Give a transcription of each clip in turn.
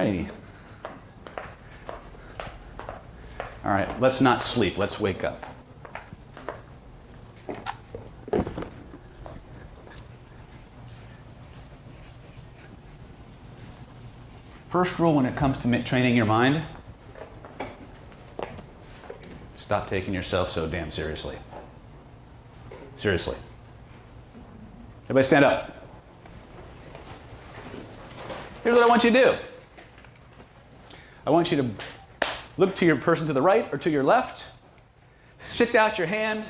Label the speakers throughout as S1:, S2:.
S1: righty. All right, let's not sleep. Let's wake up. First rule when it comes to training your mind, stop taking yourself so damn seriously. Seriously. Everybody stand up. Here's what I want you to do. I want you to look to your person to the right or to your left, stick out your hand,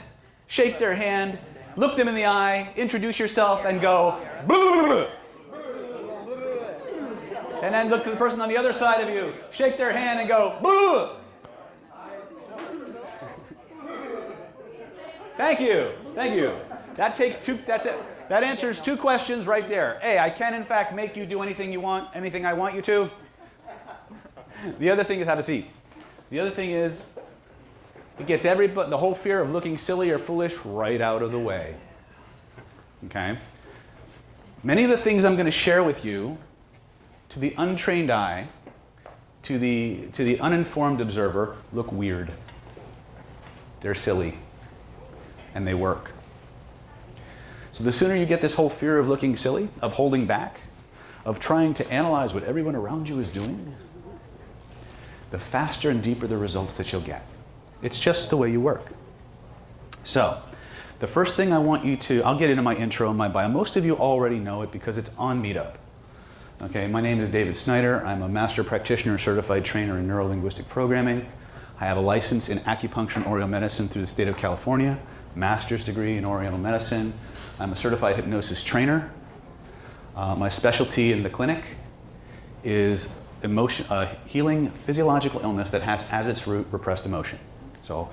S1: shake their hand, look them in the eye, introduce yourself, and go, blah, blah, blah, blah. And then look to the person on the other side of you, shake their hand, and go, blah. Thank you. Thank you. That takes two. That answers two questions right there. A, I can in fact make you do anything you want, anything I want you to. The other thing is have a seat. The other thing is it gets the whole fear of looking silly or foolish right out of the way. Okay? Many of the things I'm going to share with you, to the untrained eye, to the uninformed observer, look weird. They're silly. And they work. So the sooner you get this whole fear of looking silly, of holding back, of trying to analyze what everyone around you is doing, the faster and deeper the results that you'll get. It's just the way you work. So, the first thing I want you to, I'll get into my intro and my bio. Most of you already know it because it's on Meetup. Okay, my name is David Snyder. I'm a master practitioner, certified trainer in neuro-linguistic programming. I have a license in acupuncture and Oriental medicine through the state of California, master's degree in Oriental medicine. I'm a certified hypnosis trainer. My specialty in the clinic is healing physiological illness that has as its root repressed emotion. So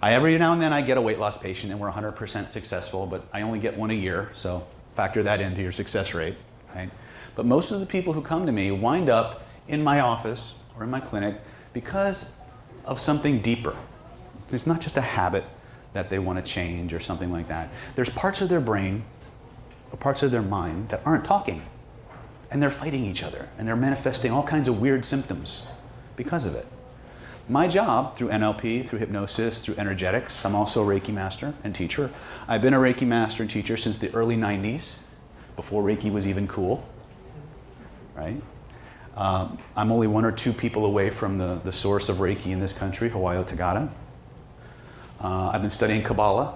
S1: every now and then I get a weight loss patient and we're 100% successful, but I only get one a year, so factor that into your success rate. Right? But most of the people who come to me wind up in my office or in my clinic because of something deeper. It's not just a habit that they want to change or something like that. There's parts of their brain or parts of their mind that aren't talking. And they're fighting each other. And they're manifesting all kinds of weird symptoms because of it. My job, through NLP, through hypnosis, through energetics, I'm also a Reiki master and teacher. I've been a Reiki master and teacher since the early 90s, before Reiki was even cool. Right? I'm only 1 or 2 people away from the source of Reiki in this country, Hawaii Tagata. I've been studying Kabbalah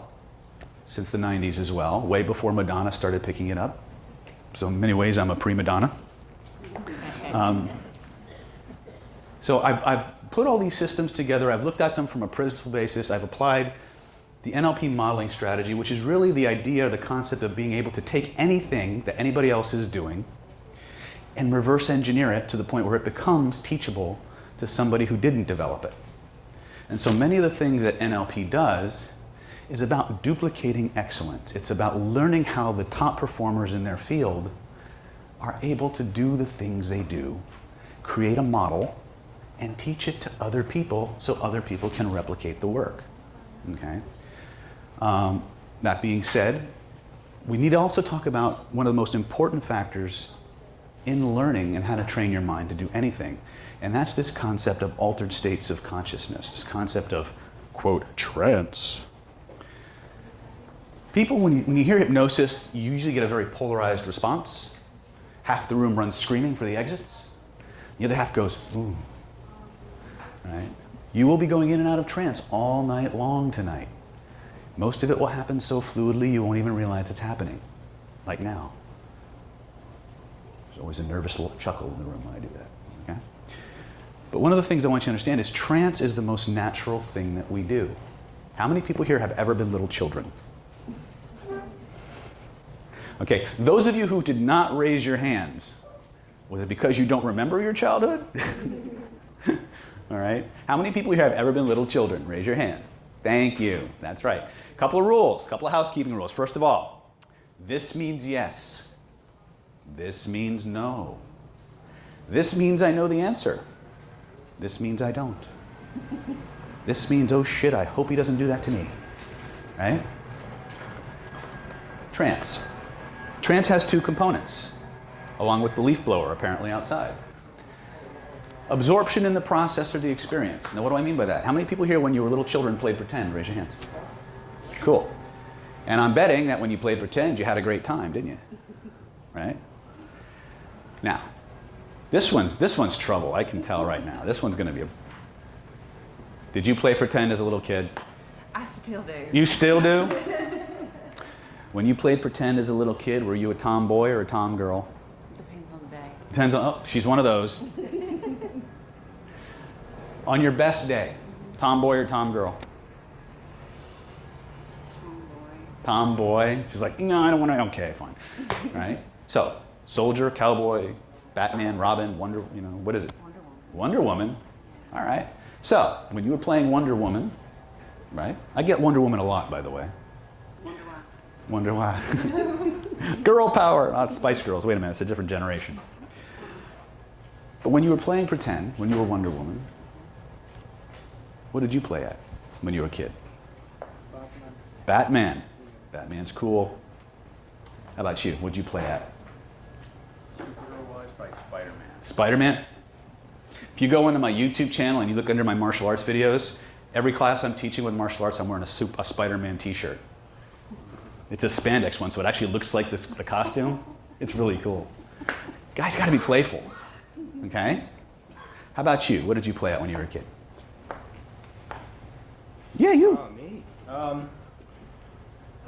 S1: since the 90s as well, way before Madonna started picking it up. So in many ways, I'm a pre-Madonna. So I've put all these systems together. I've looked at them from a principle basis. I've applied the NLP modeling strategy, which is really the idea, the concept of being able to take anything that anybody else is doing and reverse engineer it to the point where it becomes teachable to somebody who didn't develop it. And so many of the things that NLP does is about duplicating excellence. It's about learning how the top performers in their field are able to do the things they do, create a model, and teach it to other people so other people can replicate the work. Okay? That being said, we need to also talk about one of the most important factors in learning and how to train your mind to do anything. And that's this concept of altered states of consciousness, this concept of, quote, trance. People, when you hear hypnosis, you usually get a very polarized response. Half the room runs screaming for the exits. The other half goes, ooh. Right? You will be going in and out of trance all night long tonight. Most of it will happen so fluidly you won't even realize it's happening, like now. There's always a nervous little chuckle in the room when I do that. Okay? But one of the things I want you to understand is trance is the most natural thing that we do. How many people here have ever been little children? Okay, those of you who did not raise your hands, was it because you don't remember your childhood? All right, how many people here have ever been little children? Raise your hands. Thank you, that's right. Couple of rules, couple of housekeeping rules. First of all, this means yes. This means no. This means I know the answer. This means I don't. This means, oh shit, I hope he doesn't do that to me. Right? Trance. Trance has 2 components, along with the leaf blower apparently outside. Absorption in the process or the experience. Now, what do I mean by that? How many people here when you were little children played pretend? Raise your hands. Cool. And I'm betting that when you played pretend, you had a great time, didn't you? Right? Now, this one's trouble. I can tell right now. This one's going to be a... Did you play pretend as a little kid?
S2: I still do.
S1: You still do? When you played pretend as a little kid, were you a tomboy or a tomgirl?
S2: Depends on the day.
S1: Depends on... Oh, she's one of those. On your best day, tomboy or tomgirl? Tomboy. She's like, no, I don't want to. Okay, fine. Right? So, soldier, cowboy, Batman, Robin, Wonder, what is it? Wonder Woman. All right. So, when you were playing Wonder Woman, right? I get Wonder Woman a lot, by the way. Wonder why. Girl power. Oh, it's Spice Girls. Wait a minute, it's a different generation. But when you were playing pretend, when you were Wonder Woman, what did you play at when you were a kid? Batman. Batman's cool. How about you? What did you play at?
S3: Superhero-wise, probably Spider-Man.
S1: Spider-Man? If you go into my YouTube channel and you look under my martial arts videos, every class I'm teaching with martial arts, I'm wearing a Spider-Man t-shirt. It's a spandex one, so it actually looks like the costume. It's really cool. Guys got to be playful, okay? How about you? What did you play at when you were a kid? Yeah, you.
S3: Me?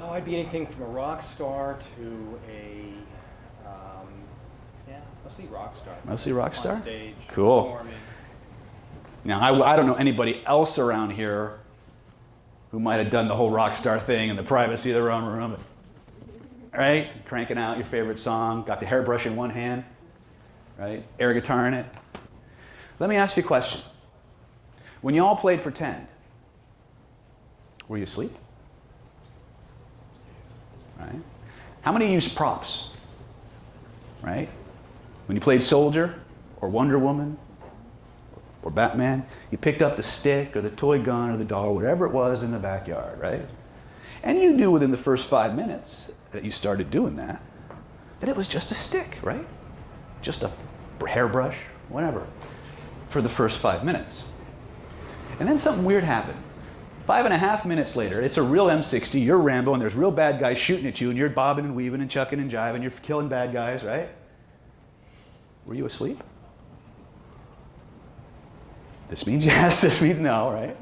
S3: I'd be anything from a rock star to a, mostly rock star.
S1: Mostly rock star?
S3: On stage.
S1: Cool.
S3: Performing.
S1: Now, I don't know anybody else around here who might have done the whole rock star thing in the privacy of their own room. Right? Cranking out your favorite song, got the hairbrush in one hand, right? Air guitar in it. Let me ask you a question. When you all played pretend, were you asleep? Right? How many used props? Right? When you played soldier or Wonder Woman or Batman, you picked up the stick or the toy gun or the doll, whatever it was in the backyard, right? And you knew within the first 5 minutes that you started doing that it was just a stick, right? Just a hairbrush, whatever, for the first 5 minutes. And then something weird happened. 5.5 minutes later, it's a real M60, you're Rambo, and there's real bad guys shooting at you, and you're bobbing and weaving and chucking and jiving, you're killing bad guys, right? Were you asleep? This means yes, this means no, right?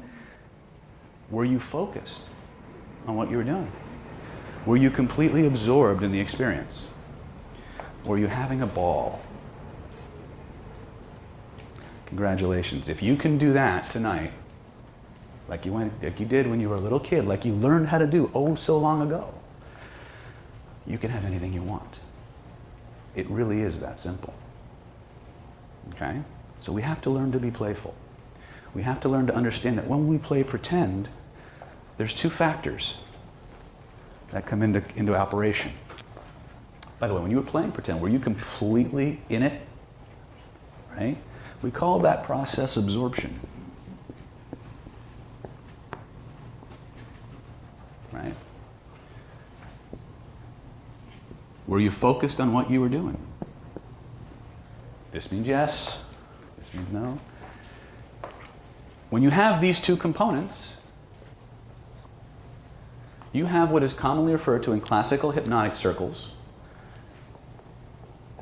S1: Were you focused on what you were doing? Were you completely absorbed in the experience? Were you having a ball? Congratulations. If you can do that tonight, like you did when you were a little kid, like you learned how to do oh so long ago, you can have anything you want. It really is that simple. Okay? So we have to learn to be playful. We have to learn to understand that when we play pretend, there's two factors that come into operation. By the way, when you were playing pretend, were you completely in it? Right? We call that process absorption. Right? Were you focused on what you were doing? This means yes, this means no. When you have these two components, you have what is commonly referred to in classical hypnotic circles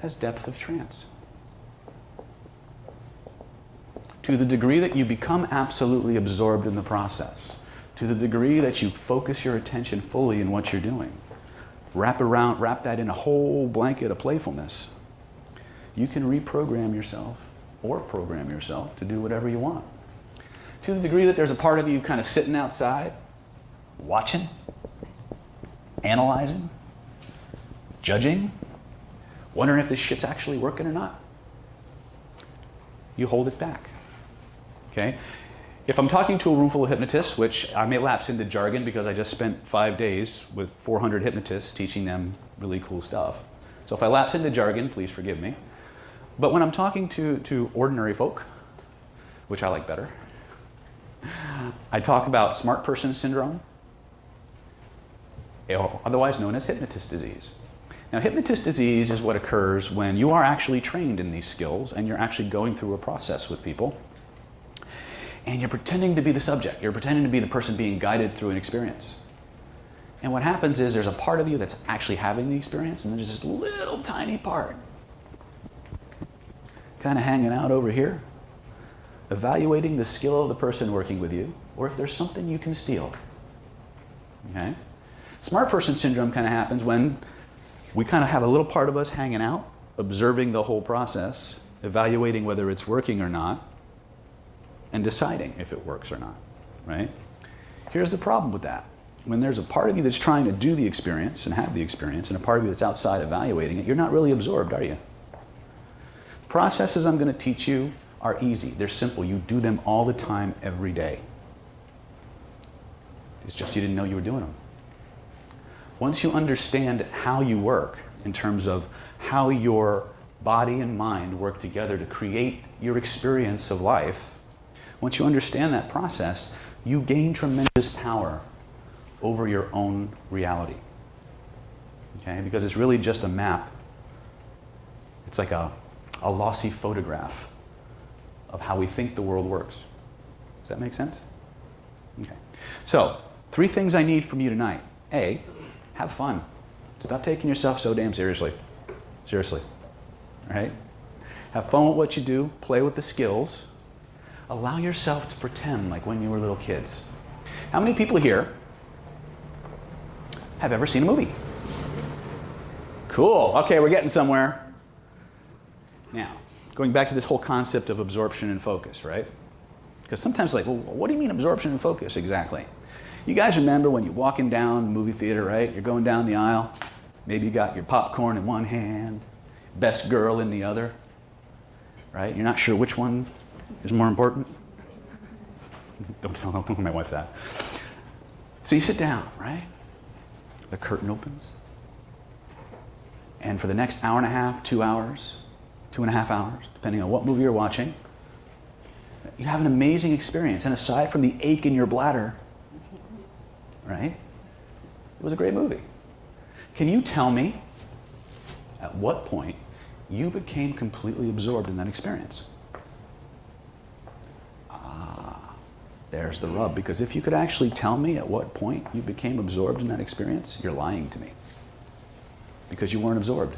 S1: as depth of trance. To the degree that you become absolutely absorbed in the process, to the degree that you focus your attention fully in what you're doing, wrap that in a whole blanket of playfulness, you can reprogram yourself or program yourself to do whatever you want. To the degree that there's a part of you kind of sitting outside, watching, analyzing, judging, wondering if this shit's actually working or not, you hold it back. Okay? If I'm talking to a room full of hypnotists, which I may lapse into jargon because I just spent 5 days with 400 hypnotists teaching them really cool stuff. So if I lapse into jargon, please forgive me. But when I'm talking to ordinary folk, which I like better, I talk about smart person syndrome, otherwise known as hypnotist disease. Now, hypnotist disease is what occurs when you are actually trained in these skills and you're actually going through a process with people and you're pretending to be the subject. You're pretending to be the person being guided through an experience. And what happens is there's a part of you that's actually having the experience, and there's this little tiny part kind of hanging out over here, evaluating the skill of the person working with you, or if there's something you can steal. Okay? Smart person syndrome kind of happens when we kind of have a little part of us hanging out, observing the whole process, evaluating whether it's working or not, and deciding if it works or not, right? Here's the problem with that. When there's a part of you that's trying to do the experience and have the experience, and a part of you that's outside evaluating it, you're not really absorbed, are you? The processes I'm going to teach you are easy. They're simple. You do them all the time, every day. It's just you didn't know you were doing them. Once you understand how you work in terms of how your body and mind work together to create your experience of life, once you understand that process, you gain tremendous power over your own reality. Okay? Because it's really just a map. It's like a lossy photograph of how we think the world works. Does that make sense? Okay. So, 3 things I need from you tonight. A, have fun. Stop taking yourself so damn seriously. Seriously. All right? Have fun with what you do. Play with the skills. Allow yourself to pretend like when you were little kids. How many people here have ever seen a movie? Cool. Okay, we're getting somewhere. Now, going back to this whole concept of absorption and focus, right? Because sometimes like, well, what do you mean absorption and focus exactly? You guys remember when you're walking down the movie theater, right? You're going down the aisle. Maybe you got your popcorn in one hand, best girl in the other, right? You're not sure which one is more important. Don't tell my wife that. So you sit down, right? The curtain opens. And for the next hour and a half, 2 hours, 2.5 hours, depending on what movie you're watching, you have an amazing experience. And aside from the ache in your bladder, right? It was a great movie. Can you tell me at what point you became completely absorbed in that experience? There's the rub, because if you could actually tell me at what point you became absorbed in that experience, you're lying to me. Because you weren't absorbed.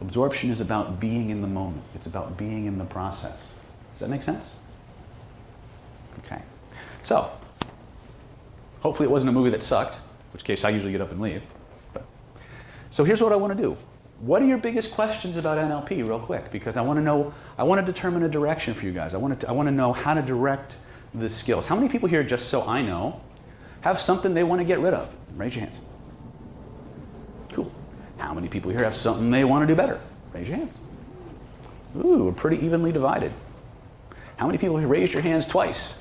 S1: Absorption is about being in the moment. It's about being in the process. Does that make sense? Okay. So, hopefully it wasn't a movie that sucked, in which case I usually get up and leave. So here's what I want to do. What are your biggest questions about NLP, real quick? Because I want to determine a direction for you guys. I want to know how to direct the skills. How many people here, just so I know, have something they want to get rid of? Raise your hands. Cool. How many people here have something they want to do better? Raise your hands. Ooh, we're pretty evenly divided. How many people here raised your hands twice?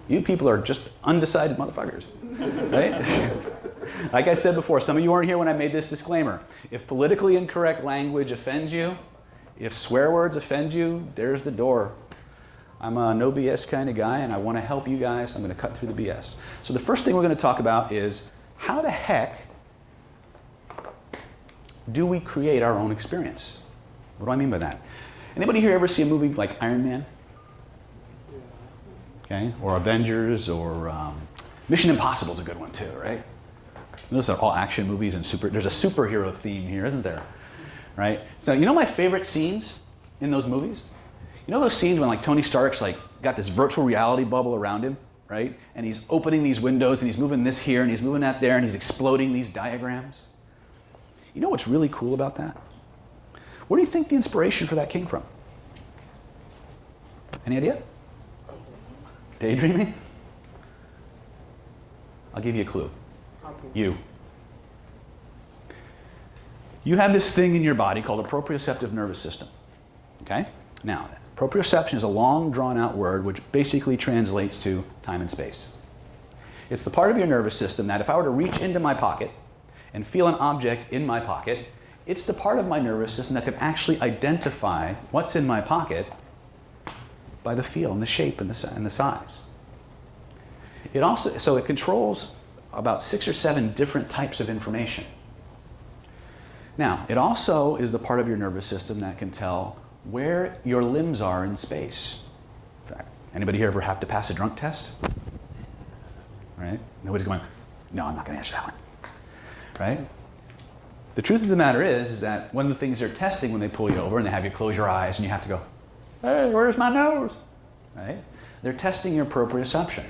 S1: You people are just undecided motherfuckers, right? Like I said before, some of you weren't here when I made this disclaimer. If politically incorrect language offends you, if swear words offend you, there's the door. I'm a no BS kind of guy, and I want to help you guys. I'm going to cut through the BS. So the first thing we're going to talk about is how the heck do we create our own experience? What do I mean by that? Anybody here ever see a movie like Iron Man? Okay, or Avengers, or Mission Impossible is a good one too, right? Those are all action movies and there's a superhero theme here, isn't there? Right? So you know my favorite scenes in those movies? You know those scenes when like Tony Stark's like got this virtual reality bubble around him, right? And he's opening these windows and he's moving this here and he's moving that there and he's exploding these diagrams. You know what's really cool about that? Where do you think the inspiration for that came from? Any idea? Daydreaming? I'll give you a clue. You have this thing in your body called a proprioceptive nervous system. Okay? Now, proprioception is a long, drawn-out word which basically translates to time and space. It's the part of your nervous system that if I were to reach into my pocket and feel an object in my pocket, it's the part of my nervous system that can actually identify what's in my pocket by the feel and the shape and the size. So it controls about 6 or 7 different types of information. Now, it also is the part of your nervous system that can tell where your limbs are in space. In fact, anybody here ever have to pass a drunk test? Right? Nobody's going, no, I'm not going to answer that one. Right? The truth of the matter is that one of the things they're testing when they pull you over and they have you close your eyes and you have to go, hey, where's my nose? Right? They're testing your proprioception.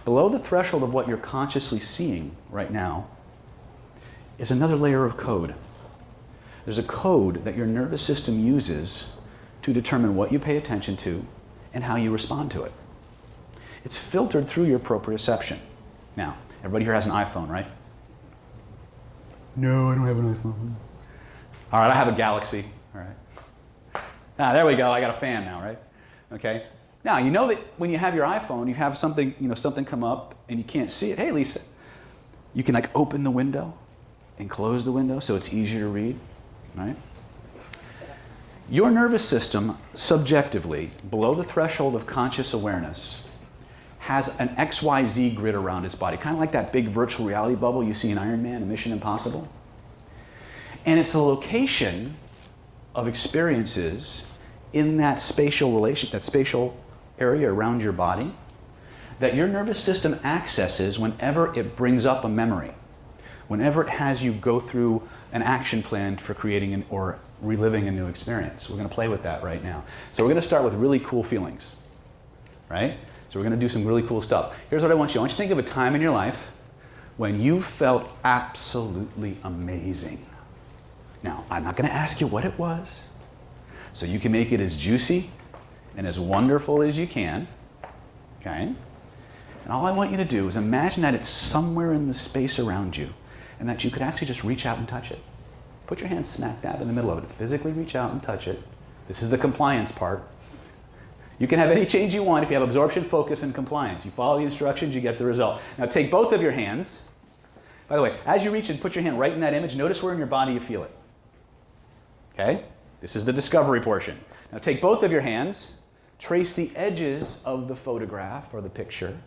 S1: Below the threshold of what you're consciously seeing right now is another layer of code. There's a code that your nervous system uses to determine what you pay attention to and how you respond to it. It's filtered through your proprioception. Now, everybody here has an iPhone, right? No, I don't have an iPhone. All right, I have a Galaxy. All right. Ah, there we go. I got a fan now, right? Okay. Now, you know that when you have your iPhone, you have something, something come up and you can't see it. Hey, Lisa, you can like open the window and close the window so it's easier to read, right? Your nervous system, subjectively, below the threshold of conscious awareness, has an XYZ grid around its body, kind of like that big virtual reality bubble you see in Iron Man and Mission Impossible. And it's a location of experiences in that spatial area around your body that your nervous system accesses whenever it brings up a memory, whenever it has you go through an action plan for creating or reliving a new experience. We're going to play with that right now. So we're going to start with really cool feelings, right? So we're going to do some really cool stuff. Here's what I want you to think of a time in your life when you felt absolutely amazing. Now, I'm not going to ask you what it was, so you can make it as juicy and as wonderful as you can, okay? And all I want you to do is imagine that it's somewhere in the space around you and that you could actually just reach out and touch it. Put your hand smack dab in the middle of it. Physically reach out and touch it. This is the compliance part. You can have any change you want if you have absorption, focus, and compliance. You follow the instructions, you get the result. Now take both of your hands. By the way, as you reach and put your hand right in that image, notice where in your body you feel it. Okay? This is the discovery portion. Now take both of your hands, trace the edges of the photograph or the picture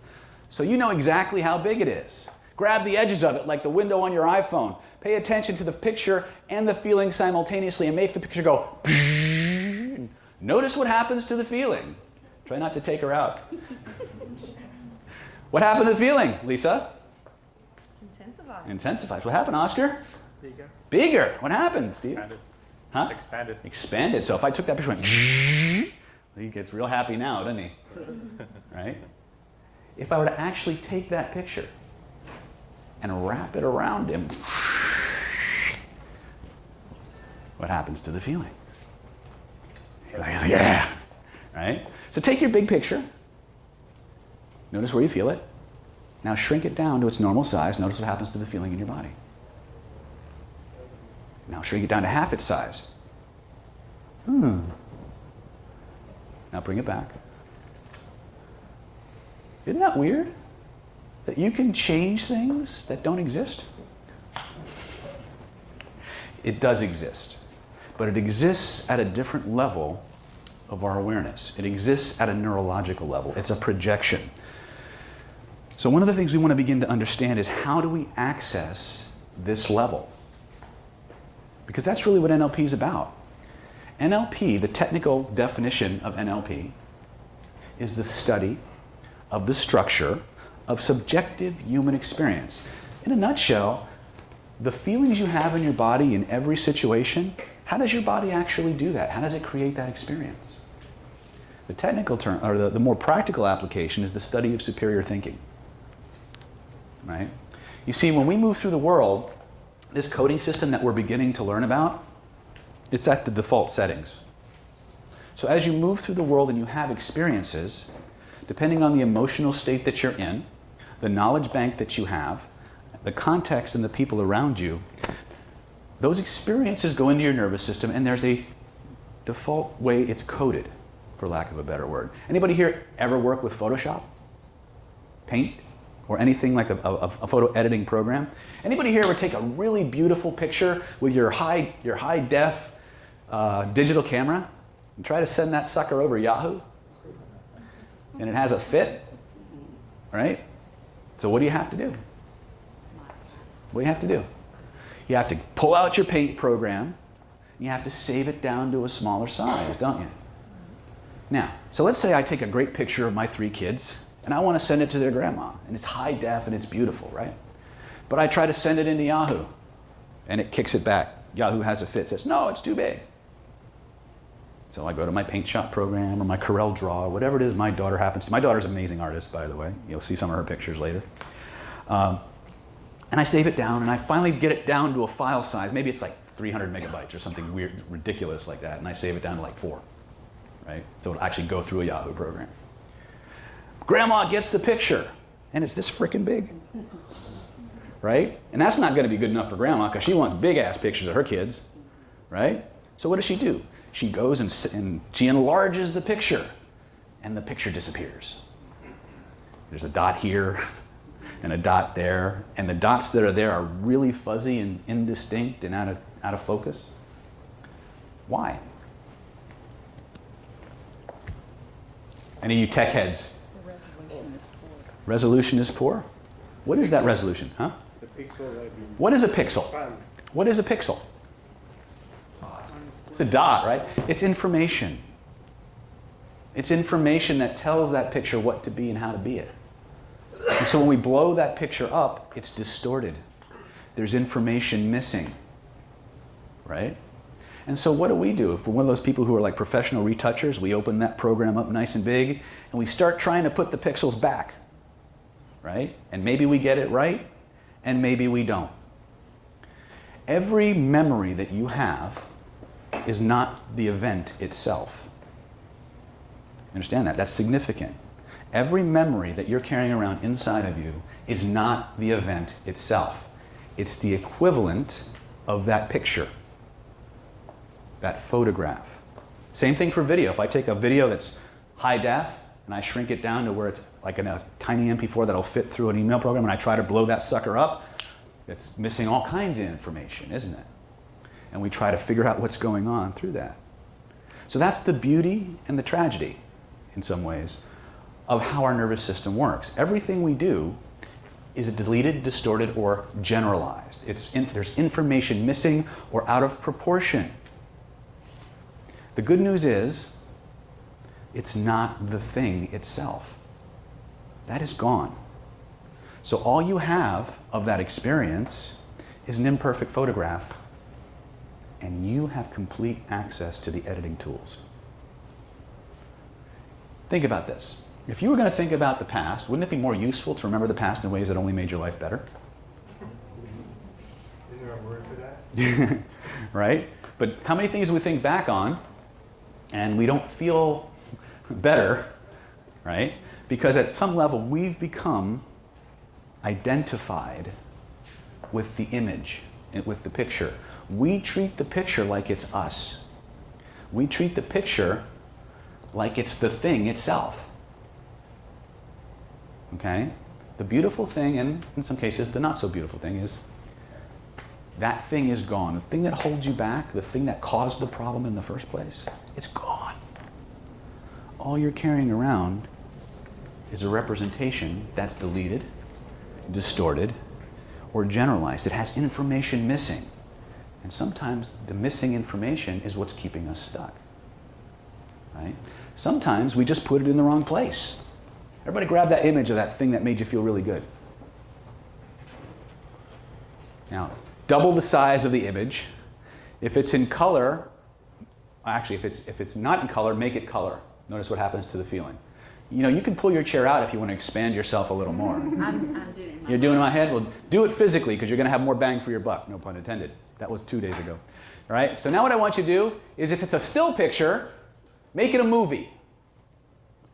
S1: so you know exactly how big it is. Grab the edges of it like the window on your iPhone. Pay attention to the picture and the feeling simultaneously and make the picture go. Notice what happens to the feeling. Try not to take her out. What happened to the feeling, Lisa?
S2: Intensified.
S1: Intensifies. What happened, Oscar?
S3: Bigger.
S1: Bigger. What happened, Steve?
S3: Expanded.
S1: Huh?
S3: Expanded.
S1: Expanded. So if I took that picture and went, he gets real happy now, doesn't he? Right? If I were to actually take that picture and wrap it around him, what happens to the feeling? Like, yeah, right? So take your big picture. Notice where you feel it. Now shrink it down to its normal size. Notice what happens to the feeling in your body. Now shrink it down to half its size. Now bring it back. Isn't that weird? That you can change things that don't exist? It does exist. But it exists at a different level of our awareness. It exists at a neurological level. It's a projection. So one of the things we want to begin to understand is how do we access this level? Because that's really what NLP is about. NLP, the technical definition of NLP, is the study of the structure of subjective human experience. In a nutshell, the feelings you have in your body in every situation, how does your body actually do that? How does it create that experience? The technical term, or the more practical application, is the study of superior thinking. Right? You see, when we move through the world, this coding system that we're beginning to learn about, it's at the default settings. So as you move through the world and you have experiences, depending on the emotional state that you're in, the knowledge bank that you have, the context and the people around you, those experiences go into your nervous system and there's a default way it's coded, for lack of a better word. Anybody here ever work with Photoshop? Paint? Or anything like a photo editing program? Anybody here ever take a really beautiful picture with your high def digital camera and try to send that sucker over Yahoo? And it has a fit, right? So what do you have to do? What do you have to do? You have to pull out your paint program. You have to save it down to a smaller size, don't you? Now, so let's say I take a great picture of my 3 kids, and I want to send it to their grandma, and it's high def and it's beautiful, right? But I try to send it into Yahoo, and it kicks it back. Yahoo has a fit, says, no, it's too big. So I go to my paint shop program or my Corel Draw, whatever it is my daughter happens to. My daughter's an amazing artist, by the way. You'll see some of her pictures later. And I save it down, and I finally get it down to a file size. Maybe it's like 300 megabytes or something weird, ridiculous like that, and I save it down to like 4, right? So it'll actually go through a Yahoo program. Grandma gets the picture, and it's this freaking big, right? And that's not going to be good enough for Grandma because she wants big-ass pictures of her kids, right? So what does she do? She goes and she enlarges the picture, and the picture disappears. There's a dot here and a dot there, and the dots that are there are really fuzzy and indistinct and out of focus. Why? Any of you tech heads? Resolution is poor? What is that resolution, huh?
S4: The pixel.
S1: What is a pixel? What is a pixel? It's a dot, right? It's information. It's information that tells that picture what to be and how to be it. And so when we blow that picture up, it's distorted. There's information missing, right? And so what do? If we're one of those people who are like professional retouchers, we open that program up nice and big, and we start trying to put the pixels back, right? And maybe we get it right, and maybe we don't. Every memory that you have is not the event itself. Understand that? That's significant. Every memory that you're carrying around inside of you is not the event itself. It's the equivalent of that picture, that photograph. Same thing for video. If I take a video that's high def and I shrink it down to where it's like in a tiny MP4 that'll fit through an email program and I try to blow that sucker up, it's missing all kinds of information, isn't it? And we try to figure out what's going on through that. So that's the beauty and the tragedy, in some ways, of how our nervous system works. Everything we do is deleted, distorted, or generalized. There's information missing or out of proportion. The good news is, it's not the thing itself. That is gone. So all you have of that experience is an imperfect photograph, and you have complete access to the editing tools. Think about this. If you were going to think about the past, wouldn't it be more useful to remember the past in ways that only made your life better?
S4: Isn't there a word for that?
S1: Right? But how many things do we think back on and we don't feel better, right? Because at some level we've become identified with the image, with the picture. We treat the picture like it's us. We treat the picture like it's the thing itself. Okay? The beautiful thing, and in some cases the not so beautiful thing, is that thing is gone. The thing that holds you back, the thing that caused the problem in the first place, it's gone. All you're carrying around is a representation that's deleted, distorted, or generalized. It has information missing. And sometimes the missing information is what's keeping us stuck. Right? Sometimes we just put it in the wrong place. Everybody grab that image of that thing that made you feel really good. Now, double the size of the image. If it's in color, actually, if it's not in color, make it color. Notice what happens to the feeling. You know, you can pull your chair out if you want to expand yourself a little more.
S2: I'm doing it.
S1: You're doing it in my head? Well, do it physically, because you're going to have more bang for your buck. No pun intended. That was 2 days ago. All right? So now what I want you to do is, if it's a still picture, make it a movie.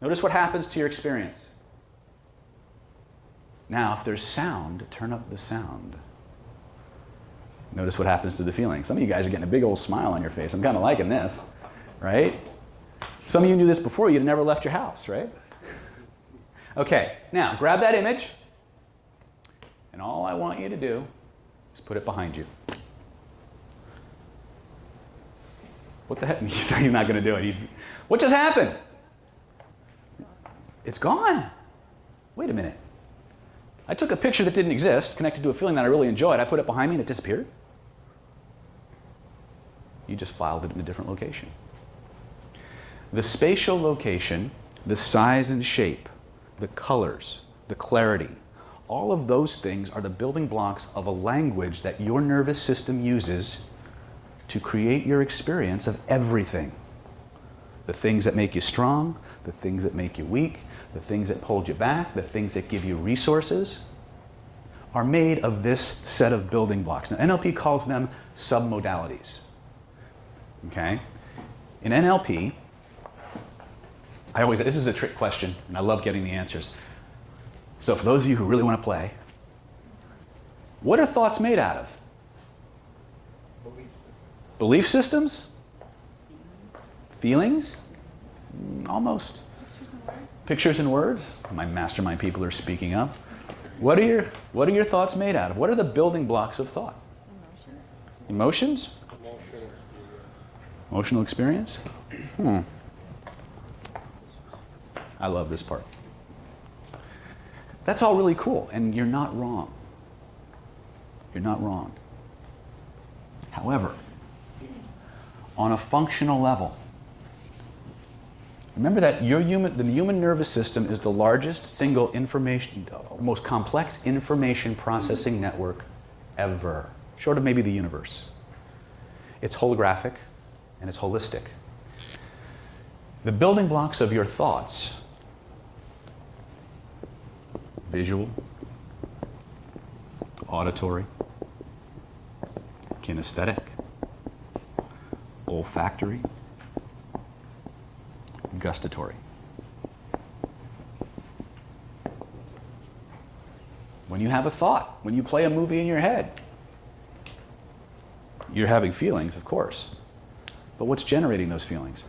S1: Notice what happens to your experience. Now, if there's sound, turn up the sound. Notice what happens to the feeling. Some of you guys are getting a big old smile on your face. I'm kind of liking this, right? Some of you knew this before. You'd never left your house, right? Okay, now grab that image, and all I want you to do is put it behind you. What the heck? He's not going to do it. What just happened? It's gone. Wait a minute. I took a picture that didn't exist, connected to a feeling that I really enjoyed. I put it behind me and it disappeared. You just filed it in a different location. The spatial location, the size and shape, the colors, the clarity, all of those things are the building blocks of a language that your nervous system uses to create your experience of everything. The things that make you strong, the things that make you weak, the things that hold you back, the things that give you resources, are made of this set of building blocks. Now, NLP calls them submodalities. Okay? In NLP, this is a trick question, and I love getting the answers. So for those of you who really want to play, what are thoughts made out of? Belief systems? Feelings? Almost. Pictures and words? My mastermind people are speaking up. What are your thoughts made out of? What are the building blocks of thought? Emotions? Emotional experience? I love this part. That's all really cool, and you're not wrong. You're not wrong. However, on a functional level, remember that the human nervous system is the largest single most complex information processing network ever, short of maybe the universe. It's holographic and it's holistic. The building blocks of your thoughts, visual, auditory, kinesthetic, olfactory, gustatory. When you have a thought, when you play a movie in your head, you're having feelings, of course. But what's generating those feelings?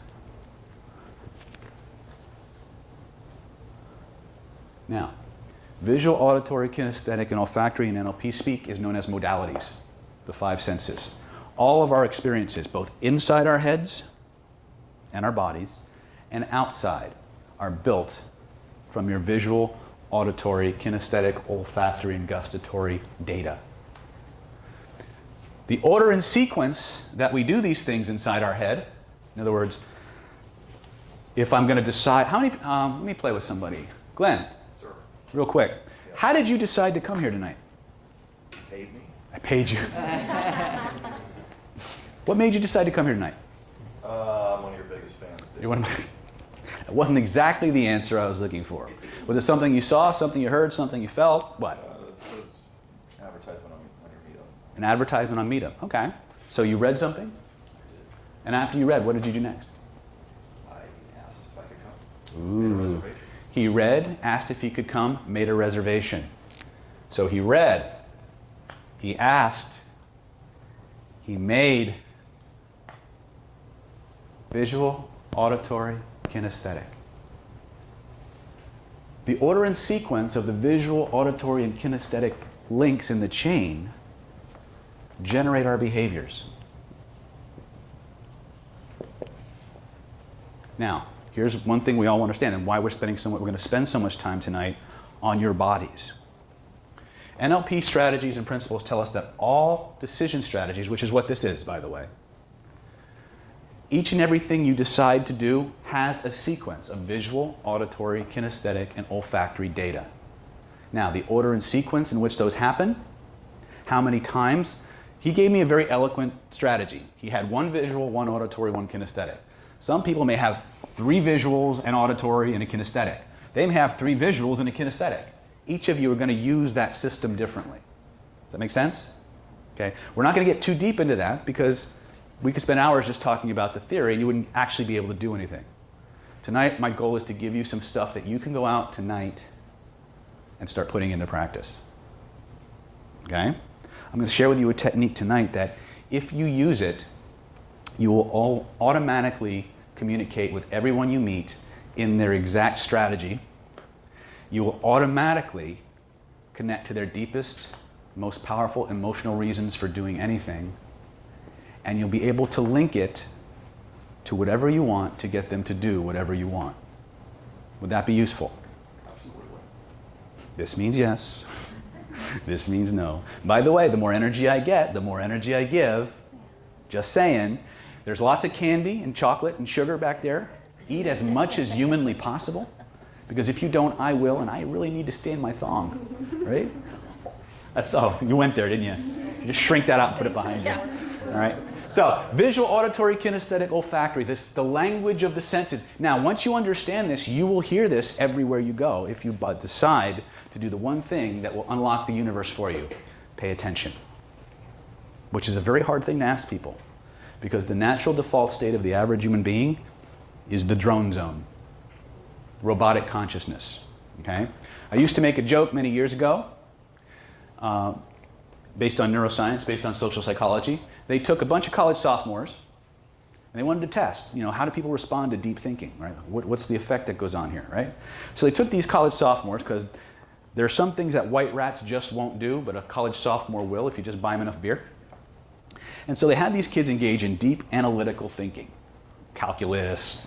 S1: Now, visual, auditory, kinesthetic, and olfactory in NLP speak is known as modalities, the 5 senses. All of our experiences, both inside our heads and our bodies, and outside, are built from your visual, auditory, kinesthetic, olfactory, and gustatory data. The order and sequence that we do these things inside our head, in other words, if I'm going to decide, let me play with somebody. Glenn,
S4: Sir.
S1: real quick.
S4: Yeah.
S1: How did you decide to come here tonight?
S4: Paid me?
S1: I paid you. What made you decide to come here tonight?
S4: I'm one of your biggest fans.
S1: You're one of my... It wasn't exactly the answer I was looking for. Was it something you saw, something you heard, something you felt? What?
S4: This was an advertisement on your meetup.
S1: An advertisement on Meetup. Okay. So you read something?
S4: I did.
S1: And after you read, what did you do next?
S4: I asked if I could come. Made a reservation.
S1: He read, asked if he could come, made a reservation. So he read, he asked, he made visual, auditory, kinesthetic. The order and sequence of the visual, auditory, and kinesthetic links in the chain generate our behaviors. Now, here's one thing we all understand and why we're going to spend so much time tonight on your bodies. NLP strategies and principles tell us that all decision strategies, which is what this is, by the way, each and everything you decide to do has a sequence of visual, auditory, kinesthetic, and olfactory data. Now, the order and sequence in which those happen, how many times, he gave me a very eloquent strategy. He had one visual, one auditory, one kinesthetic. Some people may have 3 visuals, an auditory, and a kinesthetic. They may have 3 visuals and a kinesthetic. Each of you are going to use that system differently. Does that make sense? Okay. We're not going to get too deep into that because we could spend hours just talking about the theory and you wouldn't actually be able to do anything. Tonight, my goal is to give you some stuff that you can go out tonight and start putting into practice. Okay? I'm going to share with you a technique tonight that if you use it, you will all automatically communicate with everyone you meet in their exact strategy. You will automatically connect to their deepest, most powerful emotional reasons for doing anything, and you'll be able to link it to whatever you want to get them to do whatever you want. Would that be useful?
S4: Absolutely.
S1: This means yes. This means no. By the way, the more energy I get, the more energy I give. Just saying. There's lots of candy and chocolate and sugar back there. Eat as much as humanly possible, because if you don't, I will, and I really need to stay in my thong, right? That's, oh, you went there, didn't you? You just shrink that out and put it behind you. All right? So, visual, auditory, kinesthetic, olfactory, this the language of the senses. Now, once you understand this, you will hear this everywhere you go if you decide to do the one thing that will unlock the universe for you. Pay attention. Which is a very hard thing to ask people, because the natural default state of the average human being is the drone zone, robotic consciousness. Okay? I used to make a joke many years ago, based on neuroscience, based on social psychology. They took a bunch of college sophomores, and they wanted to test, how do people respond to deep thinking, right? What's the effect that goes on here, right? So they took these college sophomores, because there are some things that white rats just won't do, but a college sophomore will if you just buy them enough beer. And so they had these kids engage in deep analytical thinking, calculus,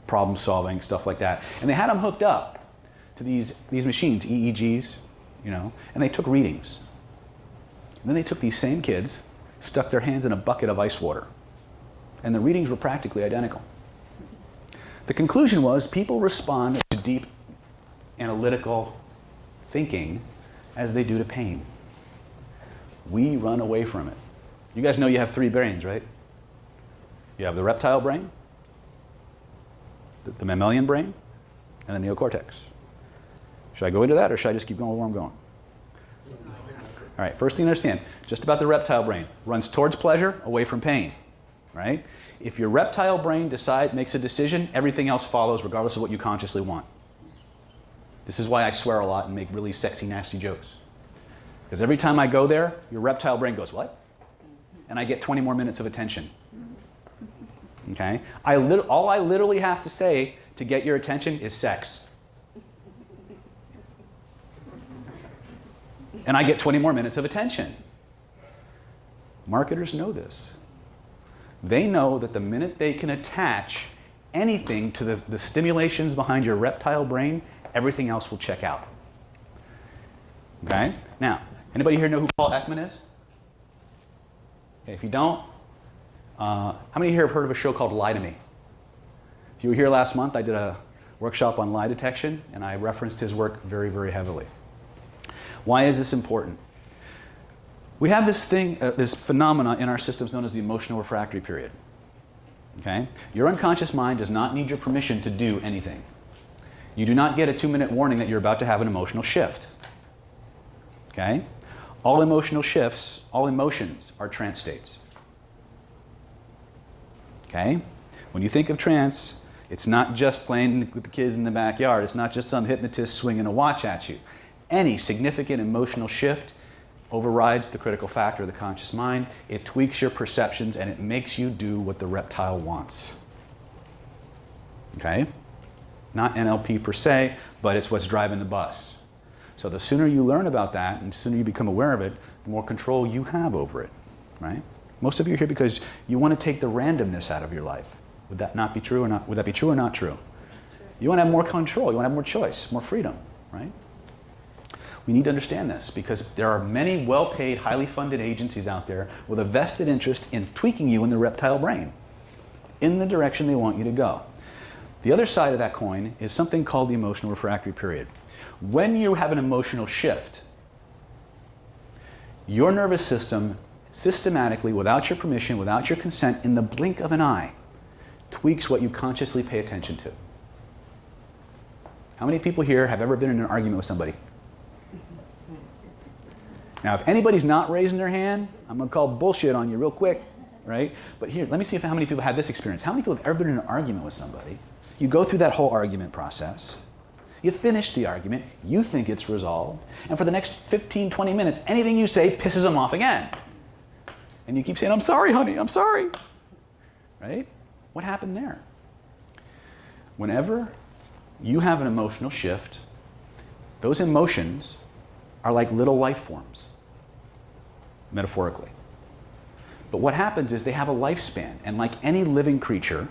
S1: problem solving, stuff like that. And they had them hooked up to these machines, EEGs, and they took readings. And then they took these same kids, stuck their hands in a bucket of ice water, and the readings were practically identical. The conclusion was people respond to deep analytical thinking as they do to pain. We run away from it. You guys know you have 3 brains, right? You have the reptile brain, the mammalian brain, and the neocortex. Should I go into that, or should I just keep going where I'm going? All right, first thing to understand, just about the reptile brain, runs towards pleasure, away from pain, right? If your reptile brain makes a decision, everything else follows regardless of what you consciously want. This is why I swear a lot and make really sexy, nasty jokes. Because every time I go there, your reptile brain goes, what? And I get 20 more minutes of attention. Okay? All I literally have to say to get your attention is sex. And I get 20 more minutes of attention. Marketers know this. They know that the minute they can attach anything to the stimulations behind your reptile brain, everything else will check out. Okay? Now, anybody here know who Paul Ekman is? Okay, if you don't, how many here have heard of a show called Lie to Me? If you were here last month, I did a workshop on lie detection, and I referenced his work very, very heavily. Why is this important? We have this thing, this phenomena in our systems known as the emotional refractory period. Okay? Your unconscious mind does not need your permission to do anything. You do not get a 2-minute warning that you're about to have an emotional shift. Okay? All emotional shifts, all emotions are trance states. Okay? When you think of trance, it's not just playing with the kids in the backyard. It's not just some hypnotist swinging a watch at you. Any significant emotional shift overrides the critical factor of the conscious mind. It tweaks your perceptions, and it makes you do what the reptile wants. Okay? Not NLP per se, but it's what's driving the bus. So the sooner you learn about that, and the sooner you become aware of it, the more control you have over it, right? Most of you are here because you want to take the randomness out of your life. Would that not be true or not? Would that be true or not true? You want to have more control. You want to have more choice, more freedom, right? We need to understand this because there are many well-paid, highly funded agencies out there with a vested interest in tweaking you in the reptile brain in the direction they want you to go. The other side of that coin is something called the emotional refractory period. When you have an emotional shift, your nervous system systematically, without your permission, without your consent, in the blink of an eye, tweaks what you consciously pay attention to. How many people here have ever been in an argument with somebody? Now, if anybody's not raising their hand, I'm going to call bullshit on you real quick, right? But here, let me see how many people have this experience. How many people have ever been in an argument with somebody? You go through that whole argument process. You finish the argument. You think it's resolved. And for the next 15, 20 minutes, anything you say pisses them off again. And you keep saying, I'm sorry, honey, I'm sorry. Right? What happened there? Whenever you have an emotional shift, those emotions are like little life forms, metaphorically. But what happens is they have a lifespan, and like any living creature,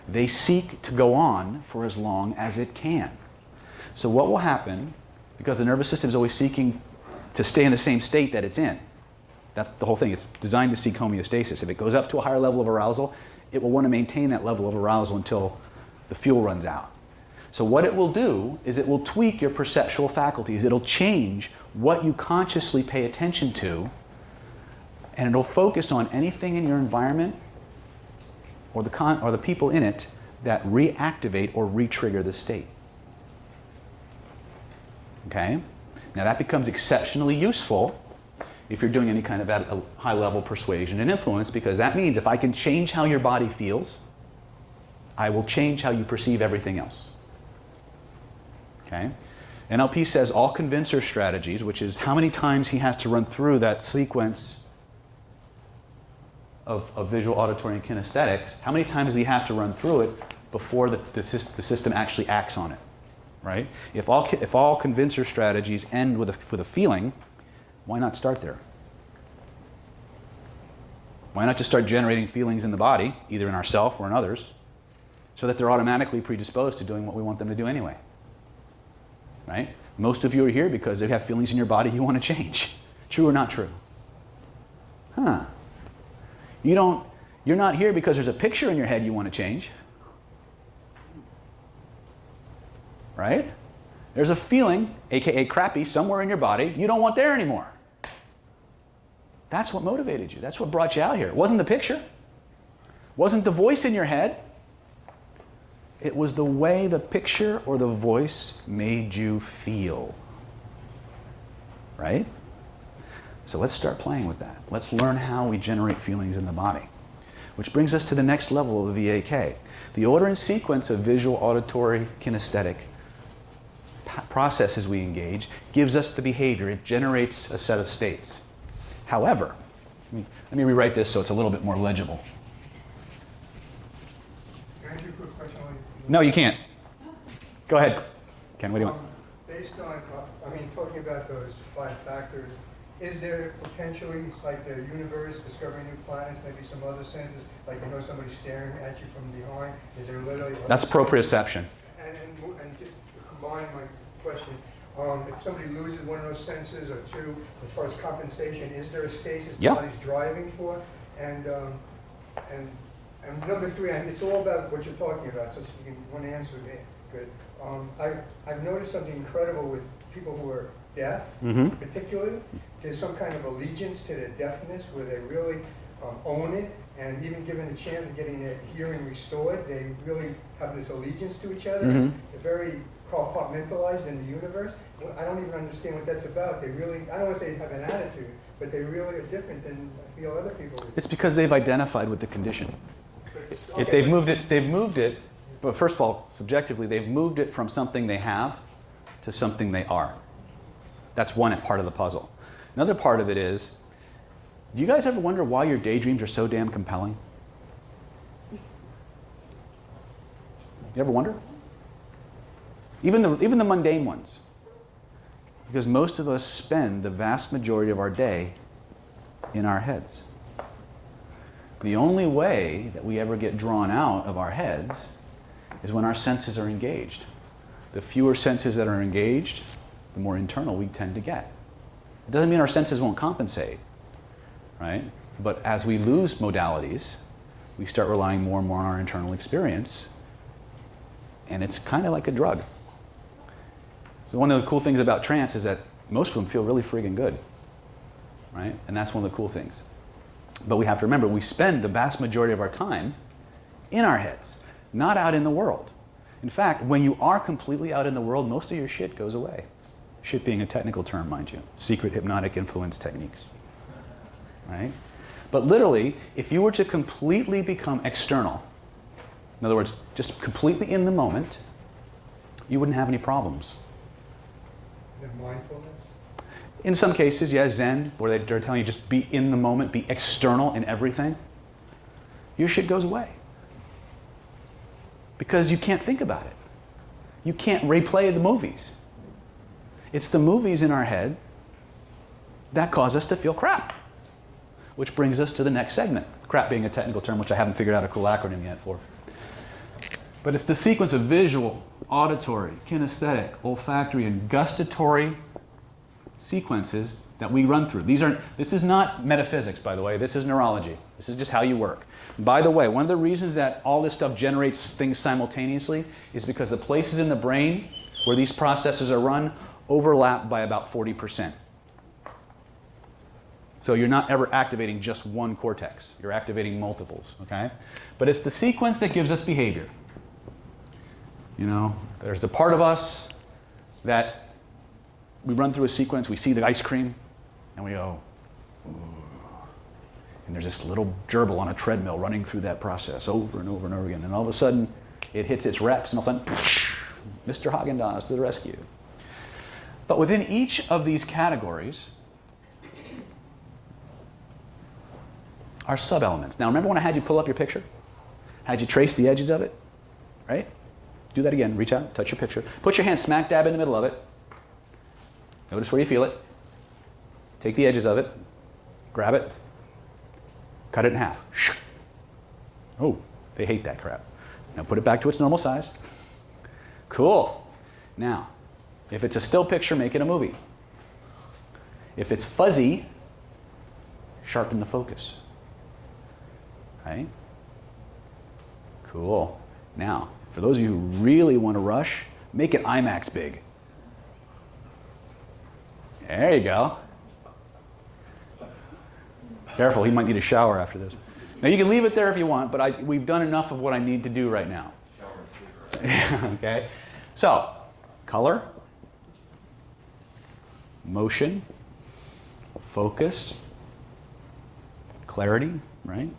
S1: they seek to go on for as long as it can. So what will happen, because the nervous system is always seeking to stay in the same state that it's in, That's the whole thing. It's designed to seek homeostasis. If it goes up to a higher level of arousal, it will want to maintain that level of arousal until the fuel runs out. So what it will do is it will tweak your perceptual faculties. It'll change what you consciously pay attention to, and it'll focus on anything in your environment or the people in it that reactivate or re-trigger the state. Okay? Now that becomes exceptionally useful if you're doing any kind of at a high level persuasion and influence, because that means if I can change how your body feels, I will change how you perceive everything else. Okay? NLP says all convincer strategies, which is how many times he has to run through that sequence of visual, auditory, and kinesthetics, how many times does he have to run through it before the system actually acts on it, right? If all convincer strategies end with a feeling, why not start there? Why not just start generating feelings in the body, either in ourself or in others, so that they're automatically predisposed to doing what we want them to do anyway? Right? Most of you are here because you have feelings in your body you want to change. True or not true? Huh. You're not here because there's a picture in your head you want to change. Right? There's a feeling, aka crappy, somewhere in your body you don't want there anymore. That's what motivated you. That's what brought you out here. It wasn't the picture. It wasn't the voice in your head. It was the way the picture or the voice made you feel. Right? So let's start playing with that. Let's learn how we generate feelings in the body. Which brings us to the next level of the VAK. The order and sequence of visual, auditory, kinesthetic processes we engage gives us the behavior. It generates a set of states. However, let me rewrite this so it's a little bit more legible.
S5: Can I ask you a quick question?
S1: No, you can't. Go ahead. Ken, what do you want?
S5: Based on, talking about those 5 factors, is there potentially, like the universe, discovering new planets, maybe some other senses, like somebody staring at you from behind? Is there literally...
S1: That's proprioception.
S5: And just to combine my question, if somebody loses one of those senses or 2, as far as compensation, is there a stasis the body's driving for? And number 3, it's all about what you're talking about, so if you can one answer me, good. I've noticed something incredible with people who are deaf, particularly. There's some kind of allegiance to their deafness where they really own it, and even given the chance of getting their hearing restored, they really have this allegiance to each other. They're very compartmentalized in the universe. I don't even understand what that's about. They really, I don't want to say they have an attitude, but they really are different than I feel other people would.
S1: It's because they've identified with the condition. If they've moved it, but first of all, subjectively, they've moved it from something they have to something they are. That's one part of the puzzle. Another part of it is, do you guys ever wonder why your daydreams are so damn compelling? You ever wonder? Even the mundane ones. Because most of us spend the vast majority of our day in our heads. The only way that we ever get drawn out of our heads is when our senses are engaged. The fewer senses that are engaged, the more internal we tend to get. It doesn't mean our senses won't compensate, right? But as we lose modalities, we start relying more and more on our internal experience, and it's kind of like a drug. So one of the cool things about trance is that most of them feel really friggin' good, right? And that's one of the cool things. But we have to remember, we spend the vast majority of our time in our heads, not out in the world. In fact, when you are completely out in the world, most of your shit goes away. Shit being a technical term, mind you. Secret hypnotic influence techniques, right? But literally, if you were to completely become external, in other words, just completely in the moment, you wouldn't have any problems.
S5: Is it mindfulness?
S1: In some cases, yes, Zen, where they're telling you just be in the moment, be external in everything. Your shit goes away. Because you can't think about it. You can't replay the movies. It's the movies in our head that cause us to feel crap. Which brings us to the next segment. Crap being a technical term, which I haven't figured out a cool acronym yet for. But it's the sequence of visual, auditory, kinesthetic, olfactory, and gustatory sequences that we run through. This is not metaphysics, by the way. This is neurology. This is just how you work. By the way, one of the reasons that all this stuff generates things simultaneously is because the places in the brain where these processes are run overlap by about 40%. So you're not ever activating just one cortex. You're activating multiples, okay? But it's the sequence that gives us behavior. You know, there's the part of us that we run through a sequence, we see the ice cream, and we go, ooh. And there's this little gerbil on a treadmill running through that process over and over and over again. And all of a sudden, it hits its reps, and all of a sudden, Mr. Haagen-Dazs to the rescue. But within each of these categories are sub-elements. Now, remember when I had you pull up your picture? Had you trace the edges of it, right? Do that again. Reach out, touch your picture. Put your hand smack dab in the middle of it. Notice where you feel it. Take the edges of it. Grab it. Cut it in half. Oh, they hate that crap. Now put it back to its normal size. Cool. Now, if it's a still picture, make it a movie. If it's fuzzy, sharpen the focus. Right? Cool. Now, for those of you who really want to rush, make it IMAX big. There you go. Careful, he might need a shower after this. Now you can leave it there if you want, but we've done enough of what I need to do right now. Okay? So, color, motion, focus, clarity, right?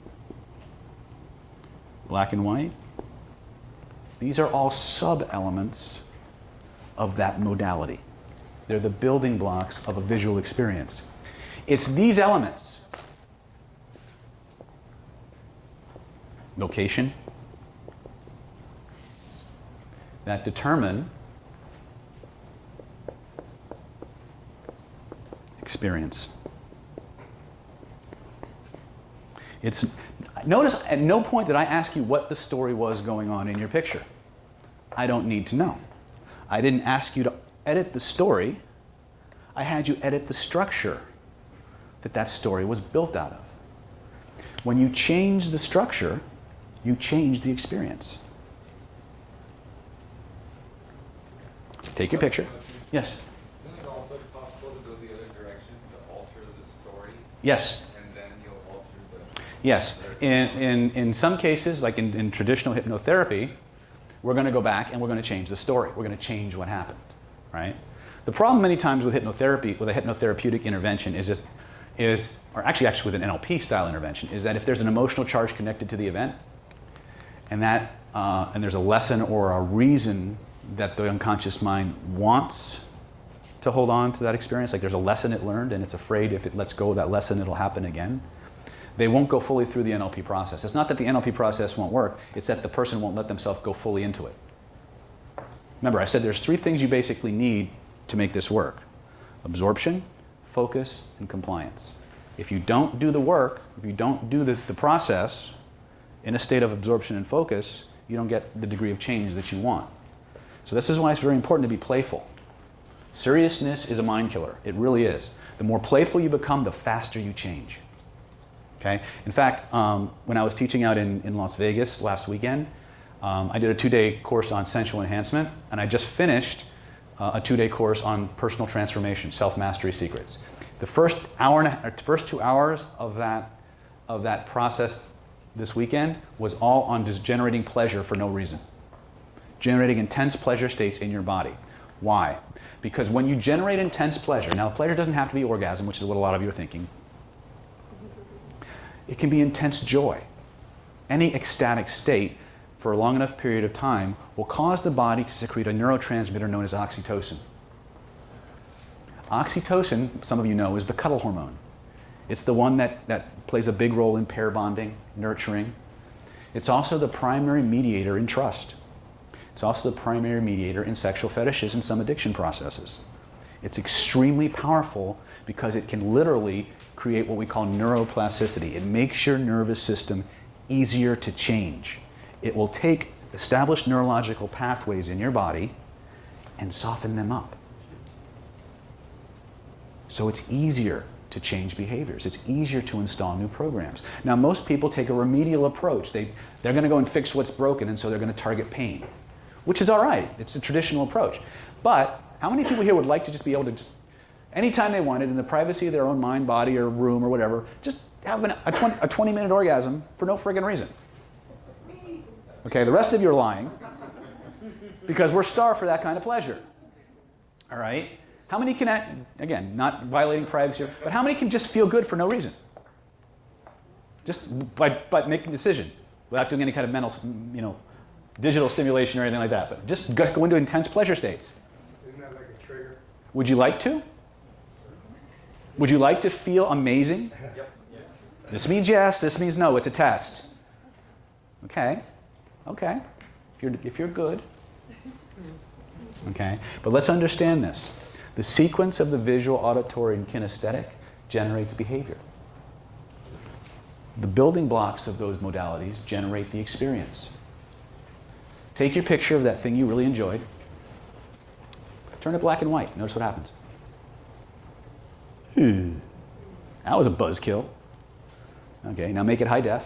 S1: Black and white. These are all sub-elements of that modality. They're the building blocks of a visual experience. It's these elements, location, that determine experience. Notice at no point did I ask you what the story was going on in your picture. I don't need to know. I didn't ask you to edit the story. I had you edit the structure that story was built out of. When you change the structure, you change the experience. Take your picture. Yes?
S4: Isn't it also possible to go the other direction, to alter the story?
S1: Yes.
S4: And then you'll alter the...
S1: Yes. In some cases, like in traditional hypnotherapy, we're going to go back and we're going to change the story. We're going to change what happened, right? The problem many times with hypnotherapy, with a hypnotherapeutic intervention or actually with an NLP style intervention, is that if there's an emotional charge connected to the event, and there's a lesson or a reason that the unconscious mind wants to hold on to that experience, like there's a lesson it learned and it's afraid if it lets go of that lesson it'll happen again, they won't go fully through the NLP process. It's not that the NLP process won't work, it's that the person won't let themselves go fully into it. Remember, I said there's 3 things you basically need to make this work: absorption, focus, and compliance. If you don't do the work, if you don't do the process in a state of absorption and focus, you don't get the degree of change that you want. So this is why it's very important to be playful. Seriousness is a mind killer. It really is. The more playful you become, the faster you change. Okay? In fact, when I was teaching out in Las Vegas last weekend, I did a 2-day course on sensual enhancement, and I just finished a 2-day course on personal transformation, self-mastery secrets. The first 2 hours of that process this weekend was all on just generating pleasure for no reason. Generating intense pleasure states in your body. Why? Because when you generate intense pleasure, now pleasure doesn't have to be orgasm, which is what a lot of you are thinking. It can be intense joy. Any ecstatic state for a long enough period of time will cause the body to secrete a neurotransmitter known as oxytocin. Oxytocin, some of you know, is the cuddle hormone. It's the one that plays a big role in pair bonding, nurturing. It's also the primary mediator in trust. It's also the primary mediator in sexual fetishes and some addiction processes. It's extremely powerful because it can literally create what we call neuroplasticity. It makes your nervous system easier to change. It will take established neurological pathways in your body and soften them up. So it's easier to change behaviors. It's easier to install new programs. Now, most people take a remedial approach. They're going to go and fix what's broken, and so they're going to target pain, which is all right. It's a traditional approach. But how many people here would like to just be able to, just, anytime they wanted, in the privacy of their own mind, body, or room, or whatever, just have a 20-minute orgasm for no friggin' reason? Okay, the rest of you are lying, because we're starved for that kind of pleasure. All right? How many can, again, not violating privacy, but how many can just feel good for no reason? Just by making a decision, without doing any kind of mental, digital stimulation or anything like that. But just go into intense pleasure states.
S5: Isn't that like a trigger?
S1: Would you like to? Would you like to feel amazing?
S4: Yep.
S1: This means yes, this means no, it's a test. Okay, okay, if you're good. Okay, but let's understand this. The sequence of the visual, auditory, and kinesthetic generates behavior. The building blocks of those modalities generate the experience. Take your picture of that thing you really enjoyed. Turn it black and white. Notice what happens. That was a buzzkill. Okay, now make it high def.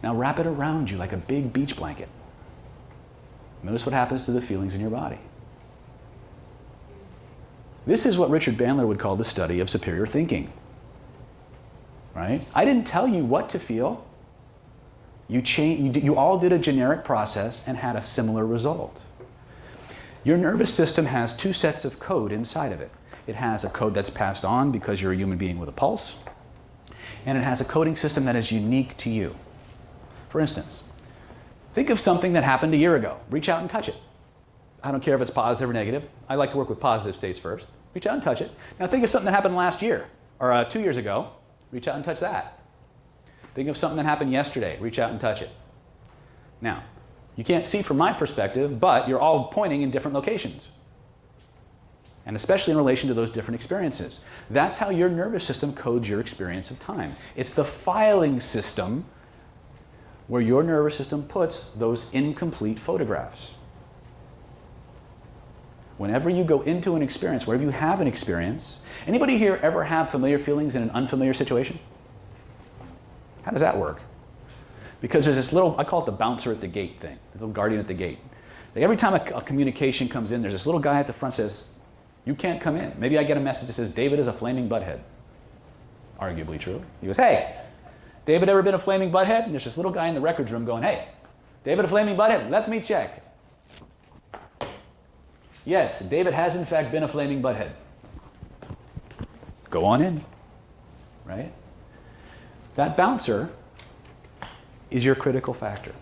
S1: Now wrap it around you like a big beach blanket. Notice what happens to the feelings in your body. This is what Richard Bandler would call the study of superior thinking. Right? I didn't tell you what to feel. You all did a generic process and had a similar result. Your nervous system has two sets of code inside of it. It has a code that's passed on because you're a human being with a pulse, and it has a coding system that is unique to you. For instance, think of something that happened a year ago. Reach out and touch it. I don't care if it's positive or negative. I like to work with positive states first. Reach out and touch it. Now think of something that happened last year, or 2 years ago. Reach out and touch that. Think of something that happened yesterday. Reach out and touch it. Now, you can't see from my perspective, but you're all pointing in different locations. And especially in relation to those different experiences. That's how your nervous system codes your experience of time. It's the filing system where your nervous system puts those incomplete photographs. Whenever you go into an experience, wherever you have an experience, anybody here ever have familiar feelings in an unfamiliar situation? How does that work? Because there's this little, I call it the bouncer at the gate thing, the little guardian at the gate. Like every time a communication comes in, there's this little guy at the front that says, you can't come in. Maybe I get a message that says, David is a flaming butthead. Arguably true. He goes, hey, David ever been a flaming butthead? And there's this little guy in the records room going, hey, David a flaming butthead? Let me check. Yes, David has in fact been a flaming butthead. Go on in, right? That bouncer is your critical factor.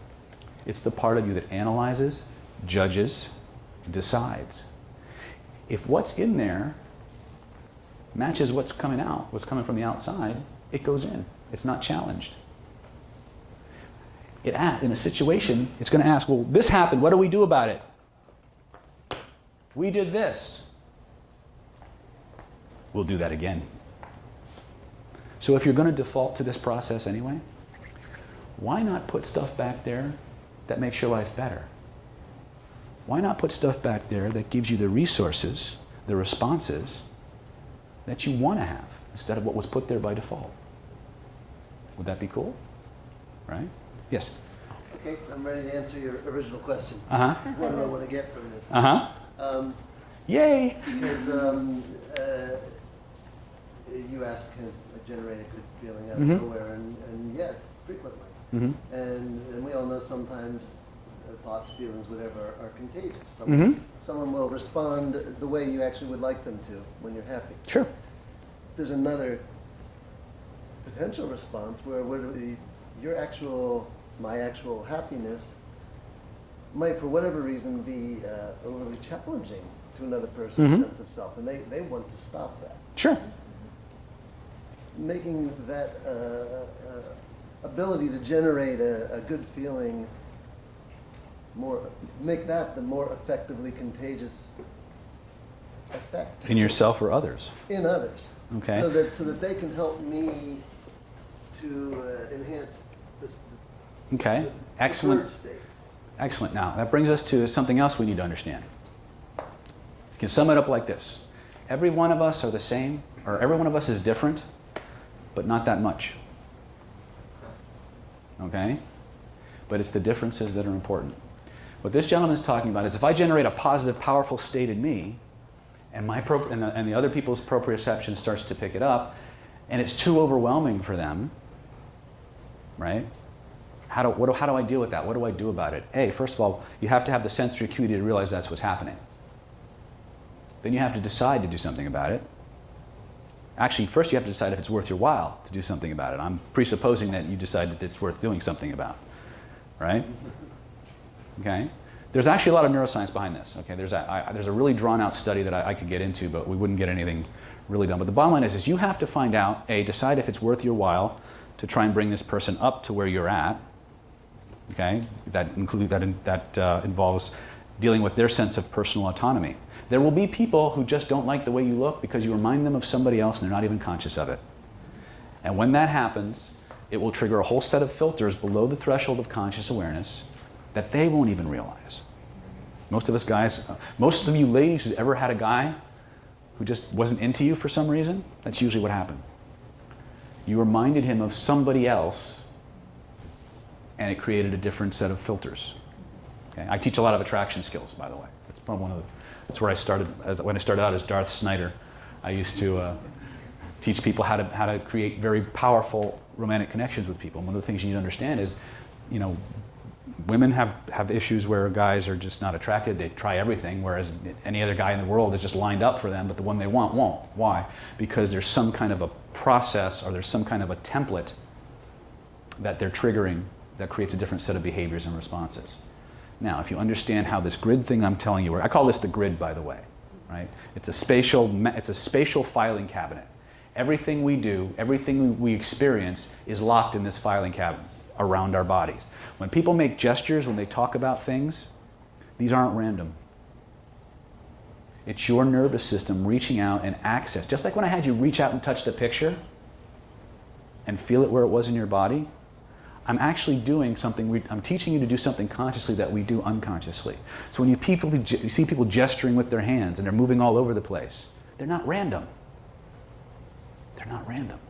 S1: It's the part of you that analyzes, judges, decides. If what's in there matches what's coming out, what's coming from the outside, it goes in. It's not challenged. In a situation, it's going to ask, well, this happened. What do we do about it? We did this. We'll do that again. So if you're going to default to this process anyway, why not put stuff back there that makes your life better? Why not put stuff back there that gives you the resources, the responses that you want to have instead of what was put there by default? Would that be cool? Right? Yes?
S6: Okay, I'm ready to answer your original question.
S1: Uh-huh.
S6: What do I want to get from this?
S1: Uh-huh. Yay!
S6: Because you asked, can I generate a good feeling out of
S1: Mhm.
S6: nowhere? And yeah, frequently.
S1: Mm-hmm.
S6: And we all know sometimes thoughts, feelings, whatever, are contagious.
S1: Mhm.
S6: Someone will respond the way you actually would like them to when you're happy.
S1: Sure.
S6: There's another potential response where my actual happiness might, for whatever reason, be overly challenging to another person's
S1: Mhm.
S6: sense of self, and they want to stop that.
S1: Sure.
S6: Making that ability to generate a good feeling make that the more effectively contagious effect
S1: In yourself or others.
S6: in others.
S1: Okay.
S6: So that they can help me to enhance this
S1: Okay.
S6: the
S1: Excellent.
S6: third state.
S1: Excellent. Now, that brings us to something else we need to understand. You can sum it up like this. Every one of us are the same, or every one of us is different, but not that much. Okay? But it's the differences that are important. What this gentleman is talking about is if I generate a positive, powerful state in me, and the other people's proprioception starts to pick it up, and it's too overwhelming for them, right? How do I deal with that? What do I do about it? A, first of all, you have to have the sensory acuity to realize that's what's happening. Then you have to decide to do something about it. Actually, first you have to decide if it's worth your while to do something about it. I'm presupposing that you decide that it's worth doing something about, right? Okay? There's actually a lot of neuroscience behind this. Okay? There's a really drawn-out study that I could get into, but we wouldn't get anything really done. But the bottom line is you have to find out, A, decide if it's worth your while to try and bring this person up to where you're at. Okay? That involves dealing with their sense of personal autonomy. There will be people who just don't like the way you look because you remind them of somebody else and they're not even conscious of it. And when that happens, it will trigger a whole set of filters below the threshold of conscious awareness that they won't even realize. Most of us guys, most of you ladies who's ever had a guy who just wasn't into you for some reason, that's usually what happened. You reminded him of somebody else and it created a different set of filters. Okay? I teach a lot of attraction skills, by the way. That's probably that's where I started. When I started out as Darth Snyder, I used to teach people how to create very powerful romantic connections with people. And one of the things you need to understand is, you know, women have issues where guys are just not attracted. They try everything, whereas any other guy in the world is just lined up for them, but the one they want won't. Why? Because there's some kind of a process or there's some kind of a template that they're triggering that creates a different set of behaviors and responses. Now, if you understand how this grid thing I'm telling you, I call this the grid, by the way, right? It's a spatial filing cabinet. Everything we do, everything we experience is locked in this filing cabinet around our bodies. When people make gestures, when they talk about things, these aren't random. It's your nervous system reaching out and access. Just like when I had you reach out and touch the picture and feel it where it was in your body, I'm actually doing something, I'm teaching you to do something consciously that we do unconsciously. So when you see people gesturing with their hands and they're moving all over the place, they're not random. They're not random.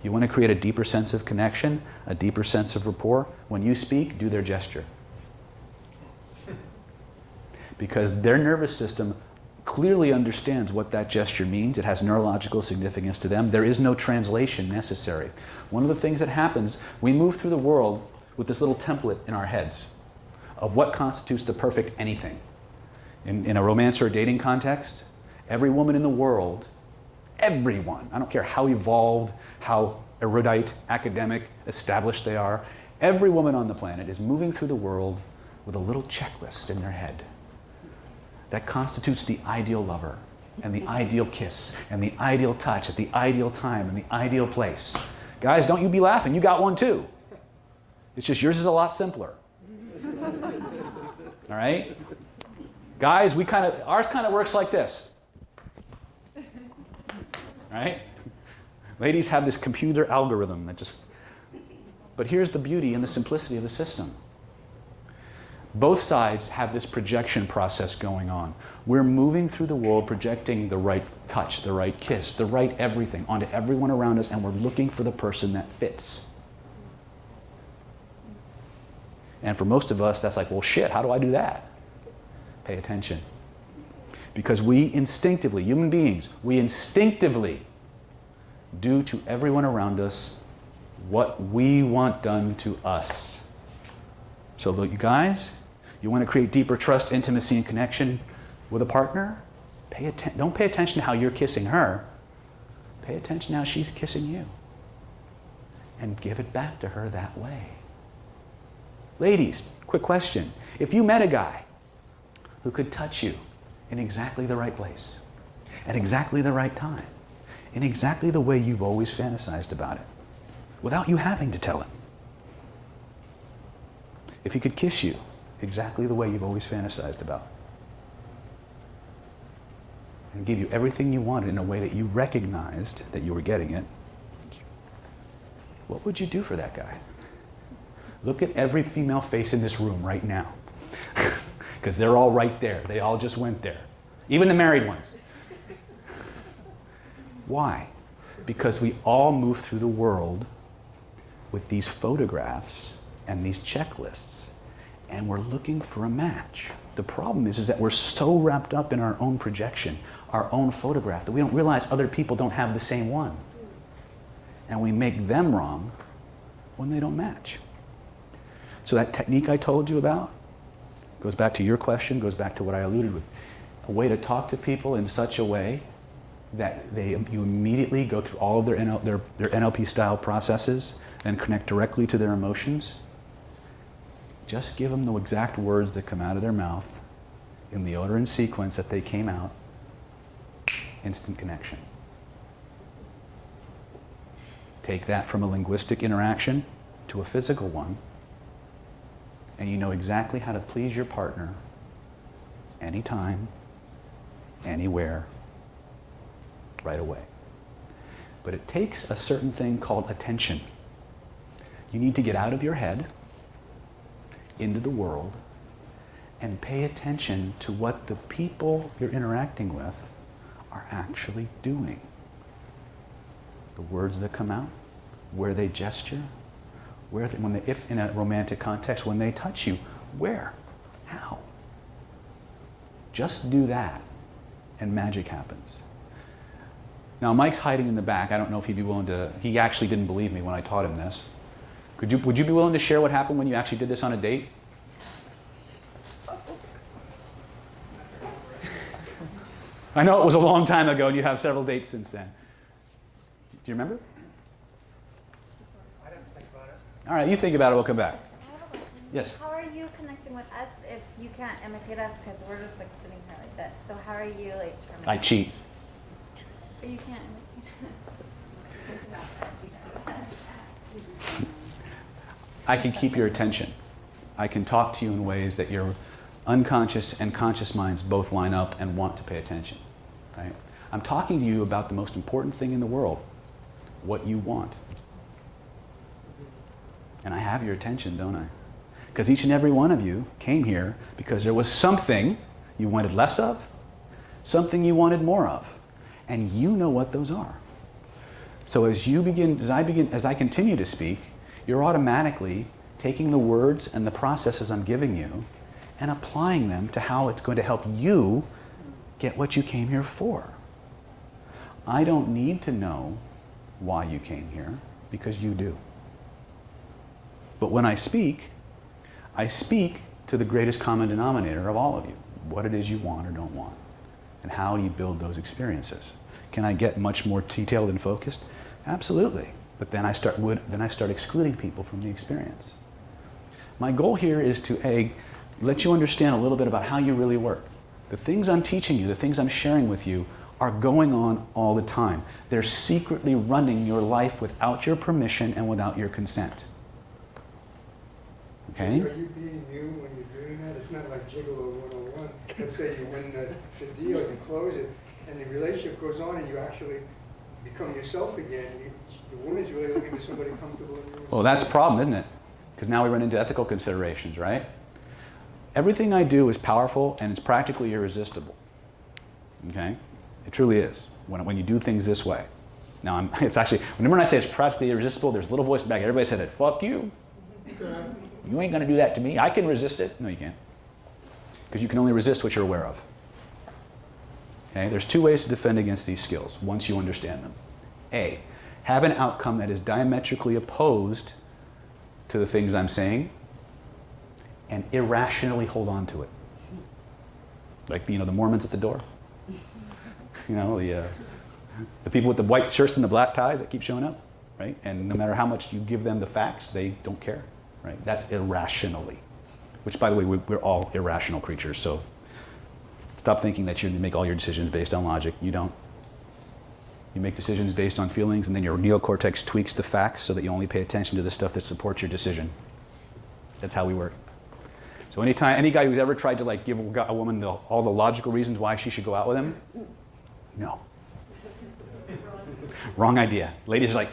S1: You want to create a deeper sense of connection, a deeper sense of rapport. When you speak, do their gesture. Because their nervous system clearly understands what that gesture means. It has neurological significance to them. There is no translation necessary. One of the things that happens, we move through the world with this little template in our heads of what constitutes the perfect anything. In a romance or a dating context, every woman in the world, everyone, I don't care how evolved, how erudite, academic, established they are, every woman on the planet is moving through the world with a little checklist in their head that constitutes the ideal lover, and the ideal kiss, and the ideal touch at the ideal time, and the ideal place. Guys, don't you be laughing, you got one too. It's just yours is a lot simpler. All right? Guys, ours kind of works like this. Right? Ladies have this computer algorithm that just... But here's the beauty and the simplicity of the system. Both sides have this projection process going on. We're moving through the world projecting the right touch, the right kiss, the right everything onto everyone around us, and we're looking for the person that fits. And for most of us, that's like, well, shit, how do I do that? Pay attention. Because we instinctively, human beings, we instinctively do to everyone around us what we want done to us. So look, you guys, you want to create deeper trust, intimacy, and connection with a partner? Don't pay attention to how you're kissing her. Pay attention to how she's kissing you. And give it back to her that way. Ladies, quick question. If you met a guy who could touch you in exactly the right place, at exactly the right time, in exactly the way you've always fantasized about it, without you having to tell him, if he could kiss you exactly the way you've always fantasized about, and give you everything you wanted in a way that you recognized that you were getting it, what would you do for that guy? Look at every female face in this room right now. Because they're all right there. They all just went there. Even the married ones. Why? Because we all move through the world with these photographs and these checklists, and we're looking for a match. The problem is that we're so wrapped up in our own projection, our own photograph, that we don't realize other people don't have the same one. And we make them wrong when they don't match. So that technique I told you about goes back to your question, goes back to what I alluded with. A way to talk to people in such a way that you immediately go through all of their NLP style processes and connect directly to their emotions. Just give them the exact words that come out of their mouth in the order and sequence that they came out. Instant connection. Take that from a linguistic interaction to a physical one, and you know exactly how to please your partner anytime, anywhere, right away. But it takes a certain thing called attention. You need to get out of your head into the world and pay attention to what the people you're interacting with are actually doing. The words that come out, where they gesture, if in a romantic context, when they touch you, where, how. Just do that, and magic happens. Now, Mike's hiding in the back. I don't know if he'd be willing to. He actually didn't believe me when I taught him this. Would you be willing to share what happened when you actually did this on a date? I know it was a long time ago, and you have several dates since then. Do you remember?
S5: I didn't think about it.
S1: All right, you think about it. We'll come back.
S2: I have a question.
S1: Yes.
S2: How are you connecting with us if you can't imitate us because we're just like sitting here like this? So how are you like trying to?
S1: I cheat.
S2: But you can't imitate us.
S1: I can keep your attention. I can talk to you in ways that your unconscious and conscious minds both line up and want to pay attention. Right? I'm talking to you about the most important thing in the world, what you want. And I have your attention, don't I? Because each and every one of you came here because there was something you wanted less of, something you wanted more of, and you know what those are. So as I continue to speak, you're automatically taking the words and the processes I'm giving you and applying them to how it's going to help you get what you came here for. I don't need to know why you came here, because you do. But when I speak to the greatest common denominator of all of you, what it is you want or don't want, and how do you build those experiences. Can I get much more detailed and focused? Absolutely. But then I start excluding people from the experience. My goal here is to let you understand a little bit about how you really work. The things I'm teaching you, the things I'm sharing with you, are going on all the time. They're secretly running your life without your permission and without your consent. Okay?
S5: Are you being you when you're doing that? It's not like Gigolo 101. Let's say you win the deal, you close it, and the relationship goes on and you actually become yourself again. The woman's really looking for somebody comfortable in your.
S1: Well, that's a problem, isn't it? Because now we run into ethical considerations, right? Everything I do is powerful and it's practically irresistible. Okay? It truly is, when you do things this way. Now, it's actually, whenever I say it's practically irresistible, there's a little voice back. Everybody said it, fuck you. You ain't going to do that to me. I can resist it. No, you can't. Because you can only resist what you're aware of. Okay? There's two ways to defend against these skills, once you understand them. A, have an outcome that is diametrically opposed to the things I'm saying, and irrationally hold on to it. Like, the Mormons at the door. The people with the white shirts and the black ties that keep showing up, right? And no matter how much you give them the facts, they don't care, right? That's irrationally. Which, by the way, we're all irrational creatures, so stop thinking that you make all your decisions based on logic. You don't. You make decisions based on feelings, and then your neocortex tweaks the facts so that you only pay attention to the stuff that supports your decision. That's how we work. So any guy who's ever tried to give a woman all the logical reasons why she should go out with him, no. Wrong idea. Ladies are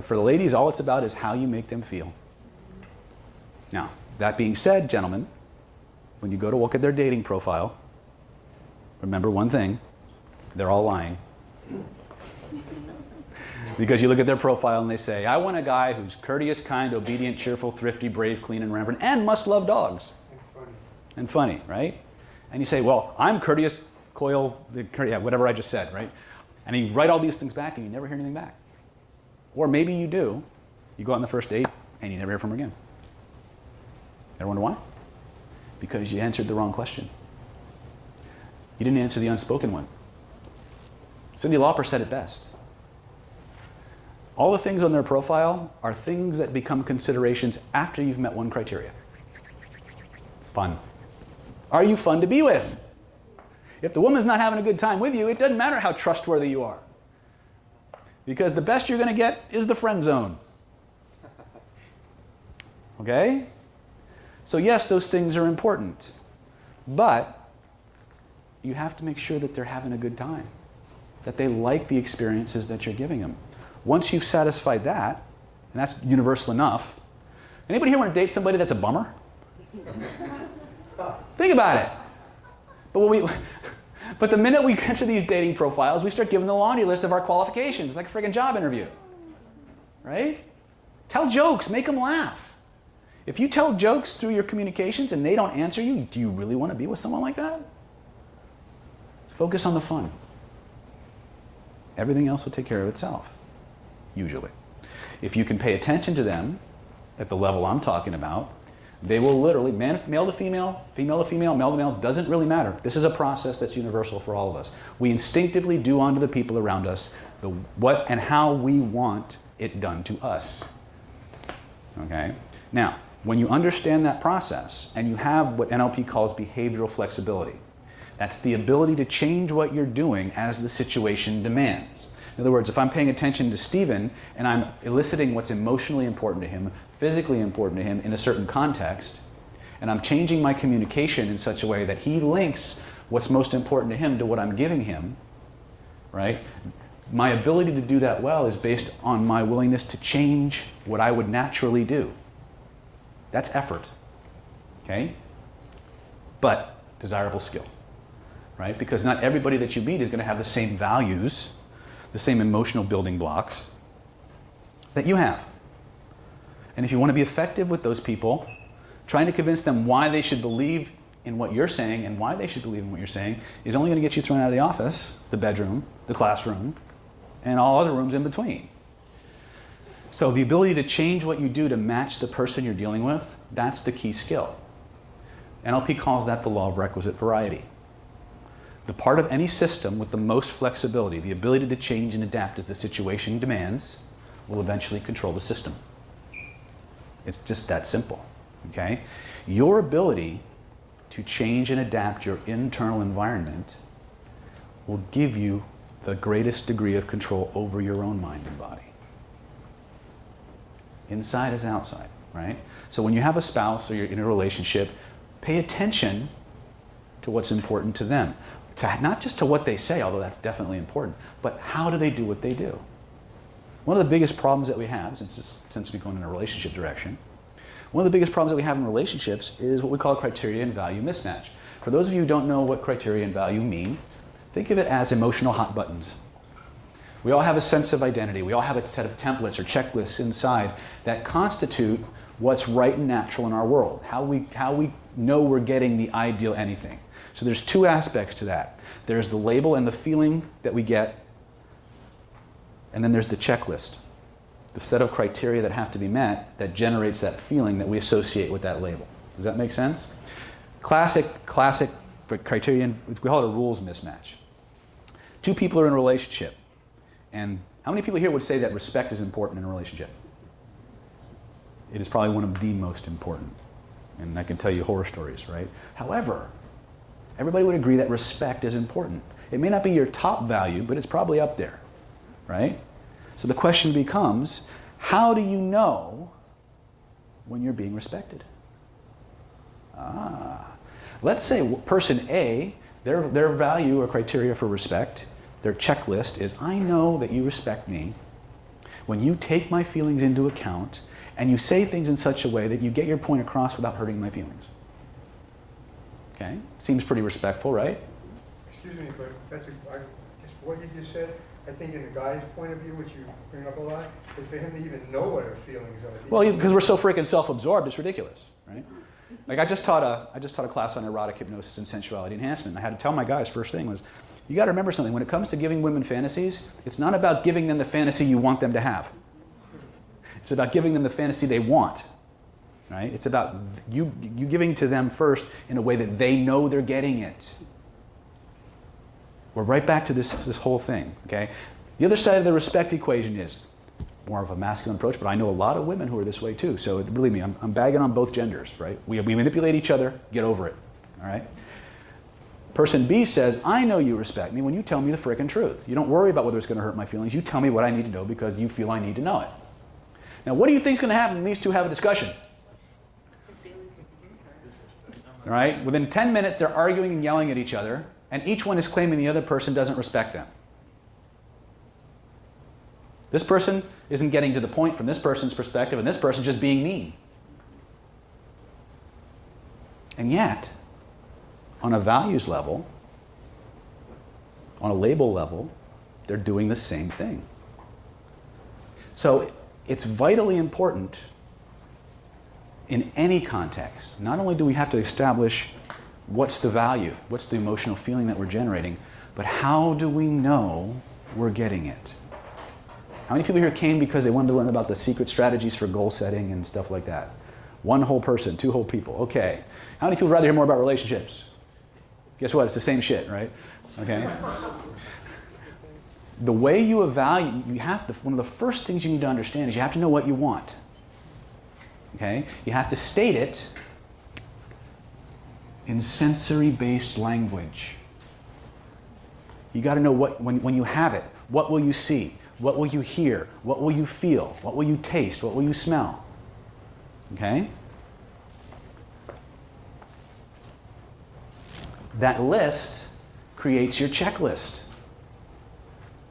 S1: for the ladies, all it's about is how you make them feel. Now, that being said, gentlemen, when you go to look at their dating profile, remember one thing: They're all lying. Because you look at their profile and they say, I want a guy who's courteous, kind, obedient, cheerful, thrifty, brave, clean, and reverent, and must love dogs. And funny, right? And you say, well, I'm courteous, coil, yeah, whatever I just said, right? And you write all these things back and you never hear anything back. Or maybe you do. You go out on the first date and you never hear from her again. Ever wonder why? Because you answered the wrong question. You didn't answer the unspoken one. Cyndi Lauper said it best. All the things on their profile are things that become considerations after you've met one criteria. Fun. Are you fun to be with? If the woman's not having a good time with you, it doesn't matter how trustworthy you are. Because the best you're going to get is the friend zone. Okay? So yes, those things are important. But you have to make sure that they're having a good time. That they like the experiences that you're giving them. Once you've satisfied that, and that's universal enough, anybody here want to date somebody that's a bummer? Think about it. But the minute we get to these dating profiles, we start giving the laundry list of our qualifications. It's like a friggin' job interview. Right? Tell jokes, make them laugh. If you tell jokes through your communications and they don't answer you, do you really want to be with someone like that? Focus on the fun. Everything else will take care of itself, usually. If you can pay attention to them at the level I'm talking about, they will literally, male to female, female to female, male to male, doesn't really matter. This is a process that's universal for all of us. We instinctively do unto the people around us what and how we want it done to us. Okay? Now, when you understand that process and you have what NLP calls behavioral flexibility, that's the ability to change what you're doing as the situation demands. In other words, if I'm paying attention to Stephen and I'm eliciting what's emotionally important to him, physically important to him in a certain context, and I'm changing my communication in such a way that he links what's most important to him to what I'm giving him, right? My ability to do that well is based on my willingness to change what I would naturally do. That's effort, okay? But desirable skill, right? Because not everybody that you meet is going to have the same values, the same emotional building blocks that you have. And if you want to be effective with those people, trying to convince them why they should believe in what you're saying and why they should believe in what you're saying is only going to get you thrown out of the office, the bedroom, the classroom, and all other rooms in between. So the ability to change what you do to match the person you're dealing with, that's the key skill. NLP calls that the law of requisite variety. The part of any system with the most flexibility, the ability to change and adapt as the situation demands, will eventually control the system. It's just that simple, okay? Your ability to change and adapt your internal environment will give you the greatest degree of control over your own mind and body. Inside as outside, right? So when you have a spouse or you're in a relationship, pay attention to what's important to them. Not just to what they say, although that's definitely important, but how do they do what they do? One of the biggest problems that we have, since we're going in a relationship direction, one of the biggest problems that we have in relationships is what we call criteria and value mismatch. For those of you who don't know what criteria and value mean, think of it as emotional hot buttons. We all have a sense of identity. We all have a set of templates or checklists inside that constitute what's right and natural in our world, how we know we're getting the ideal anything. So there's two aspects to that. There's the label and the feeling that we get, and then there's the checklist, the set of criteria that have to be met that generates that feeling that we associate with that label. Does that make sense? Classic criterion, we call it a rules mismatch. Two people are in a relationship, and how many people here would say that respect is important in a relationship? It is probably one of the most important, and I can tell you horror stories, right? However, everybody would agree that respect is important. It may not be your top value, but it's probably up there, right? So the question becomes, how do you know when you're being respected? Let's say person A, their value or criteria for respect, their checklist is, I know that you respect me when you take my feelings into account and you say things in such a way that you get your point across without hurting my feelings. Okay? Seems pretty respectful, right?
S5: Excuse me, but I what you just said, I think in the guy's point of view, which you bring up a lot, is for him to even know what our feelings are.
S1: Well, because we're so freaking self-absorbed, it's ridiculous, right? Like I just taught a class on erotic hypnosis and sensuality enhancement. And I had to tell my guys, first thing was, you got to remember something. When it comes to giving women fantasies, it's not about giving them the fantasy you want them to have. It's about giving them the fantasy they want, right? It's about you giving to them first in a way that they know they're getting it. We're right back to this whole thing, okay? The other side of the respect equation is more of a masculine approach, but I know a lot of women who are this way too. So believe me, I'm bagging on both genders, right? We manipulate each other, get over it, all right? Person B says, I know you respect me when you tell me the frickin' truth. You don't worry about whether it's going to hurt my feelings. You tell me what I need to know because you feel I need to know it. Now, what do you think is going to happen when these two have a discussion? All right? Within 10 minutes, they're arguing and yelling at each other, and each one is claiming the other person doesn't respect them. This person isn't getting to the point from this person's perspective, and this person's just being mean. And yet, on a values level, on a label level, they're doing the same thing. So it's vitally important in any context. Not only do we have to establish what's the value, what's the emotional feeling that we're generating, but how do we know we're getting it? How many people here came because they wanted to learn about the secret strategies for goal setting and stuff like that? One whole person, two whole people, okay. How many people would rather hear more about relationships? Guess what, it's the same shit, right? Okay. The way you evaluate, one of the first things you need to understand is you have to know what you want. Okay? You have to state it in sensory-based language. You got to know what, when you have it, what will you see? What will you hear? What will you feel? What will you taste? What will you smell? Okay? That list creates your checklist.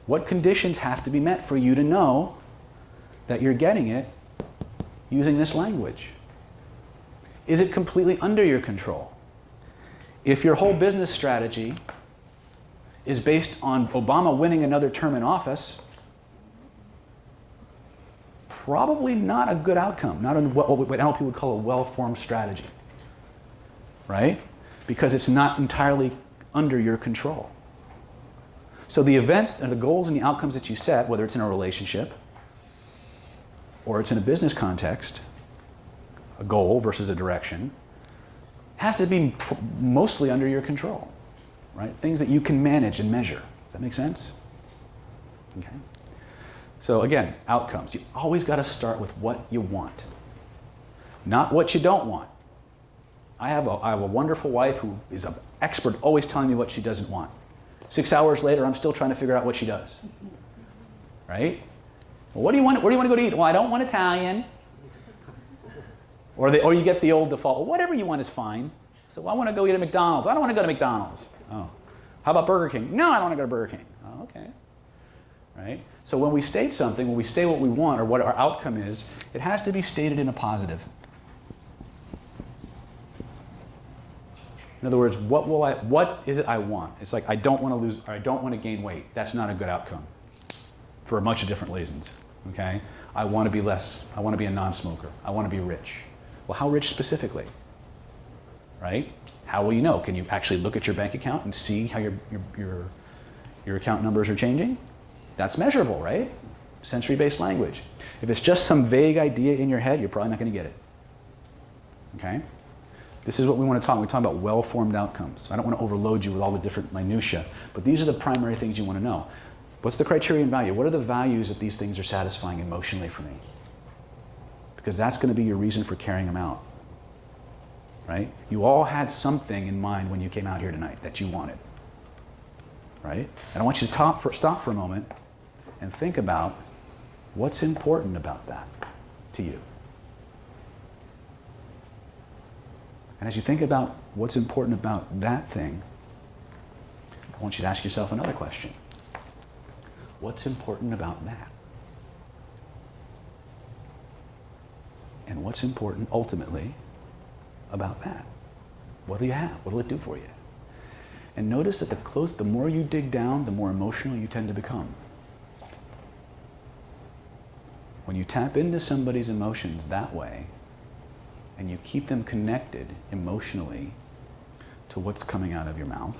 S1: What conditions have to be met for you to know that you're getting it using this language? Is it completely under your control? If your whole business strategy is based on Obama winning another term in office, probably not a good outcome, not what NLP would call a well-formed strategy, right? Because it's not entirely under your control. So the events and the goals and the outcomes that you set, whether it's in a relationship or it's in a business context, a goal versus a direction, has to be mostly under your control, right? Things that you can manage and measure. Does that make sense? Okay. So again, outcomes. You always got to start with what you want, not what you don't want. I have a wonderful wife who is an expert always telling me what she doesn't want. 6 hours later, I'm still trying to figure out what she does. Right? Well, what do you want? Where do you want to go to eat? Well, I don't want Italian. Or you get the old default. Well, whatever you want is fine. So I want to go eat at McDonald's. I don't want to go to McDonald's. Oh. How about Burger King? No, I don't want to go to Burger King. Oh, okay. Right? So when we state something, when we say what we want or what our outcome is, it has to be stated in a positive. In other words, what is it I want? It's like I don't want to lose, or I don't want to gain weight. That's not a good outcome for a bunch of different reasons. Okay? I want to be less. I want to be a non-smoker. I want to be rich. Well, how rich specifically? Right? How will you know? Can you actually look at your bank account and see how your account numbers are changing? That's measurable, right? Sensory-based language. If it's just some vague idea in your head, you're probably not going to get it. Okay? This is what we want to talk about. We talk about well-formed outcomes. I don't want to overload you with all the different minutiae, but these are the primary things you want to know. What's the criterion value? What are the values that these things are satisfying emotionally for me? Because that's going to be your reason for carrying them out. Right? You all had something in mind when you came out here tonight that you wanted. Right? And I want you to stop for a moment and think about what's important about that to you. And as you think about what's important about that thing, I want you to ask yourself another question. What's important about that? And what's important ultimately about that? What do you have? What will it do for you? And notice that the more you dig down, the more emotional you tend to become. When you tap into somebody's emotions that way, and you keep them connected emotionally to what's coming out of your mouth,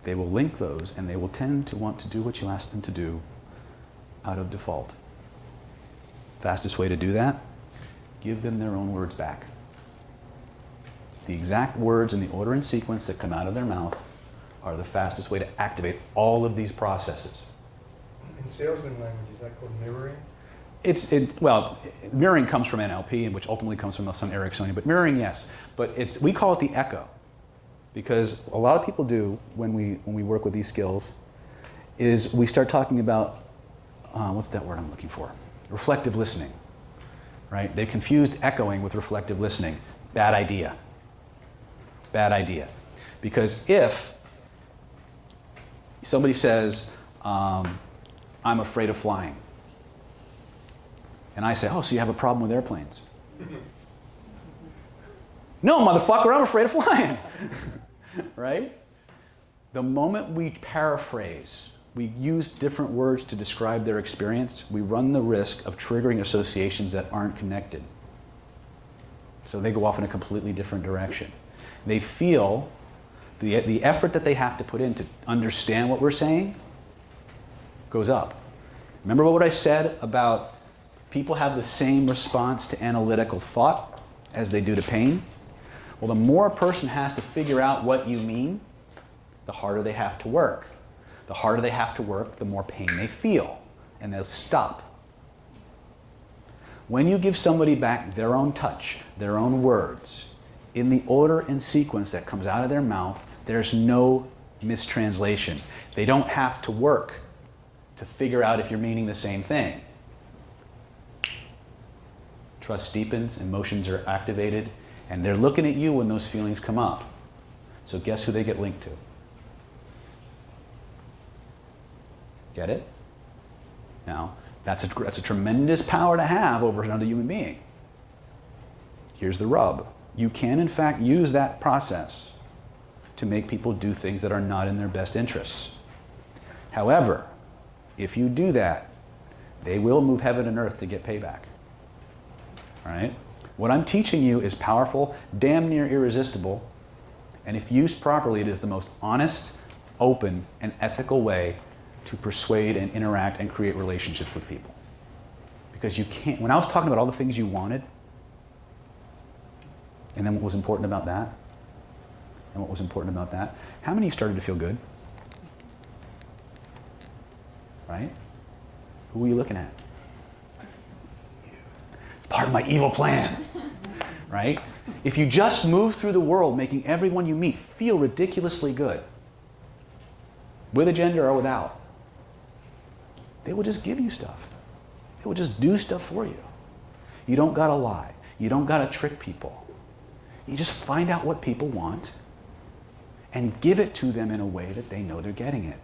S1: they will link those and they will tend to want to do what you ask them to do out of default. Fastest way to do that, give them their own words back. The exact words in the order and sequence that come out of their mouth are the fastest way to activate all of these processes.
S5: In salesman language, is that called mirroring?
S1: Well, mirroring comes from NLP, which ultimately comes from some Ericksonian, but mirroring, yes. But we call it the echo. Because a lot of people do, when we work with these skills, is we start talking about, what's that word I'm looking for? Reflective listening, right? They confused echoing with reflective listening. Bad idea. Bad idea. Because if somebody says, I'm afraid of flying, and I say, oh, so you have a problem with airplanes? No, motherfucker, I'm afraid of flying. Right? The moment we paraphrase, we use different words to describe their experience, we run the risk of triggering associations that aren't connected. So they go off in a completely different direction. They feel the effort that they have to put in to understand what we're saying goes up. Remember what I said about people have the same response to analytical thought as they do to pain? Well, the more a person has to figure out what you mean, the harder they have to work. The harder they have to work, the more pain they feel, and they'll stop. When you give somebody back their own touch, their own words, in the order and sequence that comes out of their mouth, there's no mistranslation. They don't have to work to figure out if you're meaning the same thing. Trust deepens, emotions are activated, and they're looking at you when those feelings come up. So guess who they get linked to? Get it? Now, that's a tremendous power to have over another human being. Here's the rub. You can, in fact, use that process to make people do things that are not in their best interests. However, if you do that, they will move heaven and earth to get payback. All right? What I'm teaching you is powerful, damn near irresistible, and if used properly, it is the most honest, open, and ethical way to persuade and interact and create relationships with people. Because you can't, when I was talking about all the things you wanted, and then what was important about that, and what was important about that, how many of you started to feel good? Right? Who were you looking at? It's part of my evil plan. Right? If you just move through the world making everyone you meet feel ridiculously good, with a gender or without, they will just give you stuff. They will just do stuff for you. You don't gotta lie. You don't gotta trick people. You just find out what people want and give it to them in a way that they know they're getting it.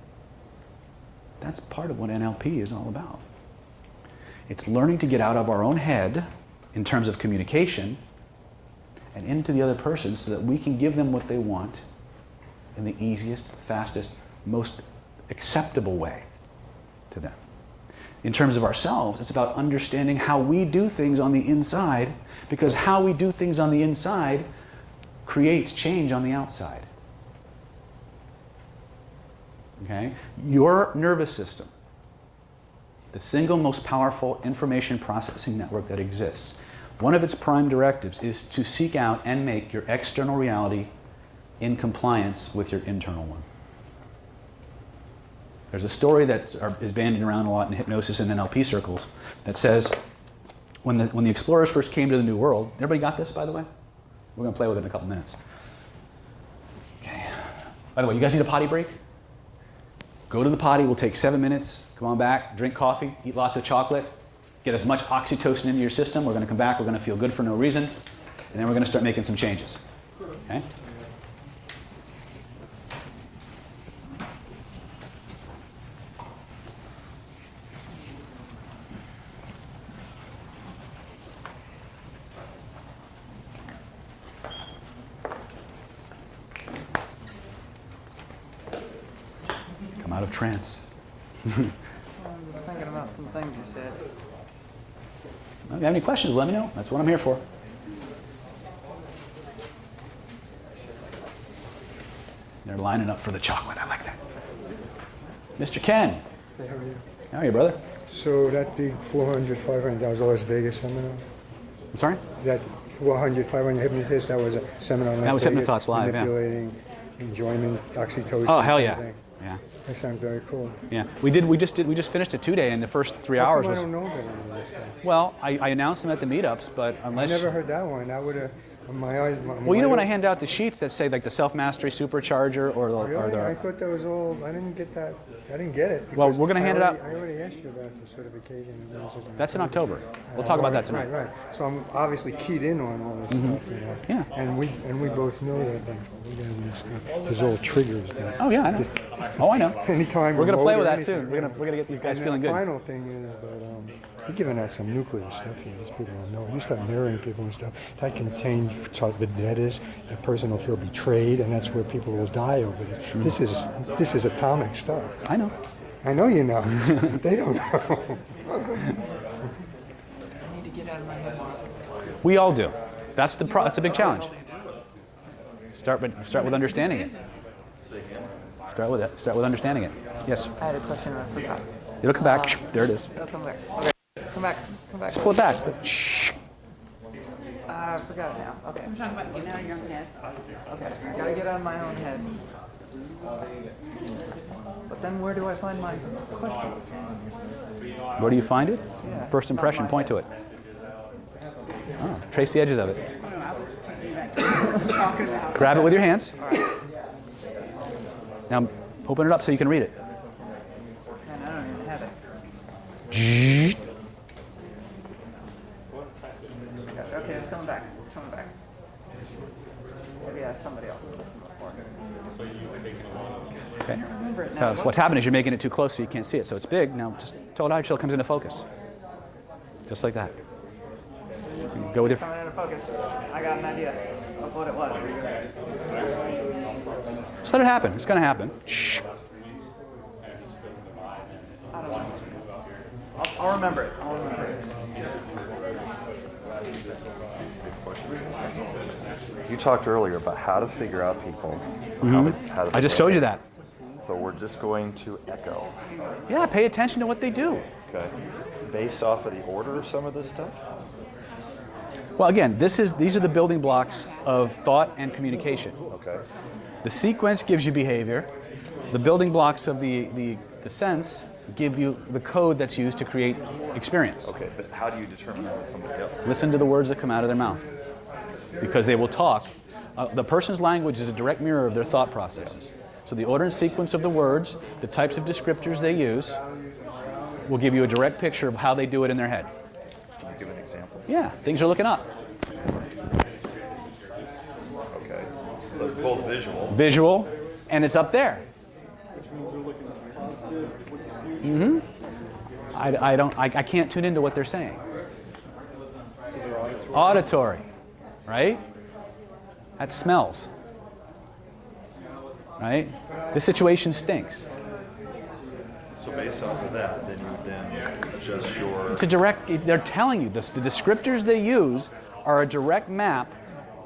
S1: That's part of what NLP is all about. It's learning to get out of our own head in terms of communication and into the other person so that we can give them what they want in the easiest, fastest, most acceptable way to them. In terms of ourselves, it's about understanding how we do things on the inside, because how we do things on the inside creates change on the outside. Okay? Your nervous system, the single most powerful information processing network that exists, one of its prime directives is to seek out and make your external reality in compliance with your internal one. There's a story that is bandied around a lot in hypnosis and NLP circles that says when the explorers first came to the New World, everybody got this, by the way? We're going to play with it in a couple minutes. Okay. By the way, you guys need a potty break? Go to the potty, we'll take 7 minutes, come on back, drink coffee, eat lots of chocolate, get as much oxytocin into your system. We're going to come back, we're going to feel good for no reason, and then we're going to start making some changes. Okay? trance.
S7: I'm just thinking about some things you said.
S1: If you have any questions, let me know. That's what I'm here for. They're lining up for the chocolate. I like that. Mr. Ken.
S5: Hey, how are you?
S1: How are you, brother?
S5: So that big 400, 500, that was a Las Vegas seminar?
S1: I'm sorry?
S5: That 400, 500 hypnotist, that was a seminar in Las
S1: That was
S5: Vegas,
S1: Hypnothoughts Live, yeah.
S5: manipulating, enjoyment, oxytocin.
S1: Oh, hell yeah.
S5: everything.
S1: Yeah.
S5: That sounds very cool.
S1: Yeah. We just finished a 2-day, and the first 3
S5: How
S1: hours
S5: come
S1: was.
S5: I don't know about any of this stuff?
S1: Well, I announced them at the meetups, but
S5: I
S1: unless.
S5: never heard that one. That would have, my eyes.
S1: Well, you know when I hand out the sheets that say like the self-mastery supercharger or the.
S5: Really? I thought that was all. I didn't get that. I didn't get it.
S1: Well,
S5: because
S1: we're gonna hand it out.
S5: I already asked you about the certification.
S1: That's in October. We'll talk about that tonight.
S5: Right, right. So I'm obviously keyed in on all this stuff. You know?
S1: Yeah.
S5: And we both know that we got this stuff. There's all triggers that.
S1: Oh yeah, I know. Oh, I know.
S5: Anytime
S1: We're gonna play with
S5: remote or
S1: that soon.
S5: anything,
S1: We're gonna get these guys
S5: and
S1: feeling
S5: the
S1: good.
S5: final thing is that you're giving out some nuclear stuff here. These people don't know. You start mirroring people and stuff. That contains vendettas. The person will feel betrayed, and that's where people will die over this. This is atomic stuff.
S1: I know.
S5: I know you know. They don't know.
S1: We all do. That's that's a big challenge. Start with understanding it. Start with understanding it. Yes.
S7: I had a question and I forgot.
S1: It'll come back. There it is.
S7: It'll come back. Okay. Come back. Come back.
S1: Just pull it back. Shh.
S7: I forgot it now. Okay.
S8: I'm talking about getting out of your own head.
S7: Okay. I gotta get out of my own head. But then where do I find my question?
S1: Where do you find it?
S7: Yeah,
S1: First impression. Point to it. Oh, trace the edges of it.
S8: Oh, no, I was taking you back to what I was talking about.
S1: Grab it with your hands.
S7: All right.
S1: Now open it up so you can read it.
S7: And I don't even have it. Okay, it's coming back. It's coming back. Maybe ask somebody else.
S1: Okay.
S7: Remember it
S1: So
S7: now.
S1: what's happening is you're making it too close so you can't see it. So it's big. Now just tell it out until it comes into focus. Just like that. And go with your.
S7: Coming into focus. I got an idea of what it was.
S1: Just let it happen. It's going to happen. Shh.
S7: I don't know. I'll remember it. I'll remember it.
S9: You talked earlier about how to figure out people. How to
S1: I just showed you that.
S9: So we're just going to echo.
S1: Yeah, pay attention to what they do.
S9: Okay. Based off of the order of some of this stuff?
S1: Well, again, these are the building blocks of thought and communication.
S9: Okay.
S1: The sequence gives you behavior. The building blocks of the sense give you the code that's used to create experience.
S9: Okay, but how do you determine that with somebody else?
S1: Listen to the words that come out of their mouth, because they will talk. The person's language is a direct mirror of their thought processes. So the order and sequence of the words, the types of descriptors they use, will give you a direct picture of how they do it in their head.
S9: Can you give an example?
S1: Yeah, things are looking up.
S9: Okay. So let's pull the visual.
S1: Visual, and it's up there. Mm-hmm. I can't tune into what they're saying. Auditory, right? That smells. Right? This situation stinks.
S9: So based off of that, then you adjust your...
S1: It's a direct, they're telling you this. The descriptors they use are a direct map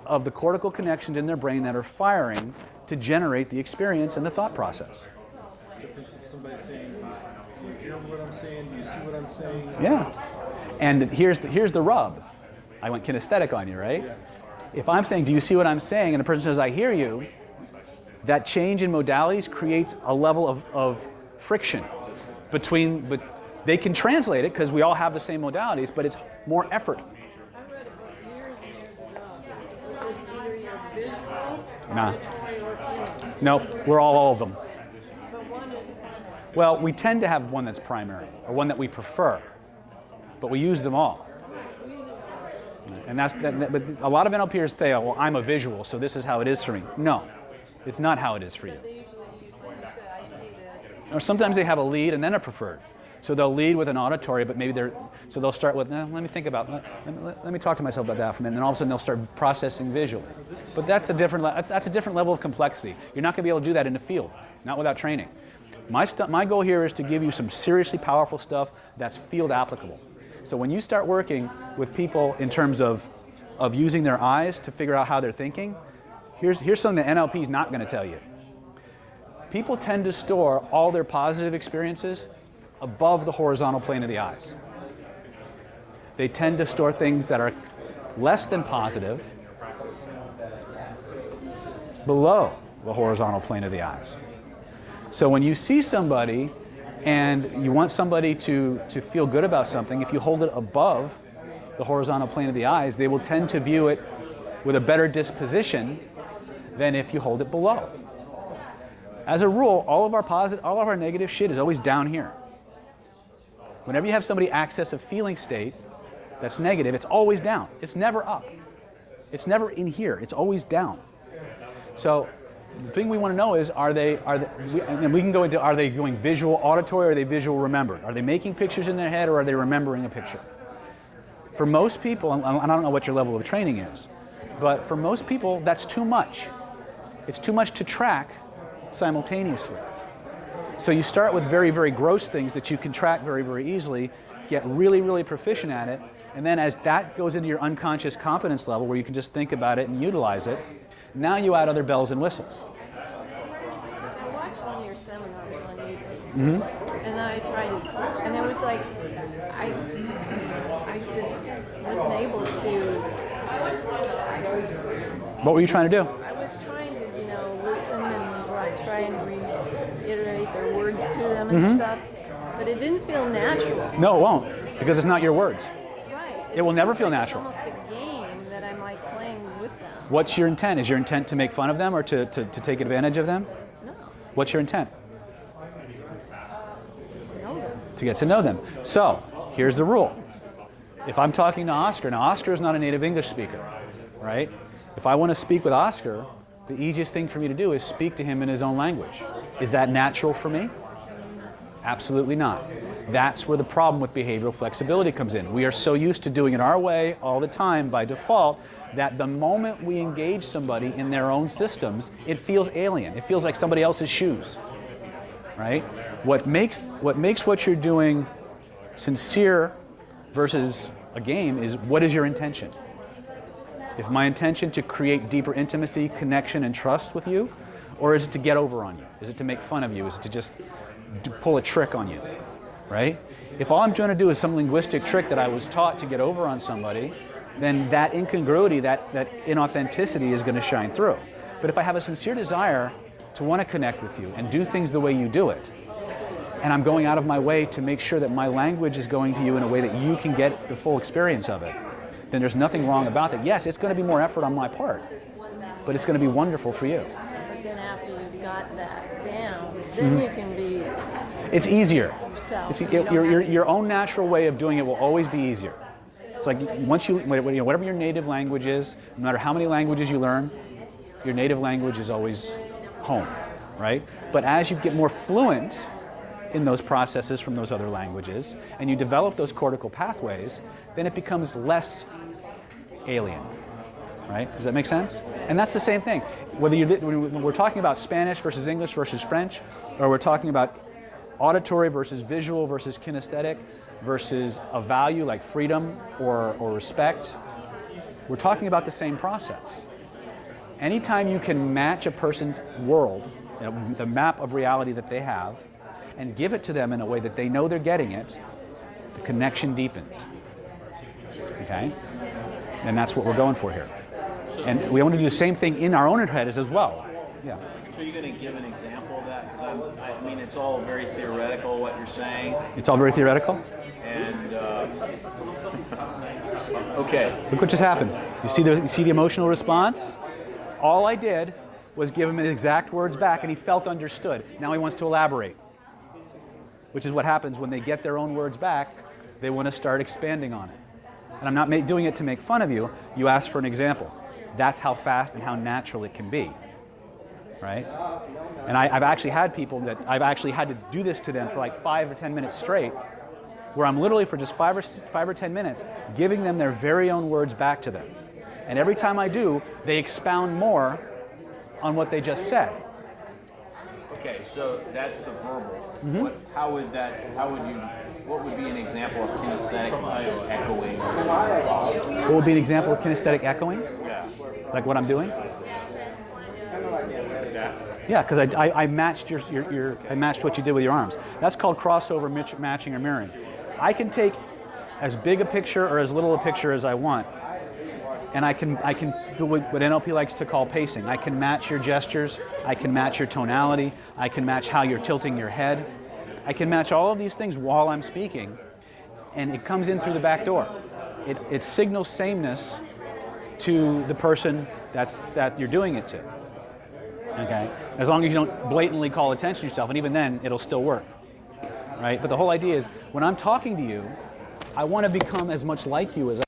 S1: of the cortical connections in their brain that are firing to generate the experience and the thought process.
S10: Difference of somebody saying, do you hear what I'm saying? Do you see what I'm saying?
S1: Yeah. And here's the rub. I went kinesthetic on you, right? If I'm saying, do you see what I'm saying? And the person says, I hear you, that change in modalities creates a level of friction between, but they can translate it because we all have the same modalities, but it's more effort. Nah. Nope, we're all of them. Well, we tend to have one that's primary, or one that we prefer, but we use them all. And but a lot of NLPers say, oh, well, I'm a visual, so this is how it is for me. No, it's not how it is for you. Or sometimes they have a lead and then a preferred. So they'll lead with an auditory, but maybe so they'll start with, let me think about, let me talk to myself about that for a minute, and all of a sudden they'll start processing visually. But that's a different level of complexity. You're not going to be able to do that in the field, not without training. My goal here is to give you some seriously powerful stuff that's field applicable. So when you start working with people in terms of using their eyes to figure out how they're thinking, here's something that NLP is not going to tell you. People tend to store all their positive experiences above the horizontal plane of the eyes. They tend to store things that are less than positive below the horizontal plane of the eyes. So when you see somebody and you want somebody to feel good about something, if you hold it above the horizontal plane of the eyes, they will tend to view it with a better disposition than if you hold it below. As a rule, all of our negative shit is always down here. Whenever you have somebody access a feeling state that's negative, it's always down. It's never up. It's never in here. It's always down. So the thing we want to know is, and we can go into, are they going visual auditory or are they visual remembered? Are they making pictures in their head or are they remembering a picture? For most people, and I don't know what your level of training is, but for most people, that's too much. It's too much to track simultaneously. So you start with very, very gross things that you can track very, very easily, get really, really proficient at it, and then as that goes into your unconscious competence level where you can just think about it and utilize it, now you add other bells and whistles.
S11: I watched one of your seminars on YouTube, and I tried it, and it was like, I just wasn't able to.
S1: What were you trying to do?
S11: I was trying to, listen and try and reiterate their words to them and stuff, but it didn't feel natural.
S1: No, it won't, because it's not your words.
S11: Right.
S1: It will never feel natural.
S11: It's almost a game that I'm like playing with them.
S1: What's your intent? Is your intent to make fun of them or to take advantage of them?
S11: No.
S1: What's your intent?
S11: To know them.
S1: To get to know them. So, here's the rule. If I'm talking to Oscar, now Oscar is not a native English speaker, right? If I want to speak with Oscar, the easiest thing for me to do is speak to him in his own language. Is that natural for me? Absolutely not. That's where the problem with behavioral flexibility comes in. We are so used to doing it our way all the time by default that the moment we engage somebody in their own systems, it feels alien. It feels like somebody else's shoes, right? What makes what you're doing sincere versus a game is, what is your intention? If my intention to create deeper intimacy, connection, and trust with you, or is it to get over on you? Is it to make fun of you? Is it to just pull a trick on you, right? If all I'm trying to do is some linguistic trick that I was taught to get over on somebody, then that incongruity, that inauthenticity is going to shine through. But if I have a sincere desire to want to connect with you and do things the way you do it, and I'm going out of my way to make sure that my language is going to you in a way that you can get the full experience of it, then there's nothing wrong about that. Yes, it's going to be more effort on my part, but it's going to be wonderful for you.
S11: But then after you've got that down, then you can be.
S1: It's easier.
S11: Yourself.
S1: Your own natural way of doing it will always be easier. It's like once whatever your native language is, no matter how many languages you learn, your native language is always home, right? But as you get more fluent in those processes from those other languages, and you develop those cortical pathways, then it becomes less alien, right? Does that make sense? And that's the same thing. When we're talking about Spanish versus English versus French, or we're talking about auditory versus visual versus kinesthetic versus a value like freedom or respect, we're talking about the same process. Anytime you can match a person's world, the map of reality that they have, and give it to them in a way that they know they're getting it, the connection deepens. Okay? And that's what we're going for here. And we want to do the same thing in our own heads as well. Yeah.
S3: So you're going to give an example of that? Because I mean, it's all very theoretical what you're saying.
S1: It's all very theoretical?
S3: And, okay.
S1: Look what just happened. You see the emotional response? All I did was give him his exact words back and he felt understood. Now he wants to elaborate. Which is what happens when they get their own words back, they want to start expanding on it. And I'm not doing it to make fun of you. You asked for an example. That's how fast and how natural it can be, right? And I've actually had people that I've actually had to do this to them for like 5 or 10 minutes straight, where I'm literally for just 5 or 10 minutes giving them their very own words back to them. And every time I do, they expound more on what they just said.
S3: Okay, so that's the verbal.
S1: Mm-hmm.
S3: What would be an example of kinesthetic echoing?
S1: What would be an example of kinesthetic echoing?
S3: Yeah.
S1: Like what I'm doing? Yeah, because I matched I matched what you did with your arms. That's called crossover matching or mirroring. I can take as big a picture or as little a picture as I want, and I can do what NLP likes to call pacing. I can match your gestures, I can match your tonality, I can match how you're tilting your head. I can match all of these things while I'm speaking, and it comes in through the back door. It signals sameness to the person that you're doing it to. Okay? As long as you don't blatantly call attention to yourself, and even then, it'll still work. Right? But the whole idea is, when I'm talking to you, I want to become as much like you as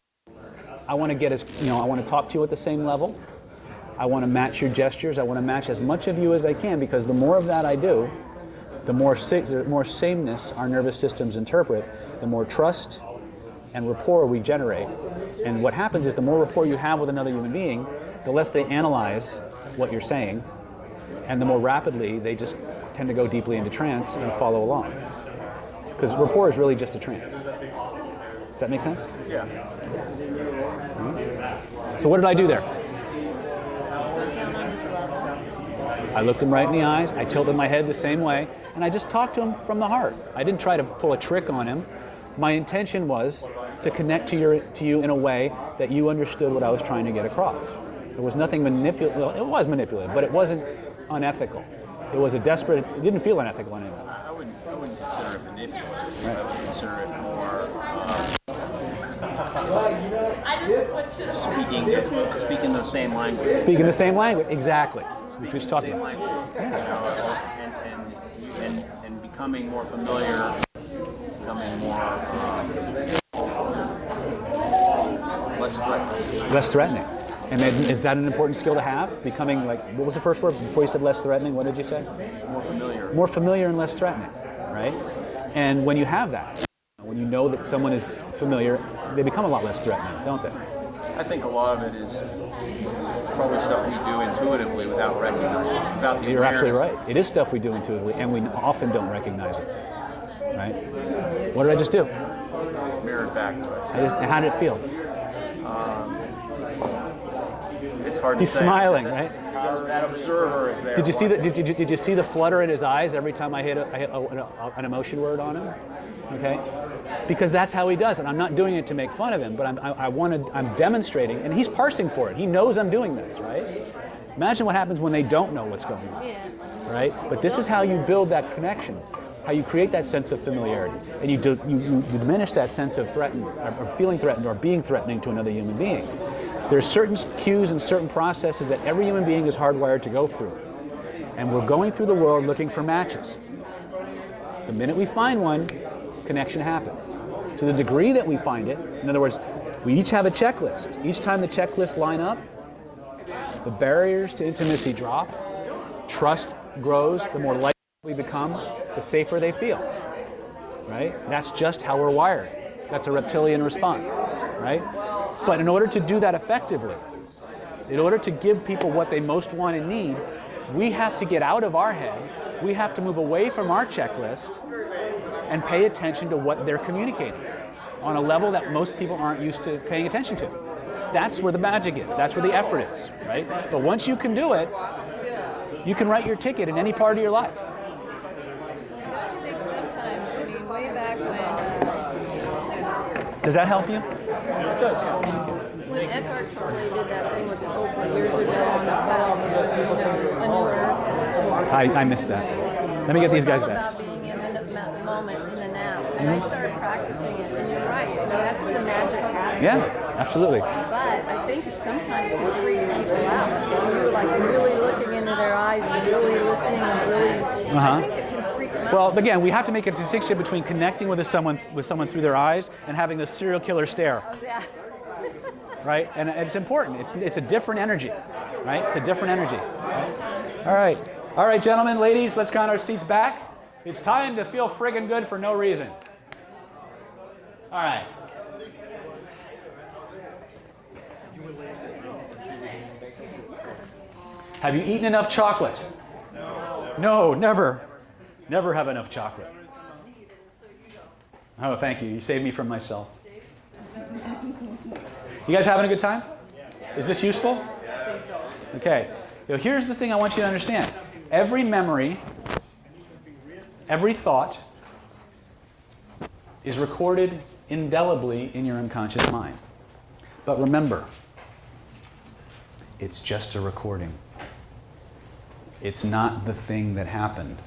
S1: I want to get I want to talk to you at the same level. I want to match your gestures. I want to match as much of you as I can, because the more of that I do, the more sameness our nervous systems interpret, the more trust and rapport we generate. And what happens is, the more rapport you have with another human being, the less they analyze what you're saying, and the more rapidly they just tend to go deeply into trance and follow along. Because rapport is really just a trance. Does that make sense?
S3: Yeah.
S1: Mm-hmm. So what did I do there?
S11: Down on his level.
S1: I looked him right in the eyes, I tilted my head the same way, and I just talked to him from the heart. I didn't try to pull a trick on him. My intention was to connect to you in a way that you understood what I was trying to get across. There was nothing manipulative. Well, it was manipulative, but it wasn't unethical. It was a desperate. It didn't feel unethical anyway.
S3: I wouldn't consider it manipulative.
S1: Right.
S3: I would consider it more speaking the same language.
S1: Speaking the same language, exactly.
S3: Speaking the same language. And becoming more familiar, becoming more less threatening.
S1: Less threatening. And then, is that an important skill to have? Becoming like, what was the first word before you said less threatening? What did you say?
S3: More familiar.
S1: More familiar and less threatening, right? And when you have that, when you know that someone is familiar, they become a lot less threatening, don't they?
S3: I think a lot of it is probably stuff we do intuitively without recognizing it. Without the
S1: You're absolutely
S3: awareness.
S1: right. It is stuff we do intuitively, and we often don't recognize it, right? What did I just do?
S3: Mirrored back to us.
S1: How did it feel?
S3: It's hard to
S1: He's
S3: say.
S1: smiling, right?
S3: That observer is there.
S1: Did you see Did you see the flutter in his eyes every time I hit an emotion word on him? Okay, because that's how he does it. I'm not doing it to make fun of him, but I'm demonstrating, and he's parsing for it. He knows I'm doing this, right? Imagine what happens when they don't know what's going on, right? But this is how you build that connection, how you create that sense of familiarity, and you diminish that sense of threatened, or feeling threatened, or being threatening to another human being. There are certain cues and certain processes that every human being is hardwired to go through. And we're going through the world looking for matches. The minute we find one, connection happens. To the degree that we find it, in other words, we each have a checklist. Each time the checklists line up, the barriers to intimacy drop, trust grows, the more likely we become, the safer they feel. Right? That's just how we're wired. That's a reptilian response, right? But in order to do that effectively, in order to give people what they most want and need, we have to get out of our head, we have to move away from our checklist and pay attention to what they're communicating on a level that most people aren't used to paying attention to. That's where the magic is, that's where the effort is, right? But once you can do it, you can write your ticket in any part of your life.
S11: Don't you think sometimes, I mean, way back when...
S1: Does that help you?
S3: It does, yeah.
S11: When Eckhart Tolle did that thing with the Oprah years ago on the cloud, a new earth.
S1: I missed that. Let me get these guys
S11: It's all
S1: back.
S11: about being in the moment, in the now. And I started practicing it, and you're right. I mean, that's where the magic happens.
S1: Yeah, absolutely.
S11: But I think it sometimes can freak people out. If you're like really looking into their eyes and really listening and really, I think it can freak them out.
S1: Well, again, we have to make a distinction between connecting with someone through their eyes and having the serial killer stare.
S11: Oh, yeah.
S1: Right? And it's important. It's a different energy, right? It's a different energy. Right? All right, gentlemen, ladies, let's count our seats back. It's time to feel friggin' good for no reason. All right. Have you eaten enough chocolate?
S9: No, never.
S1: No, never. Never have enough chocolate. Oh, thank you. You saved me from myself. You guys having a good time? Is this useful? Okay. So here's the thing I want you to understand. Every memory, every thought is recorded indelibly in your unconscious mind. But remember, it's just a recording. It's not the thing that happened.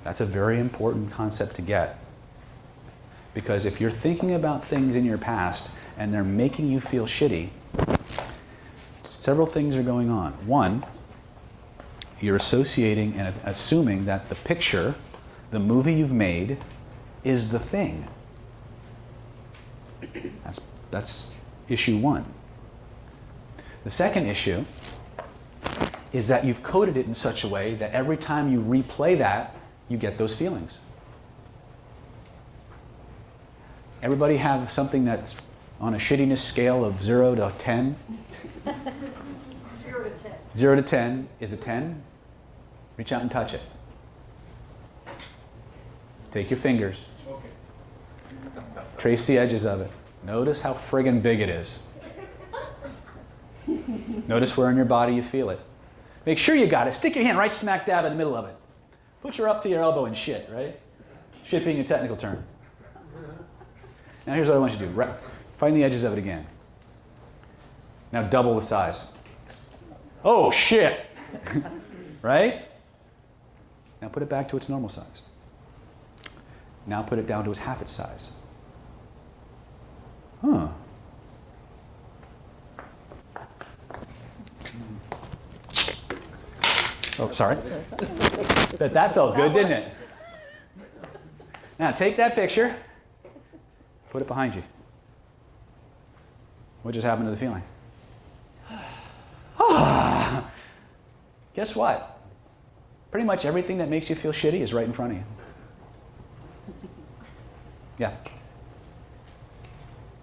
S1: That's a very important concept to get. Because if you're thinking about things in your past and they're making you feel shitty, several things are going on. One, you're associating and assuming that the picture, the movie you've made, is the thing. That's issue one. The second issue is that you've coded it in such a way that every time you replay that, you get those feelings. Everybody have something that's on a shittiness scale of 0 to 10?
S11: 0 to 10.
S1: 0 to 10 is a 10. Reach out and touch it. Take your fingers. Trace the edges of it. Notice how friggin' big it is. Notice where in your body you feel it. Make sure you got it. Stick your hand right smack dab in the middle of it. Put your up to your elbow in shit, right? Shit being a technical term. Now here's what I want you to do. Find the edges of it again. Now double the size. Oh, shit! Right? Now put it back to its normal size. Now put it down to its half its size. Huh. Oh, sorry. Bet that felt good, didn't it? Now take that picture, put it behind you. What just happened to the feeling? Guess what? Pretty much everything that makes you feel shitty is right in front of you. Yeah.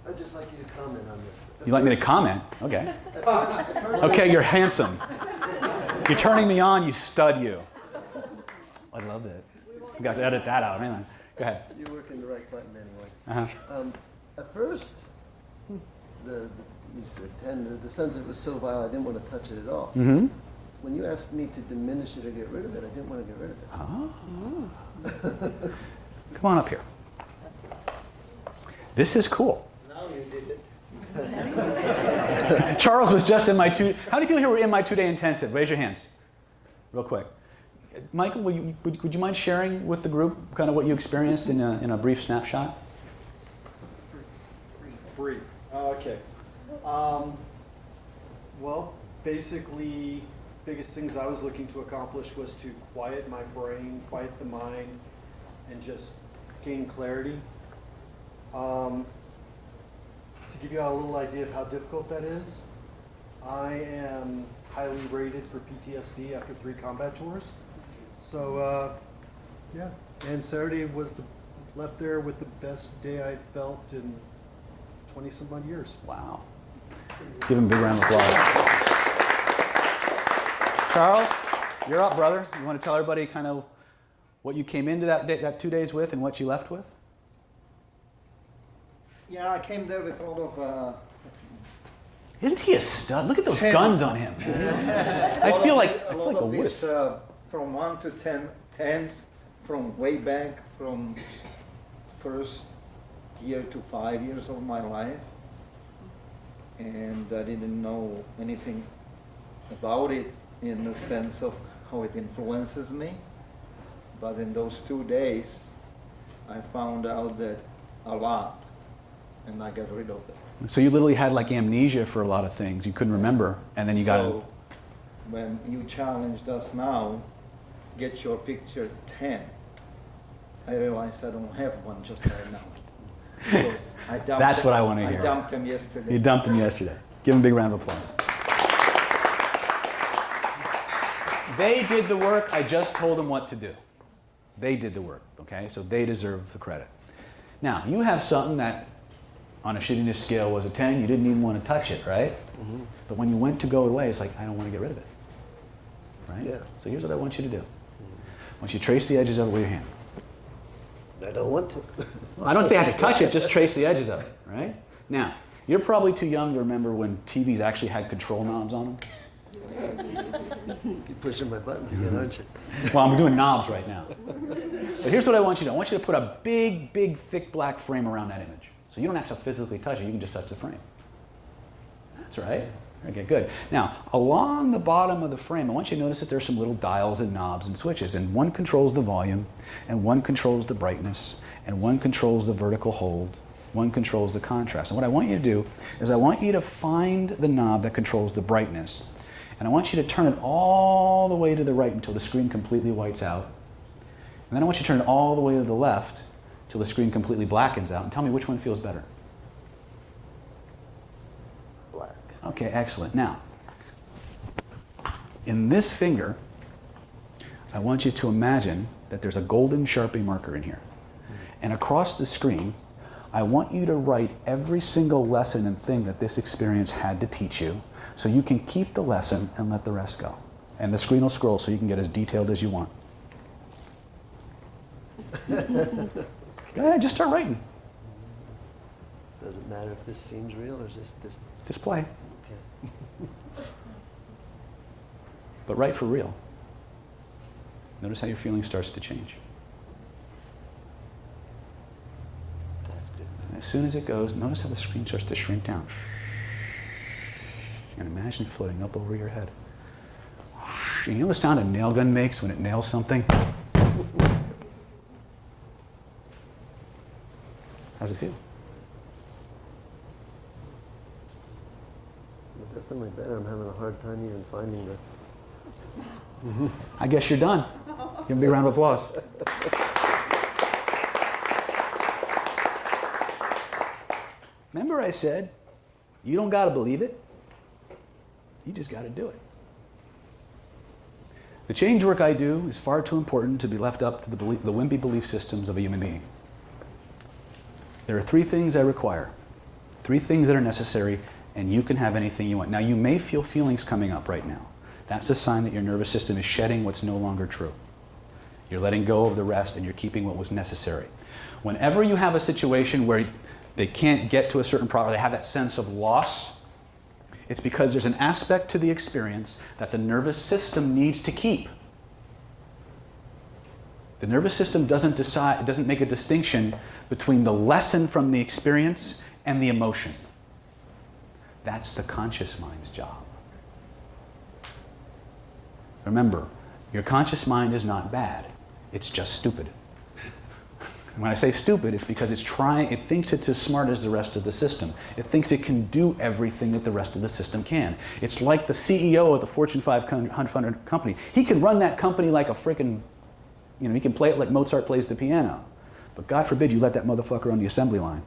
S6: I'd just like you to comment on this.
S1: You'd like me to comment? Okay. Okay, you're handsome. You're turning me on, you stud, you. I love it. You got to edit that out, man. Go ahead.
S6: You're working the right button anyway. At first, you said 10, the sense it was so vile, I didn't want to touch it at all.
S1: Mm-hmm.
S6: When you asked me to diminish it or get rid of it, I didn't want to get rid of it.
S1: Oh. Come on up here. This is cool.
S6: Now you did it.
S1: Charles was just in my how many people here were in my 2-day intensive? Raise your hands, real quick. Michael, would you mind sharing with the group kind of what you experienced in a brief snapshot?
S10: Brief. Okay. Well, basically, biggest things I was looking to accomplish was to quiet my brain, quiet the mind, and just gain clarity. To give you a little idea of how difficult that is, I am highly rated for PTSD after 3 combat tours. So, yeah. And Saturday was left there with the best day I felt in 20-some odd years.
S1: Wow. Give him a big round of applause. Charles, you're up, brother. You want to tell everybody kind of what you came into that 2 days with and what you left with?
S12: Yeah, I came there with all of...
S1: Isn't he a stud? Look at those guns on him. I feel like a wuss.
S12: From 1 to 10, tens, from way back, from first year to 5 years of my life. And I didn't know anything about it in the sense of how it influences me. But in those 2 days, I found out that a lot. And I got rid of it.
S1: So you literally had like amnesia for a lot of things. You couldn't remember, and then you got it.
S12: When you challenged us now, get your picture 10, I realized I don't have one just right now. So
S1: That's what I want to hear.
S12: I dumped him yesterday.
S1: You dumped him yesterday. Give him a big round of applause. They did the work. I just told them what to do. They did the work, okay? So they deserve the credit. Now, you have something that on a shittiness scale was a 10, you didn't even want to touch it, right? Mm-hmm. But when you went to go away, it's like, I don't want to get rid of it. right?
S6: Yeah.
S1: So here's what I want you to do. I want you to trace the edges of it with your hand.
S6: I don't want to.
S1: Well, I don't say I have to touch it, just trace the edges of it, right? Now, you're probably too young to remember when TVs actually had control knobs on them.
S6: You're pushing my buttons again, aren't you?
S1: Well, I'm doing knobs right now. But here's what I want you to do. I want you to put a big, big, thick black frame around that image. So you don't have to physically touch it, you can just touch the frame. That's right. Okay, good. Now, along the bottom of the frame, I want you to notice that there's some little dials and knobs and switches, and one controls the volume, and one controls the brightness, and one controls the vertical hold, one controls the contrast. And what I want you to do is I want you to find the knob that controls the brightness, and I want you to turn it all the way to the right until the screen completely whites out. And then I want you to turn it all the way to the left till the screen completely blackens out, and tell me which one feels better.
S6: Black.
S1: Okay, excellent. Now, in this finger, I want you to imagine that there's a golden Sharpie marker in here. And across the screen, I want you to write every single lesson and thing that this experience had to teach you, so you can keep the lesson and let the rest go. And the screen will scroll so you can get as detailed as you want. Go ahead, just start writing.
S6: Does it matter if this seems real or is this?
S1: Just play.
S6: Okay.
S1: But write for real. Notice how your feeling starts to change.
S6: That's good.
S1: And as soon as it goes, notice how the screen starts to shrink down. And imagine it floating up over your head. You know the sound a nail gun makes when it nails something? How's it feel?
S6: Definitely better. I'm having a hard time even finding the...
S1: I guess you're done. Give me a round of applause. Remember I said, you don't got to believe it. You just got to do it. The change work I do is far too important to be left up to the wimpy belief systems of a human being. There are 3 things I require, 3 things that are necessary, and you can have anything you want. Now, you may feel feelings coming up right now. That's a sign that your nervous system is shedding what's no longer true. You're letting go of the rest, and you're keeping what was necessary. Whenever you have a situation where they can't get to a certain problem, they have that sense of loss, it's because there's an aspect to the experience that the nervous system needs to keep. The nervous system doesn't make a distinction between the lesson from the experience and the emotion. That's the conscious mind's job. Remember, your conscious mind is not bad. It's just stupid. And when I say stupid, it's because it thinks it's as smart as the rest of the system. It thinks it can do everything that the rest of the system can. It's like the CEO of the Fortune 500 company. He can run that company like a freaking, he can play it like Mozart plays the piano. But God forbid you let that motherfucker on the assembly line.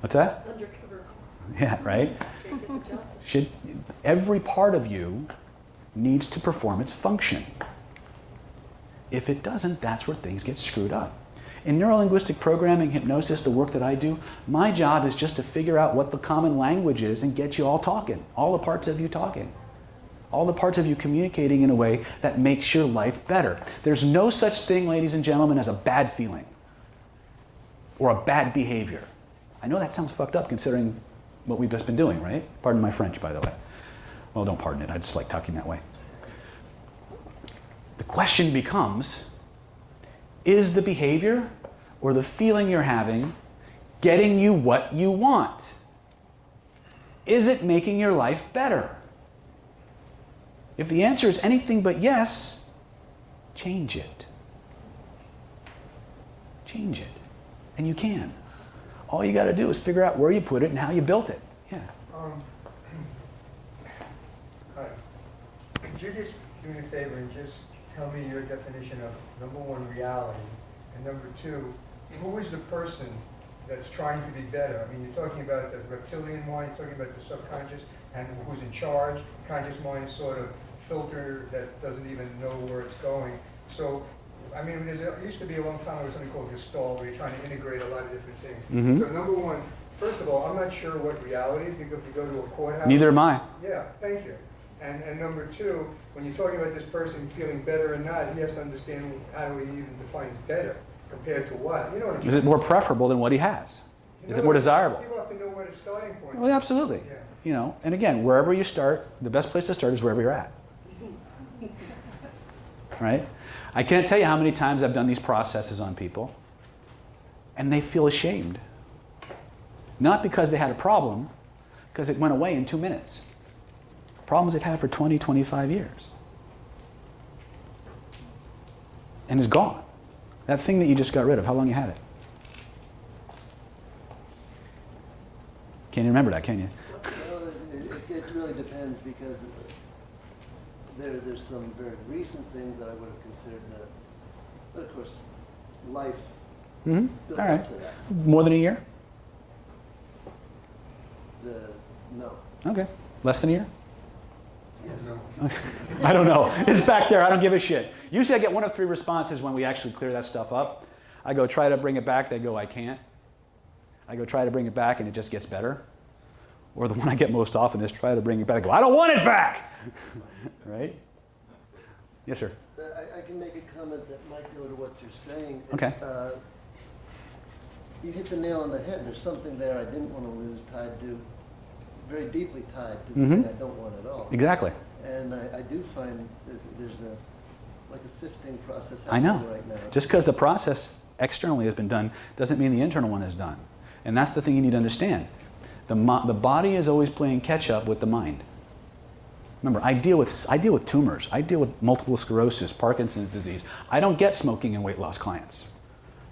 S1: What's that?
S11: Undercover.
S1: Yeah, right? Every part of you needs to perform its function. If it doesn't, that's where things get screwed up. In neuro-linguistic programming, hypnosis, the work that I do, my job is just to figure out what the common language is and get you all talking, all the parts of you talking. All the parts of you communicating in a way that makes your life better. There's no such thing, ladies and gentlemen, as a bad feeling or a bad behavior. I know that sounds fucked up considering what we've just been doing, right? Pardon my French, by the way. Well, don't pardon it. I just like talking that way. The question becomes, is the behavior or the feeling you're having getting you what you want? Is it making your life better? If the answer is anything but yes, change it. Change it. And you can. All you got to do is figure out where you put it and how you built it. Yeah.
S5: Hi. Could you just do me a favor and just tell me your definition of, number 1, reality, and number 2, who is the person that's trying to be better? I mean, you're talking about the reptilian mind, you're talking about the subconscious, and who's in charge. Conscious mind is sort of filter that doesn't even know where it's going. So, I mean, there used to be a long time, there was something called Gestalt, where you're trying to integrate a lot of different things.
S1: Mm-hmm.
S5: So number 1, first of all, I'm not sure what reality is, because if you go to a courthouse...
S1: Neither am I.
S5: Yeah, thank you. And number two, when you're talking about this person feeling better or not, he has to understand how he even defines better compared to what. You know what I mean?
S1: Is it more preferable than what he has? Is it more desirable?
S5: People have to know where the starting point is.
S1: Well, absolutely.
S5: Yeah.
S1: You know, and again, wherever you start, the best place to start is wherever you're at. Right? I can't tell you how many times I've done these processes on people, and they feel ashamed. Not because they had a problem, because it went away in 2 minutes. Problems they've had for 20, 25 years. And it's gone. That thing that you just got rid of, how long you had it? Can't even remember that, can you?
S6: Well, it really depends, because there's some very recent things that I would have considered that, but of course, life
S1: Mm-hmm.
S6: built
S1: All right.
S6: up to that.
S1: More than a year?
S6: No.
S1: Okay. Less than a year?
S6: Yes.
S1: Okay. I don't know. It's back there. I don't give a shit. Usually I get 1 of 3 responses when we actually clear that stuff up. I go try to bring it back. They go, I can't. I go try to bring it back, and it just gets better. Or the one I get most often is try to bring it back. I go, I don't want it back. Right? Yes, sir.
S6: I can make a comment that might go to what you're saying.
S1: Okay.
S6: You hit the nail on the head. There's something there I didn't want to lose, tied to, very deeply tied to the thing I don't want at all.
S1: Exactly.
S6: And I do find that there's like a sifting process
S1: I
S6: happening
S1: know.
S6: right now.
S1: Just because the process externally has been done doesn't mean the internal one is done. And that's the thing you need to understand. The body is always playing catch up with the mind. Remember, I deal with tumors. I deal with multiple sclerosis, Parkinson's disease. I don't get smoking and weight loss clients.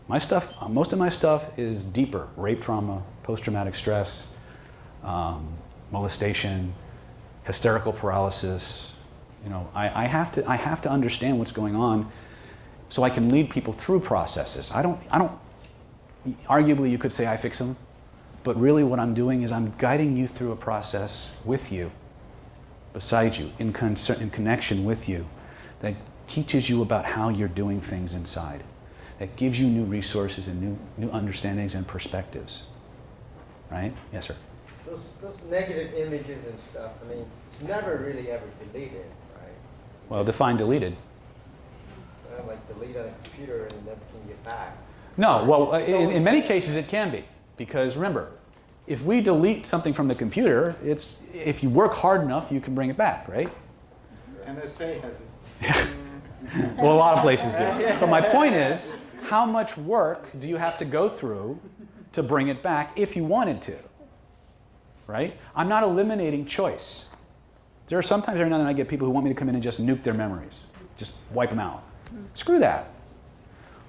S1: My stuff, most of my stuff is deeper: rape trauma, post-traumatic stress, molestation, hysterical paralysis. You know, I have to understand what's going on, so I can lead people through processes. I don't. Arguably, you could say I fix them, but really, what I'm doing is I'm guiding you through a process with you, beside you, in connection with you, that teaches you about how you're doing things inside, that gives you new resources and new understandings and perspectives. Right? Yes, sir.
S13: Those negative images and stuff, I mean, it's never really ever deleted, right?
S1: Well, define deleted.
S13: Like delete on a computer and you never can get back.
S1: No, well, in many cases it can be, because remember, if we delete something from the computer, if you work hard enough, you can bring it back, right?
S12: NSA has it.
S1: Well, a lot of places do. But my point is, how much work do you have to go through to bring it back if you wanted to? Right? I'm not eliminating choice. There are sometimes every now and then I get people who want me to come in and just nuke their memories, just wipe them out. Screw that.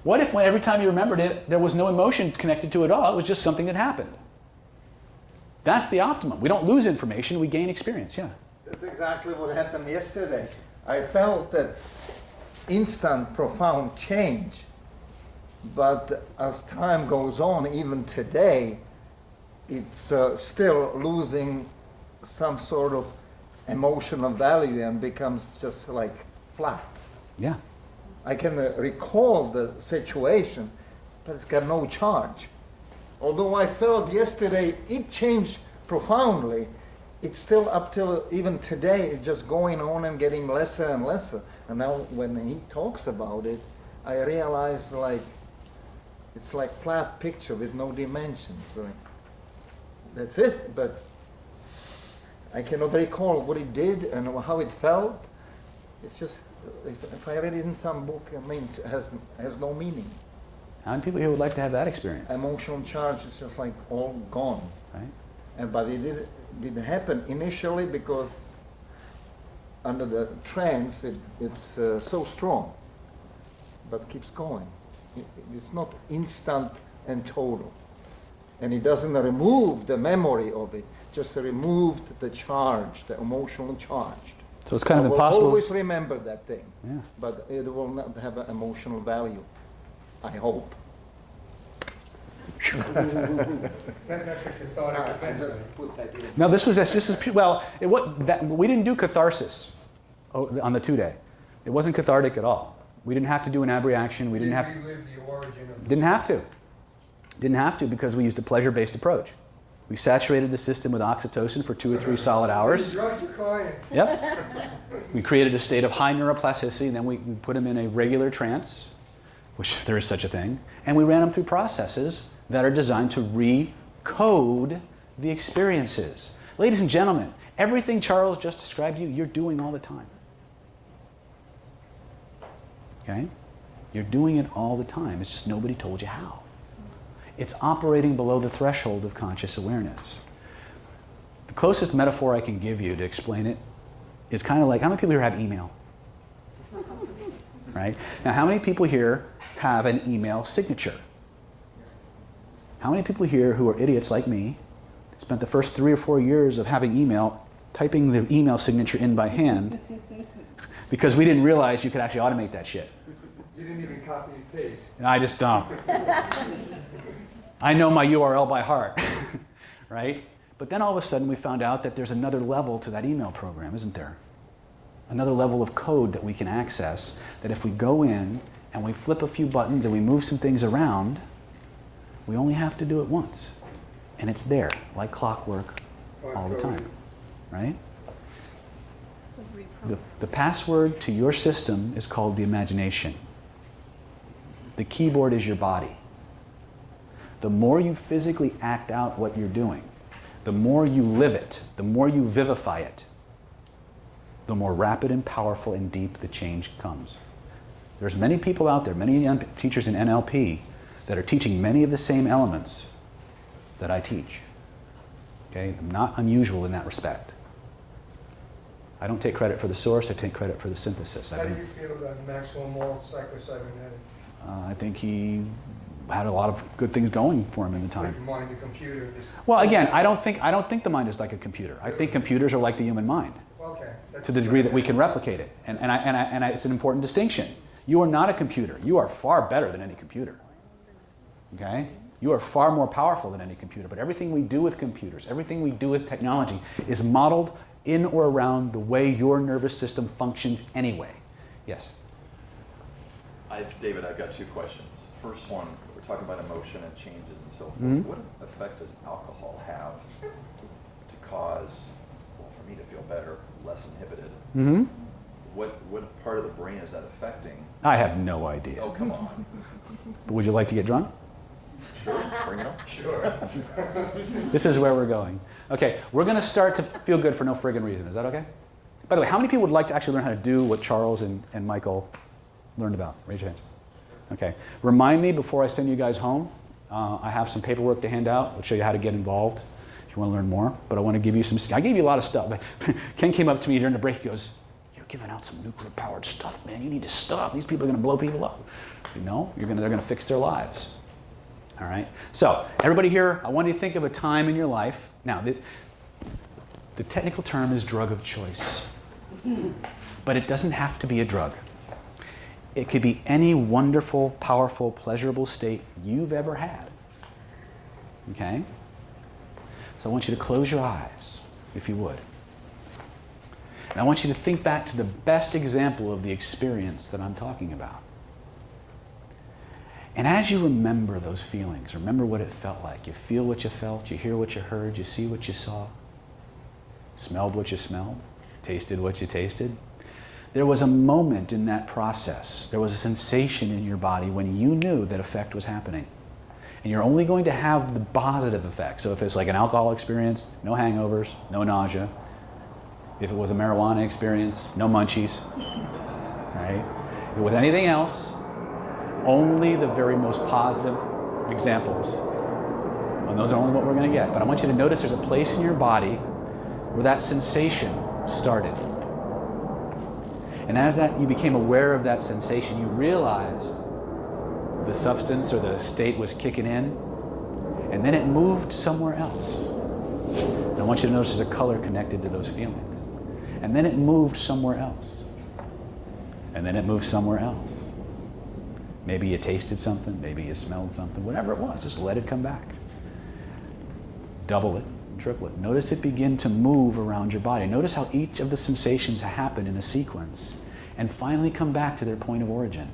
S1: What if every time you remembered it, there was no emotion connected to it at all? It was just something that happened. That's the optimum. We don't lose information, we gain experience, yeah.
S12: That's exactly what happened yesterday. I felt that instant, profound change. But as time goes on, even today, it's still losing some sort of emotional value and becomes just like flat.
S1: Yeah.
S12: I can recall the situation, but it's got no charge. Although I felt yesterday it changed profoundly, it's still up till even today, it's just going on and getting lesser and lesser. And now when he talks about it, I realize like it's like flat picture with no dimensions. Like, that's it, but I cannot recall what it did and how it felt. It's just, if I read it in some book, I mean, it has no meaning.
S1: How many people here would like to have that experience?
S12: Emotional charge is just like all gone.
S1: Right.
S12: But it didn't happen initially because under the trance it's so strong, but keeps going. It's not instant and total. And it doesn't remove the memory of it, just removed the charge, the emotional charge.
S1: So it's kind of
S12: I will
S1: impossible.
S12: always remember that thing,
S1: Yeah.
S12: but it will not have an emotional value, I hope.
S5: That's a cathartic event.
S1: No, this is well. We didn't do catharsis on the 2-day. It wasn't cathartic at all. We didn't have to do an ab reaction. We didn't have.
S5: Relive the origin of
S1: Didn't have to. Didn't have to because we used a pleasure-based approach. We saturated the system with oxytocin for 2 or 3 solid hours.
S5: Drugs your clients.
S1: Yep. We created a state of high neuroplasticity, and then we put them in a regular trance, which if there is such a thing, and we ran them through processes that are designed to recode the experiences. Ladies and gentlemen, everything Charles just described to you, you're doing all the time. Okay? You're doing it all the time. It's just nobody told you how. It's operating below the threshold of conscious awareness. The closest metaphor I can give you to explain it is kind of like, how many people here have email? Right? Now, how many people here have an email signature? How many people here who are idiots like me spent the first 3 or 4 years of having email typing the email signature in by hand because we didn't realize you could actually automate that shit?
S5: You didn't even copy and paste.
S1: I just don't. I know my URL by heart, right? But then all of a sudden we found out that there's another level to that email program, isn't there? Another level of code that we can access, that if we go in and we flip a few buttons and we move some things around, we only have to do it once. And it's there, like clockwork, all the time, right? The password to your system is called the imagination. The keyboard is your body. The more you physically act out what you're doing, the more you live it, the more you vivify it, the more rapid and powerful and deep the change comes. There's many people out there, many young teachers in NLP that are teaching many of the same elements that I teach. Okay? I'm not unusual in that respect. I don't take credit for the source, I take credit for the synthesis.
S5: How do you feel about Maxwell Maltz psychocybernetic?
S1: I think he had a lot of good things going for him in the time.
S5: Like mind's a computer.
S1: Well, again, I don't think the mind is like a computer. I think computers are like the human mind.
S5: Okay.
S1: To the degree that we can replicate it. And it's an important distinction. You are not a computer. You are far better than any computer. Okay? You are far more powerful than any computer. But everything we do with computers, everything we do with technology is modeled in or around the way your nervous system functions anyway. Yes?
S9: David, I've got 2 questions. First one, we're talking about emotion and changes and so forth.
S1: Mm-hmm.
S9: What effect does alcohol have to cause, well, for me to feel better, less inhibited?
S1: Mm-hmm.
S9: What part of the brain is that affecting?
S1: I have no idea.
S9: Oh, come on.
S1: Would you like to get drunk?
S9: Sure, bring it on.
S5: Sure.
S1: This is where we're going. Okay, we're going to start to feel good for no friggin' reason. Is that okay? By the way, how many people would like to actually learn how to do what Charles and Michael learned about? Raise your hands. Okay. Remind me before I send you guys home. I have some paperwork to hand out. I'll show you how to get involved if you want to learn more. But I want to give you some. I gave you a lot of stuff. Ken came up to me during the break. He goes, "You're giving out some nuclear-powered stuff, man. You need to stop. These people are going to blow people up." You know, they're going to fix their lives. All right. So everybody here, I want you to think of a time in your life. Now, the technical term is drug of choice, but it doesn't have to be a drug. It could be any wonderful, powerful, pleasurable state you've ever had. Okay? So I want you to close your eyes, if you would. And I want you to think back to the best example of the experience that I'm talking about. And as you remember those feelings, remember what it felt like. You feel what you felt, you hear what you heard, you see what you saw, smelled what you smelled, tasted what you tasted. There was a moment in that process, there was a sensation in your body when you knew that effect was happening. And you're only going to have the positive effect. So if it's like an alcohol experience, no hangovers, no nausea. If it was a marijuana experience, no munchies. Right? If it was anything else, only the very most positive examples. And those are only what we're going to get. But I want you to notice there's a place in your body where that sensation started. And as you became aware of that sensation, you realized the substance or the state was kicking in, and then it moved somewhere else. And I want you to notice there's a color connected to those feelings. And then it moved somewhere else. And then it moved somewhere else. Maybe you tasted something, maybe you smelled something, whatever it was, just let it come back. Double it, triple it. Notice it begin to move around your body. Notice how each of the sensations happen in a sequence and finally come back to their point of origin.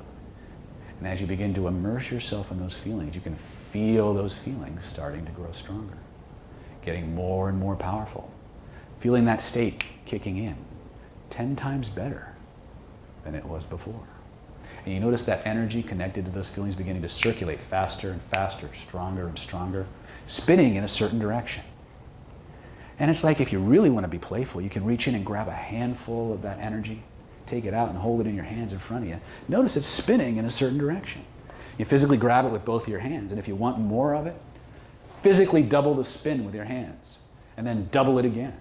S1: And as you begin to immerse yourself in those feelings, you can feel those feelings starting to grow stronger. getting more and more powerful. Feeling that state kicking in 10 times better than it was before. And you notice that energy connected to those feelings beginning to circulate faster and faster, stronger and stronger, spinning in a certain direction. And it's like if you really want to be playful, you can reach in and grab a handful of that energy, take it out and hold it in your hands in front of you. Notice it's spinning in a certain direction. You physically grab it with both of your hands, and if you want more of it, physically double the spin with your hands, and then double it again,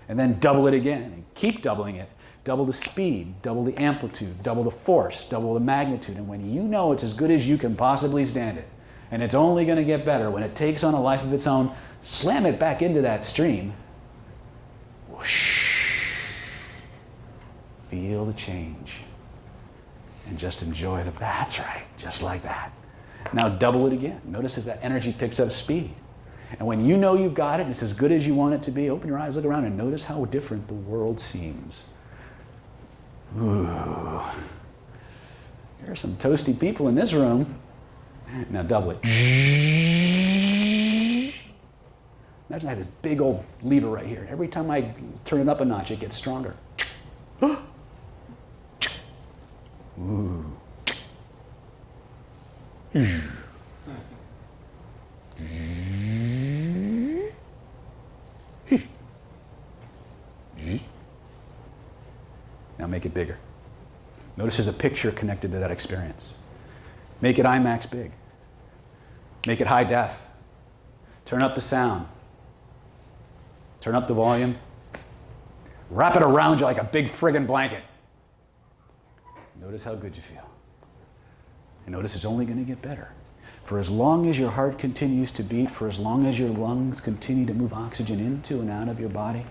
S1: and then double it again, and keep doubling it. Double the speed, double the amplitude, double the force, double the magnitude, and when you know it's as good as you can possibly stand it, and it's only going to get better when it takes on a life of its own, slam it back into that stream. Whoosh. Feel the change. And just enjoy the, that's right, just like that. Now double it again. Notice as that energy picks up speed. And when you know you've got it and it's as good as you want it to be, open your eyes, look around, and notice how different the world seems. Ooh. There are some toasty people in this room. Now double it. Imagine I have this big old lever right here. Every time I turn it up a notch, it gets stronger. Ooh. Now make it bigger. Notice there's a picture connected to that experience. Make it IMAX big. Make it high def. Turn up the sound. Turn up the volume. Wrap it around you like a big friggin' blanket. Notice how good you feel. And notice it's only going to get better. For as long as your heart continues to beat, for as long as your lungs continue to move oxygen into and out of your body,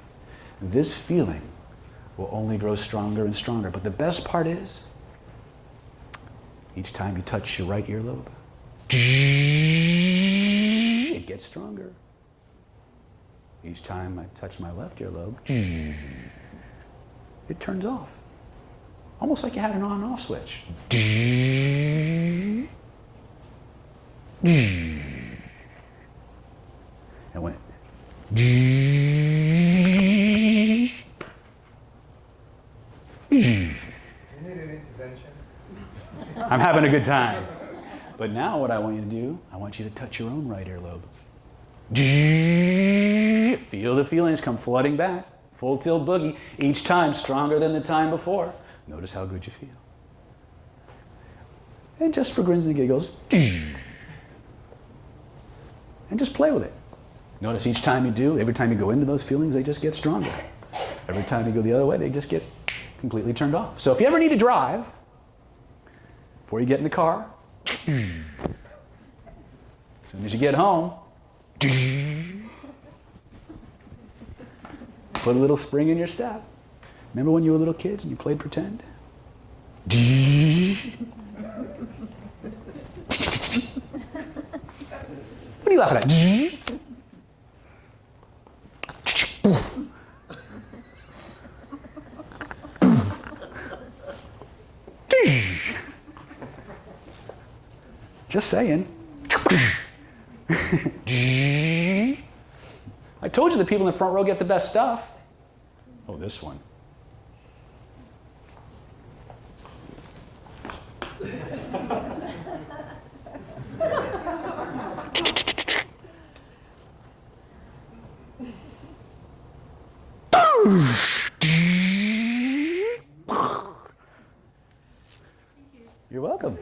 S1: this feeling will only grow stronger and stronger. But the best part is, each time you touch your right earlobe, it gets stronger. Each time I touch my left earlobe, it turns off. Almost like you had an on and off switch. And when I'm having a good time. But now what I want you to do, I want you to touch your own right earlobe. Feel the feelings come flooding back. Full tilt boogie, each time stronger than the time before. Notice how good you feel. And just for grins and giggles, and just play with it. Notice each time you do, every time you go into those feelings, they just get stronger. Every time you go the other way, they just get completely turned off. So if you ever need to drive, before you get in the car, as soon as you get home, put a little spring in your step. Remember when you were little kids and you played pretend? What are you laughing at? Just saying. I told you the people in the front row get the best stuff. Oh, this one. You're welcome.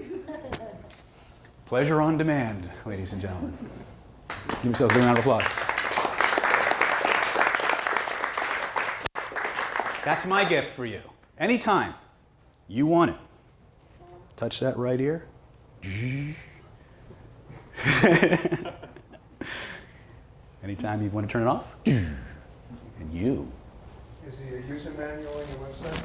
S1: Pleasure on demand, ladies and gentlemen. Give yourselves a big round of applause. That's my gift for you. Anytime you want it, touch that right ear. Anytime you want to turn it off, and you.
S5: Is there a user manual on your website?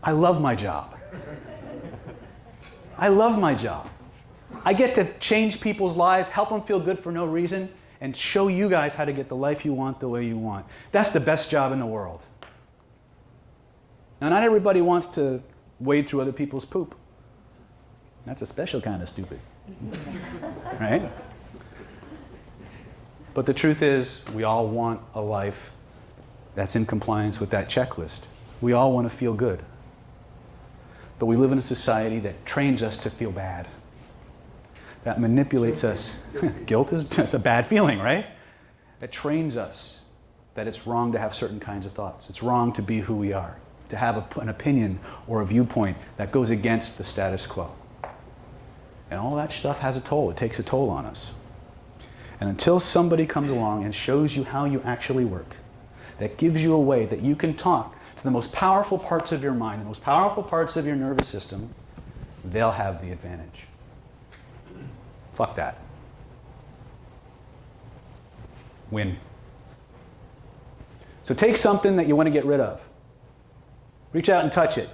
S1: I love my job. I love my job. I get to change people's lives, help them feel good for no reason, and show you guys how to get the life you want the way you want. That's the best job in the world. Now, not everybody wants to wade through other people's poop. That's a special kind of stupid. Right? But the truth is, we all want a life that's in compliance with that checklist. We all want to feel good. But we live in a society that trains us to feel bad. That manipulates us. Guilt is it's a bad feeling, right? That trains us that it's wrong to have certain kinds of thoughts. It's wrong to be who we are, to have an opinion or a viewpoint that goes against the status quo. And all that stuff has a toll. It takes a toll on us. And until somebody comes along and shows you how you actually work, that gives you a way that you can talk to the most powerful parts of your mind, the most powerful parts of your nervous system, they'll have the advantage. Fuck that. Win. So take something that you want to get rid of. Reach out and touch it.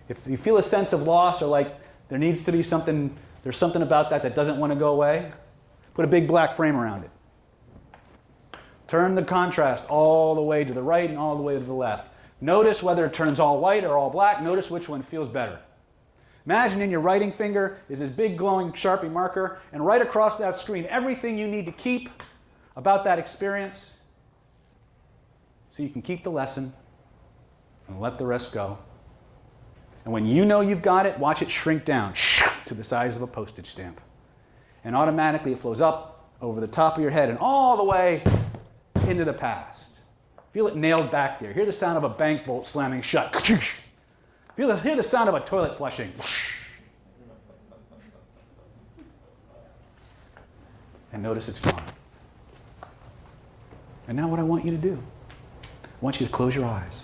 S1: If you feel a sense of loss or like there needs to be something, there's something about that doesn't want to go away, put a big black frame around it. Turn the contrast all the way to the right and all the way to the left. Notice whether it turns all white or all black. Notice which one feels better. Imagine in your writing finger is this big glowing Sharpie marker, and right across that screen, everything you need to keep about that experience so you can keep the lesson and let the rest go. And when you know you've got it, watch it shrink down to the size of a postage stamp. And automatically it flows up over the top of your head and all the way into the past. Feel it nailed back there. Hear the sound of a bank bolt slamming shut. Hear the sound of a toilet flushing. And notice it's gone. And now what I want you to do, I want you to close your eyes.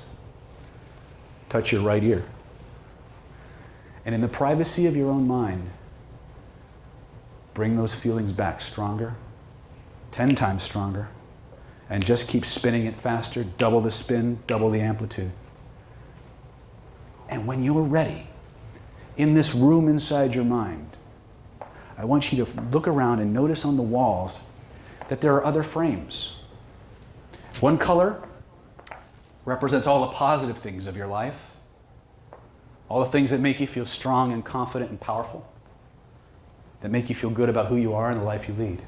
S1: Touch your right ear. And in the privacy of your own mind, bring those feelings back stronger, 10 times stronger, and just keep spinning it faster, double the spin, double the amplitude. And when you're ready, in this room inside your mind, I want you to look around and notice on the walls that there are other frames. One color represents all the positive things of your life, all the things that make you feel strong and confident and powerful, that make you feel good about who you are and the life you lead.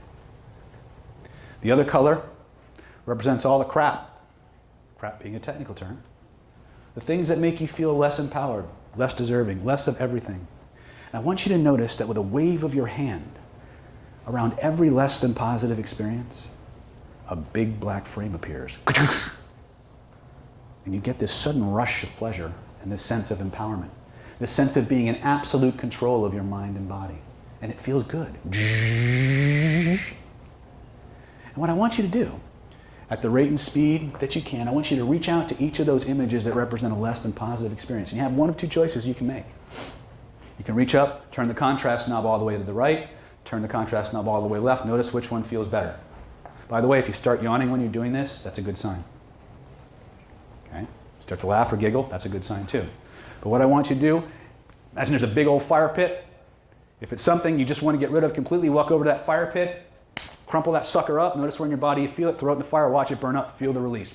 S1: The other color represents all the crap being a technical term, the things that make you feel less empowered, less deserving, less of everything. And I want you to notice that with a wave of your hand around every less than positive experience, a big black frame appears. And you get this sudden rush of pleasure and this sense of empowerment, this sense of being in absolute control of your mind and body. And it feels good. And what I want you to do, at the rate and speed that you can, I want you to reach out to each of those images that represent a less than positive experience. And you have one of two choices you can make. You can reach up, turn the contrast knob all the way to the right, turn the contrast knob all the way left. Notice which one feels better. By the way, if you start yawning when you're doing this, that's a good sign. Okay? Start to laugh or giggle, that's a good sign too. But what I want you to do, imagine there's a big old fire pit. If it's something you just want to get rid of completely, walk over to that fire pit, crumple that sucker up, notice where in your body you feel it, throw it in the fire, watch it burn up, feel the release.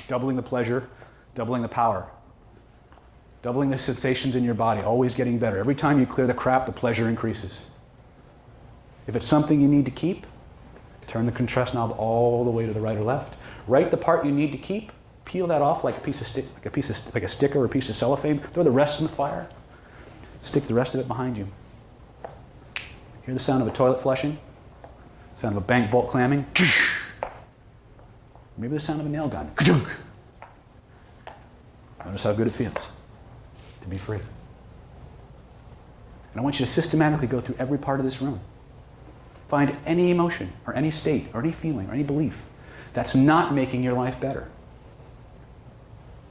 S1: Doubling the pleasure, doubling the power. Doubling the sensations in your body, always getting better. Every time you clear the crap, the pleasure increases. If it's something you need to keep, turn the contrast knob all the way to the right or left. Write the part you need to keep, peel that off like a piece of stick, like a sticker or a piece of cellophane, throw the rest in the fire, stick the rest of it behind you. Hear the sound of a toilet flushing? Sound of a bank bolt clamming? Maybe the sound of a nail gun. Notice how good it feels to be free. And I want you to systematically go through every part of this room. Find any emotion or any state or any feeling or any belief that's not making your life better.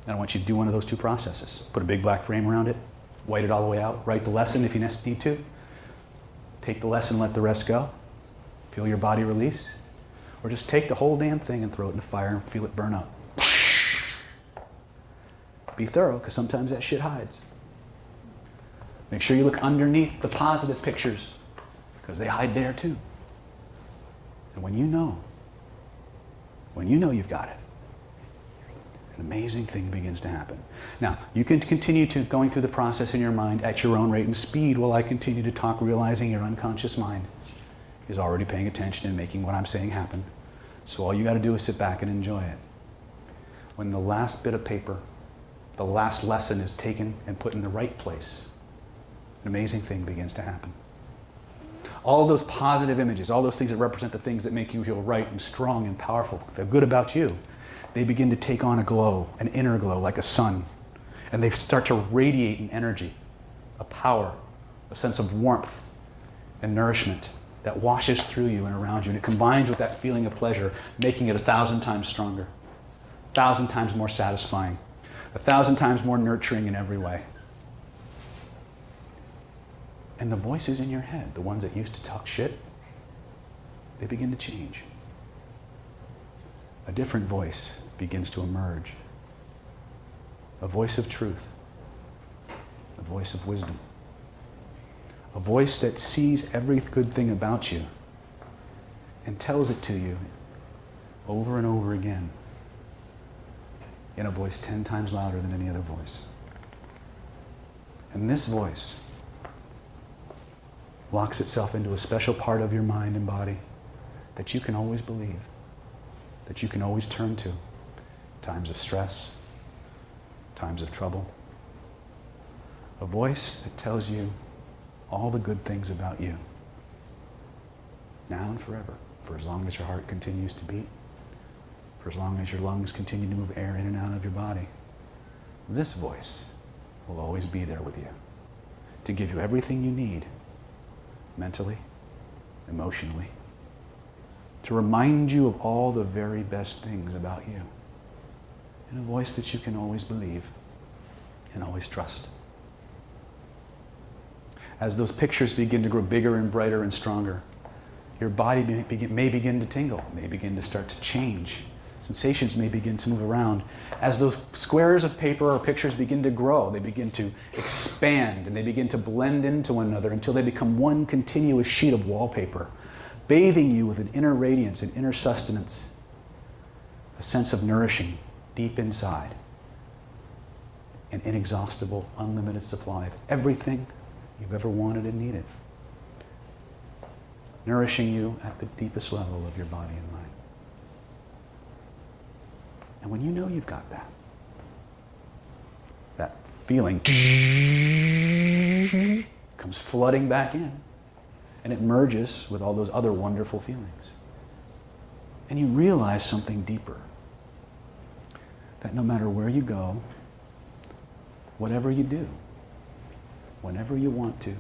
S1: And I want you to do one of those two processes. Put a big black frame around it, white it all the way out, write the lesson if you need to. Take the lesson, let the rest go. Feel your body release. Or just take the whole damn thing and throw it in the fire and feel it burn up. Be thorough, because sometimes that shit hides. Make sure you look underneath the positive pictures, because they hide there too. And when you know you've got it, An amazing thing begins to happen. Now, you can continue to going through the process in your mind at your own rate and speed while I continue to talk, realizing your unconscious mind is already paying attention and making what I'm saying happen. So all you got to do is sit back and enjoy it. When the last bit of paper, the last lesson is taken and put in the right place, an amazing thing begins to happen. All those positive images, all those things that represent the things that make you feel right and strong and powerful, feel good about you, they begin to take on a glow, an inner glow, like a sun. And they start to radiate an energy, a power, a sense of warmth and nourishment that washes through you and around you. And it combines with that feeling of pleasure, making it 1,000 times stronger, 1,000 times more satisfying, 1,000 times more nurturing in every way. And the voices in your head, the ones that used to talk shit, they begin to change. A different voice begins to emerge. A voice of truth. A voice of wisdom. A voice that sees every good thing about you and tells it to you over and over again in a voice 10 times louder than any other voice. And this voice locks itself into a special part of your mind and body that you can always believe, that you can always turn to. Times of stress, times of trouble. A voice that tells you all the good things about you, now and forever, for as long as your heart continues to beat, for as long as your lungs continue to move air in and out of your body. This voice will always be there with you to give you everything you need, mentally, emotionally, to remind you of all the very best things about you, in a voice that you can always believe and always trust. As those pictures begin to grow bigger and brighter and stronger, your body may begin to tingle, may begin to start to change. Sensations may begin to move around. As those squares of paper or pictures begin to grow, they begin to expand and they begin to blend into one another until they become one continuous sheet of wallpaper, bathing you with an inner radiance and inner sustenance, a sense of nourishing deep inside, an inexhaustible, unlimited supply of everything you've ever wanted and needed, nourishing you at the deepest level of your body and mind. And when you know you've got that feeling comes flooding back in, and it merges with all those other wonderful feelings. And you realize something deeper, that no matter where you go, whatever you do, whenever you want to,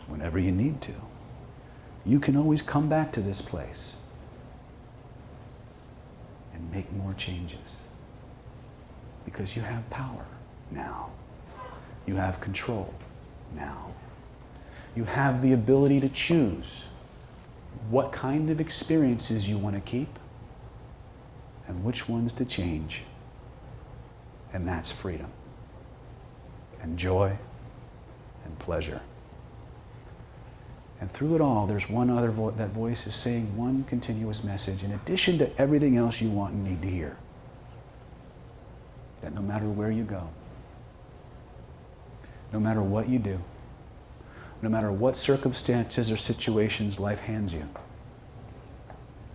S1: whenever you need to, you can always come back to this place and make more changes. Because you have power now. You have control now. You have the ability to choose what kind of experiences you want to keep and which ones to change. And that's freedom and joy and pleasure. And through it all, there's one other that voice is saying one continuous message in addition to everything else you want and need to hear. That no matter where you go, no matter what you do, no matter what circumstances or situations life hands you,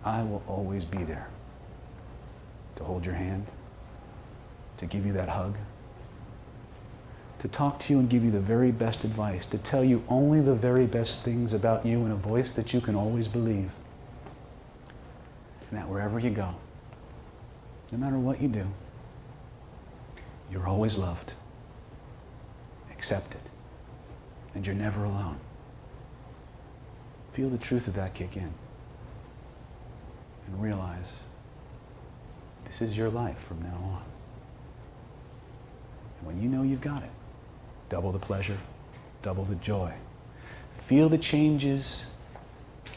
S1: I will always be there to hold your hand, to give you that hug, to talk to you and give you the very best advice, to tell you only the very best things about you in a voice that you can always believe. And that wherever you go, no matter what you do, you're always loved, accepted, and you're never alone. Feel the truth of that kick in and realize this is your life from now on. And when you know you've got it, double the pleasure, double the joy. Feel the changes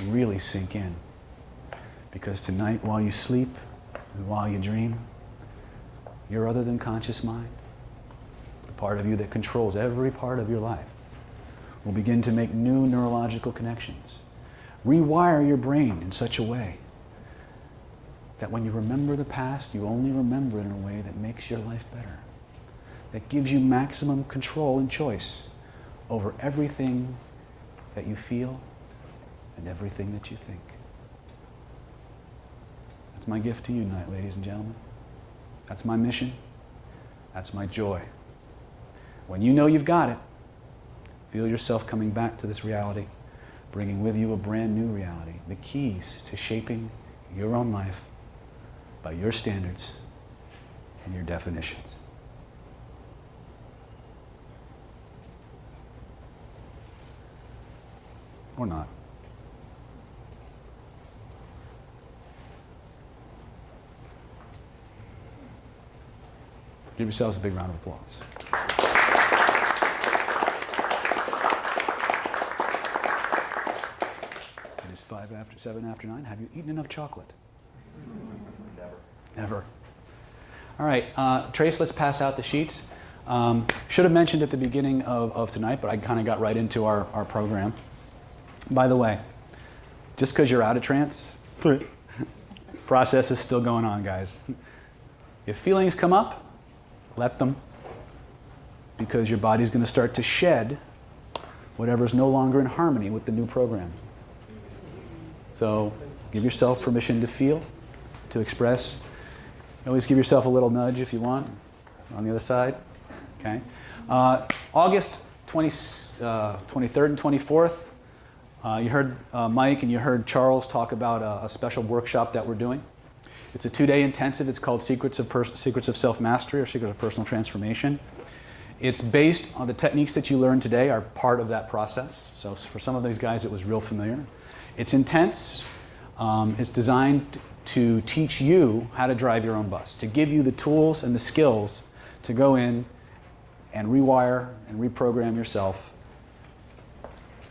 S1: really sink in. Because tonight, while you sleep and while you dream, your other than conscious mind, the part of you that controls every part of your life, will begin to make new neurological connections. Rewire your brain in such a way that when you remember the past, you only remember it in a way that makes your life better, that gives you maximum control and choice over everything that you feel and everything that you think. That's my gift to you tonight, ladies and gentlemen. That's my mission. That's my joy. When you know you've got it, feel yourself coming back to this reality, bringing with you a brand new reality, the keys to shaping your own life by your standards and your definitions. Or not. Give yourselves a big round of applause. It is 7 after 9. Have you eaten enough chocolate?
S9: Never.
S1: Never. All right, Trace, let's pass out the sheets. Should have mentioned at the beginning of tonight, but I kind of got right into our program. By the way, just because you're out of trance, process is still going on, guys. If feelings come up, let them, because your body's going to start to shed whatever's no longer in harmony with the new program. So give yourself permission to feel, to express. Always give yourself a little nudge if you want on the other side. Okay. August 23rd and 24th, you heard Mike and you heard Charles talk about a special workshop that we're doing. It's a 2-day intensive. It's called Secrets of Self-Mastery or Secrets of Personal Transformation. It's based on the techniques that you learned today are part of that process. So for some of these guys, it was real familiar. It's intense. It's designed to teach you how to drive your own bus, to give you the tools and the skills to go in and rewire and reprogram yourself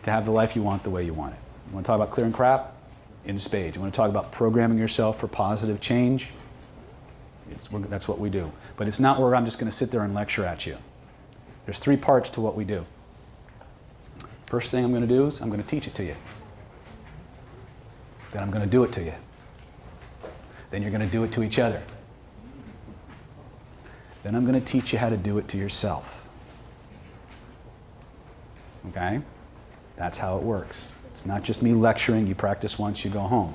S1: to have the life you want the way you want it. You want to talk about clearing crap? In spades. You want to talk about programming yourself for positive change? That's what we do. But it's not where I'm just going to sit there and lecture at you. There's 3 parts to what we do. First thing I'm going to do is I'm going to teach it to you. Then I'm going to do it to you. Then you're going to do it to each other. Then I'm going to teach you how to do it to yourself. Okay? That's how it works. It's not just me lecturing, you practice once, you go home.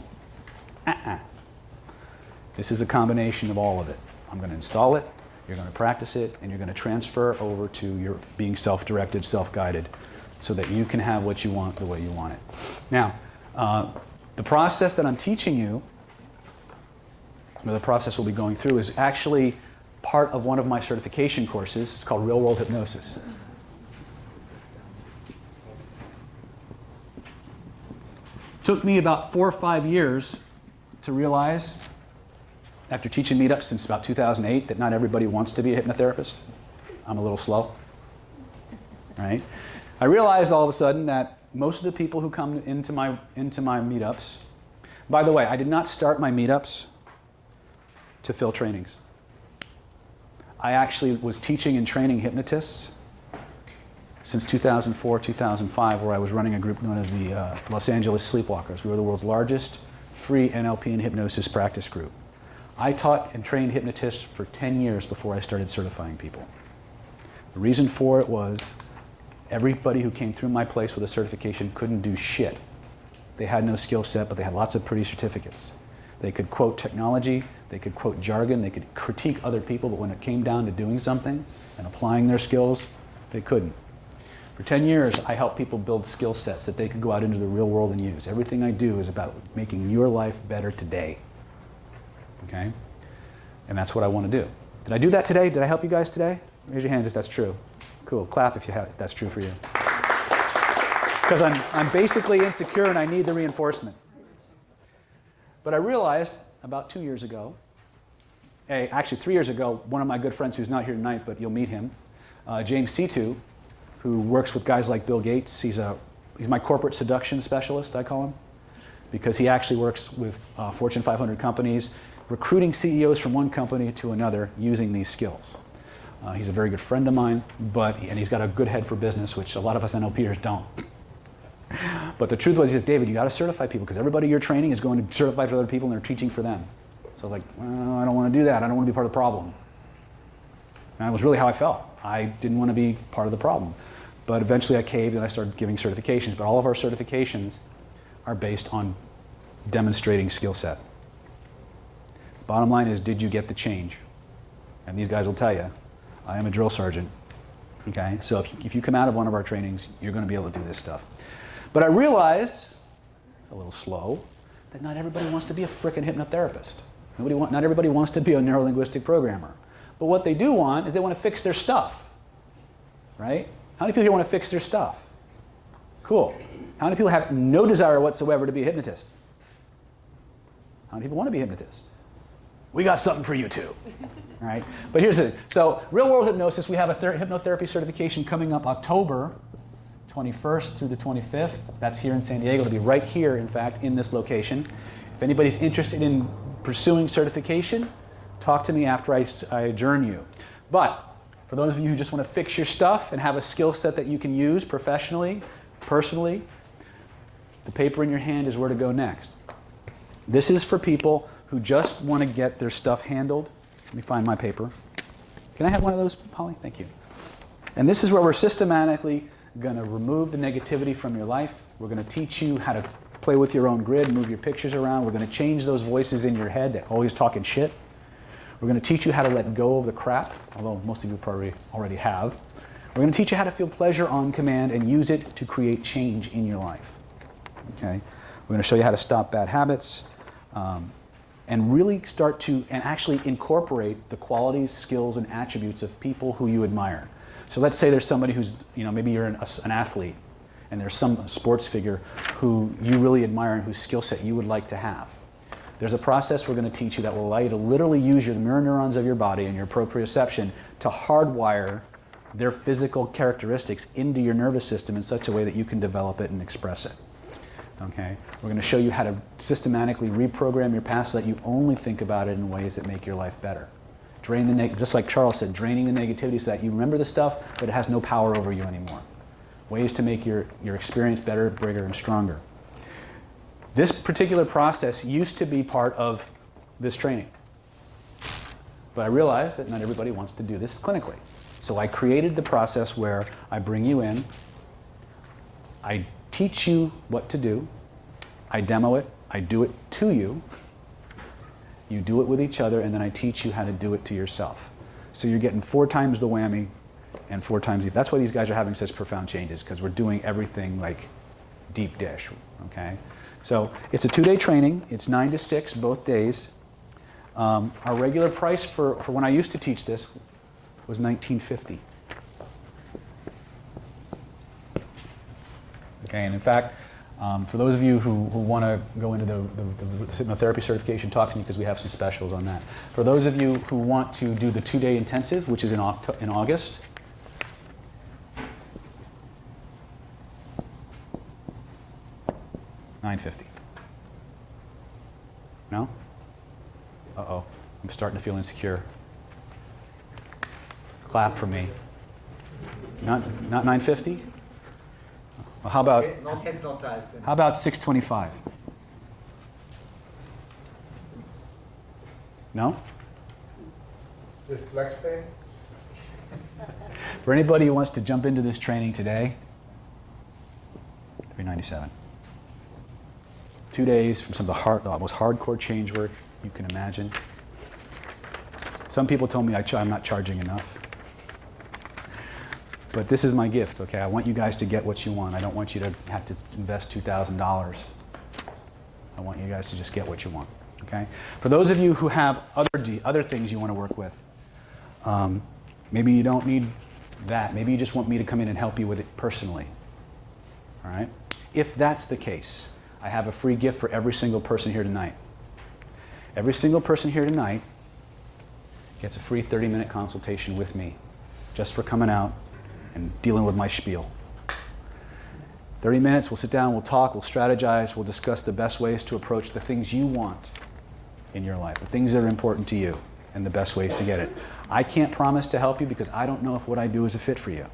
S1: This is a combination of all of it. I'm going to install it, you're going to practice it, and you're going to transfer over to your being self-directed, self-guided, so that you can have what you want the way you want it. Now, the process that I'm teaching you, or the process we'll be going through, is actually part of one of my certification courses. It's called Real World Hypnosis. Took me about 4 or 5 years to realize, after teaching meetups since about 2008, that not everybody wants to be a hypnotherapist. I'm a little slow, right? I realized all of a sudden that most of the people who come into my meetups, by the way, I did not start my meetups to fill trainings. I actually was teaching and training hypnotists since 2004, 2005, where I was running a group known as the Los Angeles Sleepwalkers. We were the world's largest free NLP and hypnosis practice group. I taught and trained hypnotists for 10 years before I started certifying people. The reason for it was everybody who came through my place with a certification couldn't do shit. They had no skill set, but they had lots of pretty certificates. They could quote technology, they could quote jargon, they could critique other people, but when it came down to doing something and applying their skills, they couldn't. For 10 years, I helped people build skill sets that they could go out into the real world and use. Everything I do is about making your life better today. Okay? And that's what I want to do. Did I do that today? Did I help you guys today? Raise your hands if that's true. Cool. Clap if that's true for you. Because I'm basically insecure and I need the reinforcement. But I realized about 2 years ago, actually 3 years ago, one of my good friends who's not here tonight, but you'll meet him, James C2, who works with guys like Bill Gates. He's my corporate seduction specialist, I call him, because he actually works with Fortune 500 companies, recruiting CEOs from one company to another using these skills. He's a very good friend of mine, and he's got a good head for business, which a lot of us NLPers don't. But the truth was, he says, David, you got to certify people, because everybody you're training is going to certify for other people and they're teaching for them. So I was like, well, I don't want to do that. I don't want to be part of the problem. And that was really how I felt. I didn't want to be part of the problem. But eventually I caved and I started giving certifications. But all of our certifications are based on demonstrating skill set. Bottom line is, did you get the change? And these guys will tell you, I am a drill sergeant. Okay, so if you come out of one of our trainings, you're going to be able to do this stuff. But I realized, it's a little slow, that not everybody wants to be a frickin' hypnotherapist. Not everybody wants to be a neuro-linguistic programmer. But what they do want is they want to fix their stuff, right? How many people here want to fix their stuff? Cool. How many people have no desire whatsoever to be a hypnotist? How many people want to be a hypnotist? We got something for you too. All right? But here's the thing. So real world hypnosis, we have a hypnotherapy certification coming up October 21st through the 25th. That's here in San Diego. It'll be right here, in fact, in this location. If anybody's interested in pursuing certification, talk to me after I adjourn you. But for those of you who just want to fix your stuff and have a skill set that you can use professionally, personally, the paper in your hand is where to go next. This is for people who just want to get their stuff handled. Let me find my paper. Can I have one of those, Polly? Thank you. And this is where we're systematically going to remove the negativity from your life. We're going to teach you how to play with your own grid, move your pictures around. We're going to change those voices in your head that are always talking shit. We're going to teach you how to let go of the crap, although most of you probably already have. We're going to teach you how to feel pleasure on command and use it to create change in your life. Okay? We're going to show you how to stop bad habits. And really start to and actually incorporate the qualities, skills, and attributes of people who you admire. So let's say there's somebody who's, maybe you're an athlete, and there's some sports figure who you really admire and whose skill set you would like to have. There's a process we're going to teach you that will allow you to literally use your mirror neurons of your body and your proprioception to hardwire their physical characteristics into your nervous system in such a way that you can develop it and express it. Okay? We're going to show you how to systematically reprogram your past so that you only think about it in ways that make your life better. Just like Charles said, draining the negativity so that you remember the stuff, but it has no power over you anymore. Ways to make your experience better, bigger, and stronger. This particular process used to be part of this training. But I realized that not everybody wants to do this clinically. So I created the process where I bring you in, I teach you what to do, I demo it, I do it to you, you do it with each other, and then I teach you how to do it to yourself. So you're getting 4 times the whammy and 4 times the... That's why these guys are having such profound changes, because we're doing everything like deep dish, okay? So it's a 2-day training. It's 9 to 6 both days. Our regular price for when I used to teach this was $19.50. Okay, and in fact, for those of you who want to go into the hypnotherapy certification, talk to me because we have some specials on that. For those of you who want to do the 2-day intensive, which is in August, $9.50. No? Uh-oh, I'm starting to feel insecure. Clap for me. Not $9.50? Well, how about $6.25? No?
S5: Is flex pay?
S1: For anybody who wants to jump into this training today, $397. 2 days from some of the most hardcore change work you can imagine. Some people told me I'm not charging enough. But this is my gift, okay? I want you guys to get what you want. I don't want you to have to invest $2,000. I want you guys to just get what you want, okay? For those of you who have other things you want to work with, maybe you don't need that. Maybe you just want me to come in and help you with it personally, all right? If that's the case, I have a free gift for every single person here tonight. Every single person here tonight gets a free 30-minute consultation with me just for coming out and dealing with my spiel. 30 minutes, we'll sit down, we'll talk, we'll strategize, we'll discuss the best ways to approach the things you want in your life, the things that are important to you, and the best ways to get it. I can't promise to help you because I don't know if what I do is a fit for you.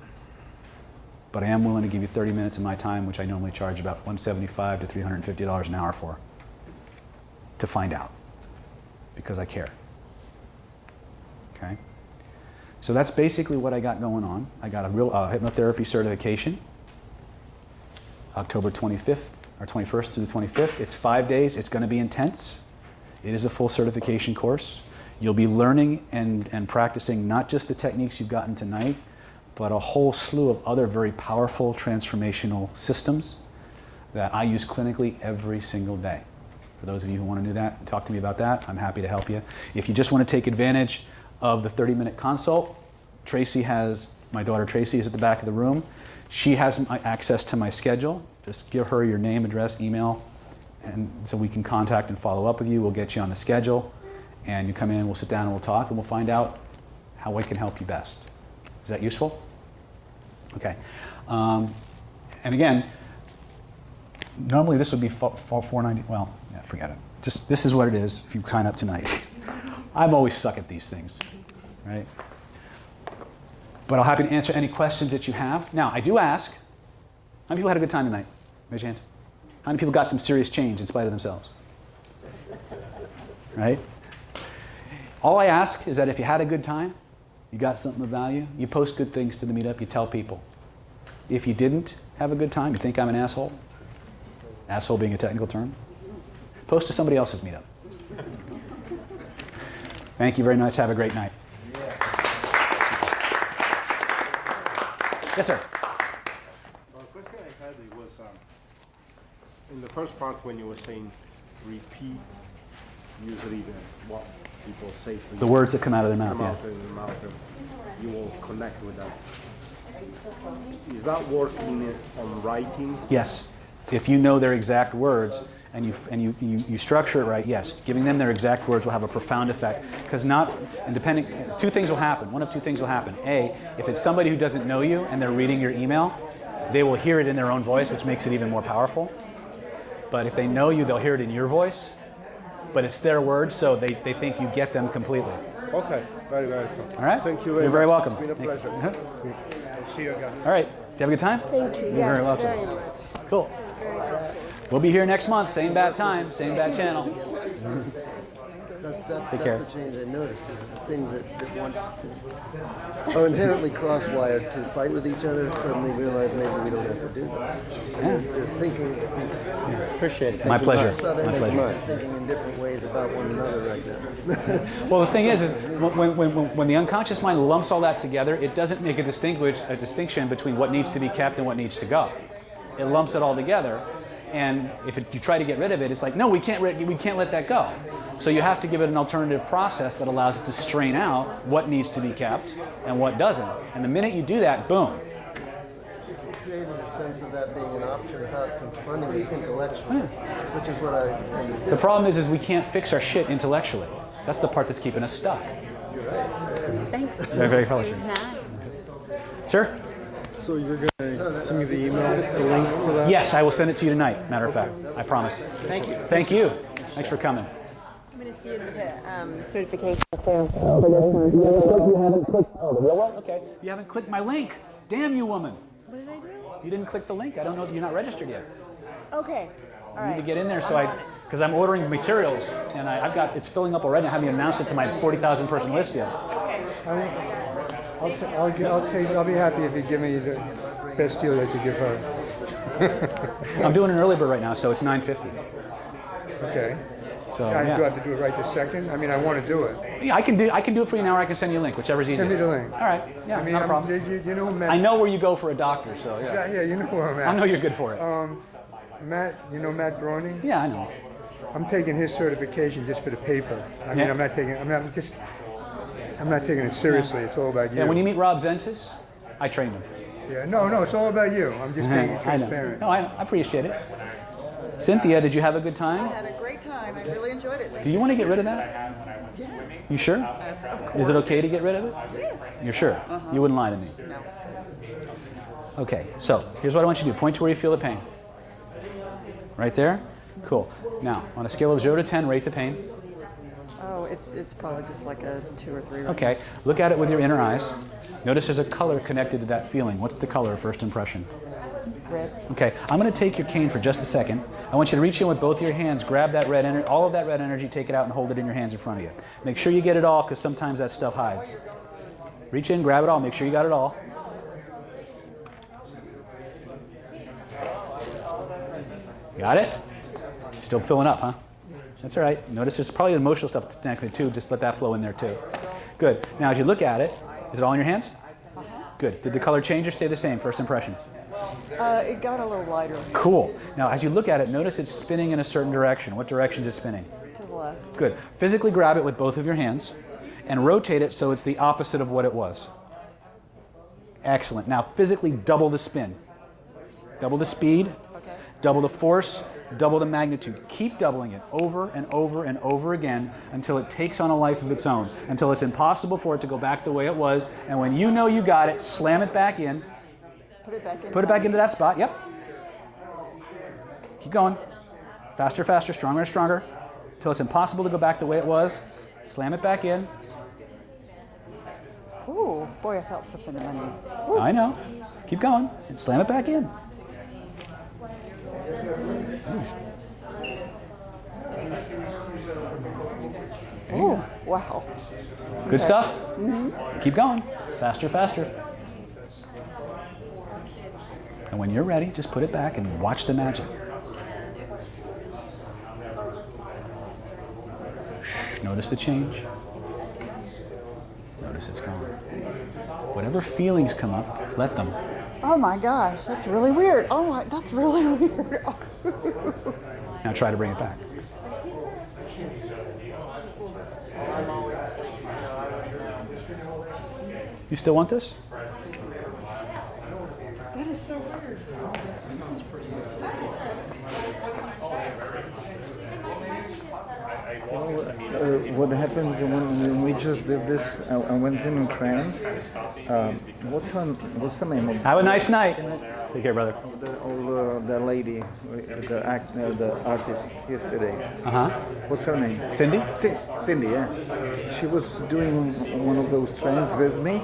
S1: But I am willing to give you 30 minutes of my time, which I normally charge about $175 to $350 an hour for, to find out. because I care. Okay? So that's basically what I got going on. I got a real hypnotherapy certification, October 25th or 21st through the 25th. It's 5 days. It's going to be intense. It is a full certification course. You'll be learning and practicing not just the techniques you've gotten tonight, but a whole slew of other very powerful transformational systems that I use clinically every single day. For those of you who want to do that, talk to me about that. I'm happy to help you. If you just want to take advantage of the 30-minute consult, my daughter Tracy is at the back of the room. She has access to my schedule. Just give her your name, address, email, and so we can contact and follow up with you. We'll get you on the schedule, and you come in, we'll sit down and we'll talk, and we'll find out how we can help you best. Is that useful? Okay. And again, normally this would be $490. Well, yeah, forget it. Just this is what it is if you sign up tonight. I'm always stuck at these things, right? But I'll happy to answer any questions that you have. Now, I do ask, how many people had a good time tonight? Raise your hand. How many people got some serious change in spite of themselves? Right? All I ask is that if you had a good time, you got something of value, you post good things to the meetup, you tell people. If you didn't have a good time, you think I'm an asshole, asshole being a technical term, post to somebody else's meetup. Thank you very much. Have a great night. Yes, sir.
S14: The question I had was, in the first part when you were saying repeat, usually what people say for you.
S1: The words that come out of their mouth,
S14: you will connect with them. Is that working on writing?
S1: Yes. If you know their exact words and you structure it right, yes. Giving them their exact words will have a profound effect. Because two things will happen. One of two things will happen. A, if it's somebody who doesn't know you and they're reading your email, they will hear it in their own voice, which makes it even more powerful. But if they know you, they'll hear it in your voice. But it's their words, so they think you get them completely.
S14: Okay, very, very cool.
S1: All right?
S14: Thank you very much.
S1: You're very welcome.
S14: It's been a pleasure.
S5: I'll see you again.
S1: All right. Did you have a good time?
S11: Thank you.
S1: You're very welcome.
S11: Very much.
S1: Cool. We'll be here next month. Same bad time, same bad channel.
S6: That's the change I noticed. Things that are inherently cross-wired to fight with each other suddenly realize maybe we don't have to do this. They're thinking.
S13: Appreciate it.
S1: My pleasure. My pleasure.
S6: Thinking in different ways about one another right now.
S1: Well, the thing is when the unconscious mind lumps all that together, it doesn't make a distinction between what needs to be kept and what needs to go. It lumps it all together. And if you try to get rid of it, it's like, no, we can't let that go. So you have to give it an alternative process that allows it to strain out what needs to be kept and what doesn't. And the minute you do that, boom.
S6: It created a sense of that being an option without confronting it intellectually, which is what I tend to do.
S1: The problem is we can't fix our shit intellectually. That's the part that's keeping us stuck.
S6: You're right.
S11: Thanks.
S1: Very, very pleasure. Sure?
S10: So you're going to send me the email, the link for that?
S1: Yes, I will send it to you tonight, matter of fact. I promise.
S13: Thank you.
S1: Thank you. Thanks for coming.
S8: I'm going to see the certification.
S1: You haven't clicked, the real one? Okay. You haven't clicked my link. Damn you, woman.
S8: What did I do?
S1: You didn't click the link. I don't know if you're not registered yet.
S8: Okay. All right.
S1: You need to get in there because I'm ordering materials and it's filling up already. I haven't even announced it to my 40,000 person list yet.
S5: I'll be happy if you give me the best deal that you give her.
S1: I'm doing an early bird right now, so it's $9.50.
S5: Okay.
S1: So
S5: Do I have to do it right this second? I mean, I want to do it.
S1: Yeah, I can do it for you now, or I can send you a link, whichever's easiest.
S5: Send me the link.
S1: All right. Yeah,
S5: I mean,
S1: not a problem.
S5: You know Matt.
S1: I know where you go for a doctor, so yeah.
S5: Yeah, you know where I'm at.
S1: I know you're good for it.
S5: Matt, you know Matt Groening?
S1: Yeah, I know.
S5: I'm taking his certification just for the paper. I mean, I'm not taking it seriously. It's all about you.
S1: Yeah, when you meet Rob Zentis, I trained him.
S5: Yeah, no, it's all about you. I'm just being transparent.
S1: No, I appreciate it. Cynthia, did you have a good time?
S8: I had a great time. I really enjoyed it.
S1: Do you want to get rid of that?
S8: Yeah.
S1: You sure?
S8: Of
S1: Is it okay to get rid of it?
S8: Yes.
S1: You're sure? You wouldn't lie to me?
S8: No.
S1: Okay, so here's what I want you to do. Point to where you feel the pain. Right there? Cool. Now, on a scale of 0 to 10, rate the pain.
S8: Oh, it's probably just like a 2 or 3. Right
S1: Okay, look at it with your inner eyes. Notice there's a color connected to that feeling. What's the color, first impression?
S8: red.
S1: Okay, I'm going to take your cane for just a second. I want you to reach in with both of your hands, grab that red energy, all of that red energy, take it out and hold it in your hands in front of you. Make sure you get it all, because sometimes that stuff hides. Reach in, grab it all, make sure you got it all. Got it? Still filling up, huh? That's all right. Notice there's probably emotional stuff that's connected too. Just let that flow in there too. Good. Now as you look at it, is it all in your hands? Good. Did the color change or stay the same, first impression?
S8: It got a little lighter.
S1: Cool. Now as you look at it, notice it's spinning in a certain direction. What direction is it spinning?
S8: To the left.
S1: Good. Physically grab it with both of your hands and rotate it so it's the opposite of what it was. Excellent. Now physically double the spin. Double the speed, double the force, double the magnitude. Keep doubling it over and over and over again until it takes on a life of its own, until it's impossible for it to go back the way it was. And when you know you got it, slam it back in.
S8: Put it back in.
S1: Put it back into that spot. Yep. Keep going. Faster, faster, stronger and stronger, until it's impossible to go back the way it was. Slam it back in.
S8: Ooh, boy, I felt something in my knee.
S1: I know. Keep going. And slam it back in.
S8: Ooh, wow.
S1: Good
S8: Okay.
S1: stuff?
S8: Mm-hmm.
S1: Keep going. Faster, faster. And when you're ready, just put it back and watch the magic. Notice the change. Notice it's gone. Whatever feelings come up, let them.
S8: Oh my gosh, that's really weird. Oh my, that's really weird.
S1: Now try to bring it back. You still want this?
S8: That is so weird.
S12: What happened when we just did this? I went in trance. What's the name of?
S1: Have a nice night. Take care, brother.
S12: The lady, the artist yesterday. What's her name?
S1: Cindy.
S12: Cindy, yeah. She was doing one of those trance with me,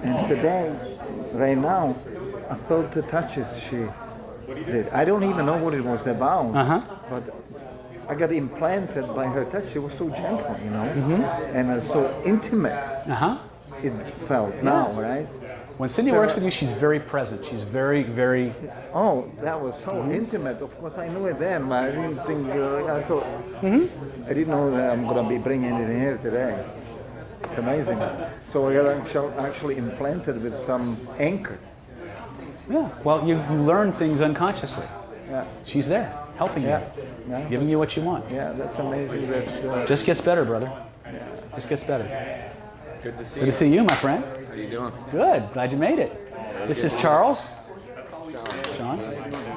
S12: and today, right now, I felt the touches she did. I don't even know what it was about, but I got implanted by her touch. She was so gentle, you know, and so intimate. It felt now, right?
S1: When Cindy works with you, she's very present. She's very, very...
S12: Oh, that was so intimate. Of course, I knew it then, but I didn't think, I thought, I didn't know that I'm going to be bringing it in here today. It's amazing. So I got actually implanted with some anchor.
S1: Yeah, well, you learn things unconsciously.
S12: Yeah.
S1: She's there, helping you, giving you what you want.
S12: Yeah, that's amazing. That,
S1: just gets better, brother. Just gets better.
S3: Good to see
S1: you.
S3: Good
S1: to see you, my friend.
S3: How you doing?
S1: Good. Glad you made it. This is Charles. Sean?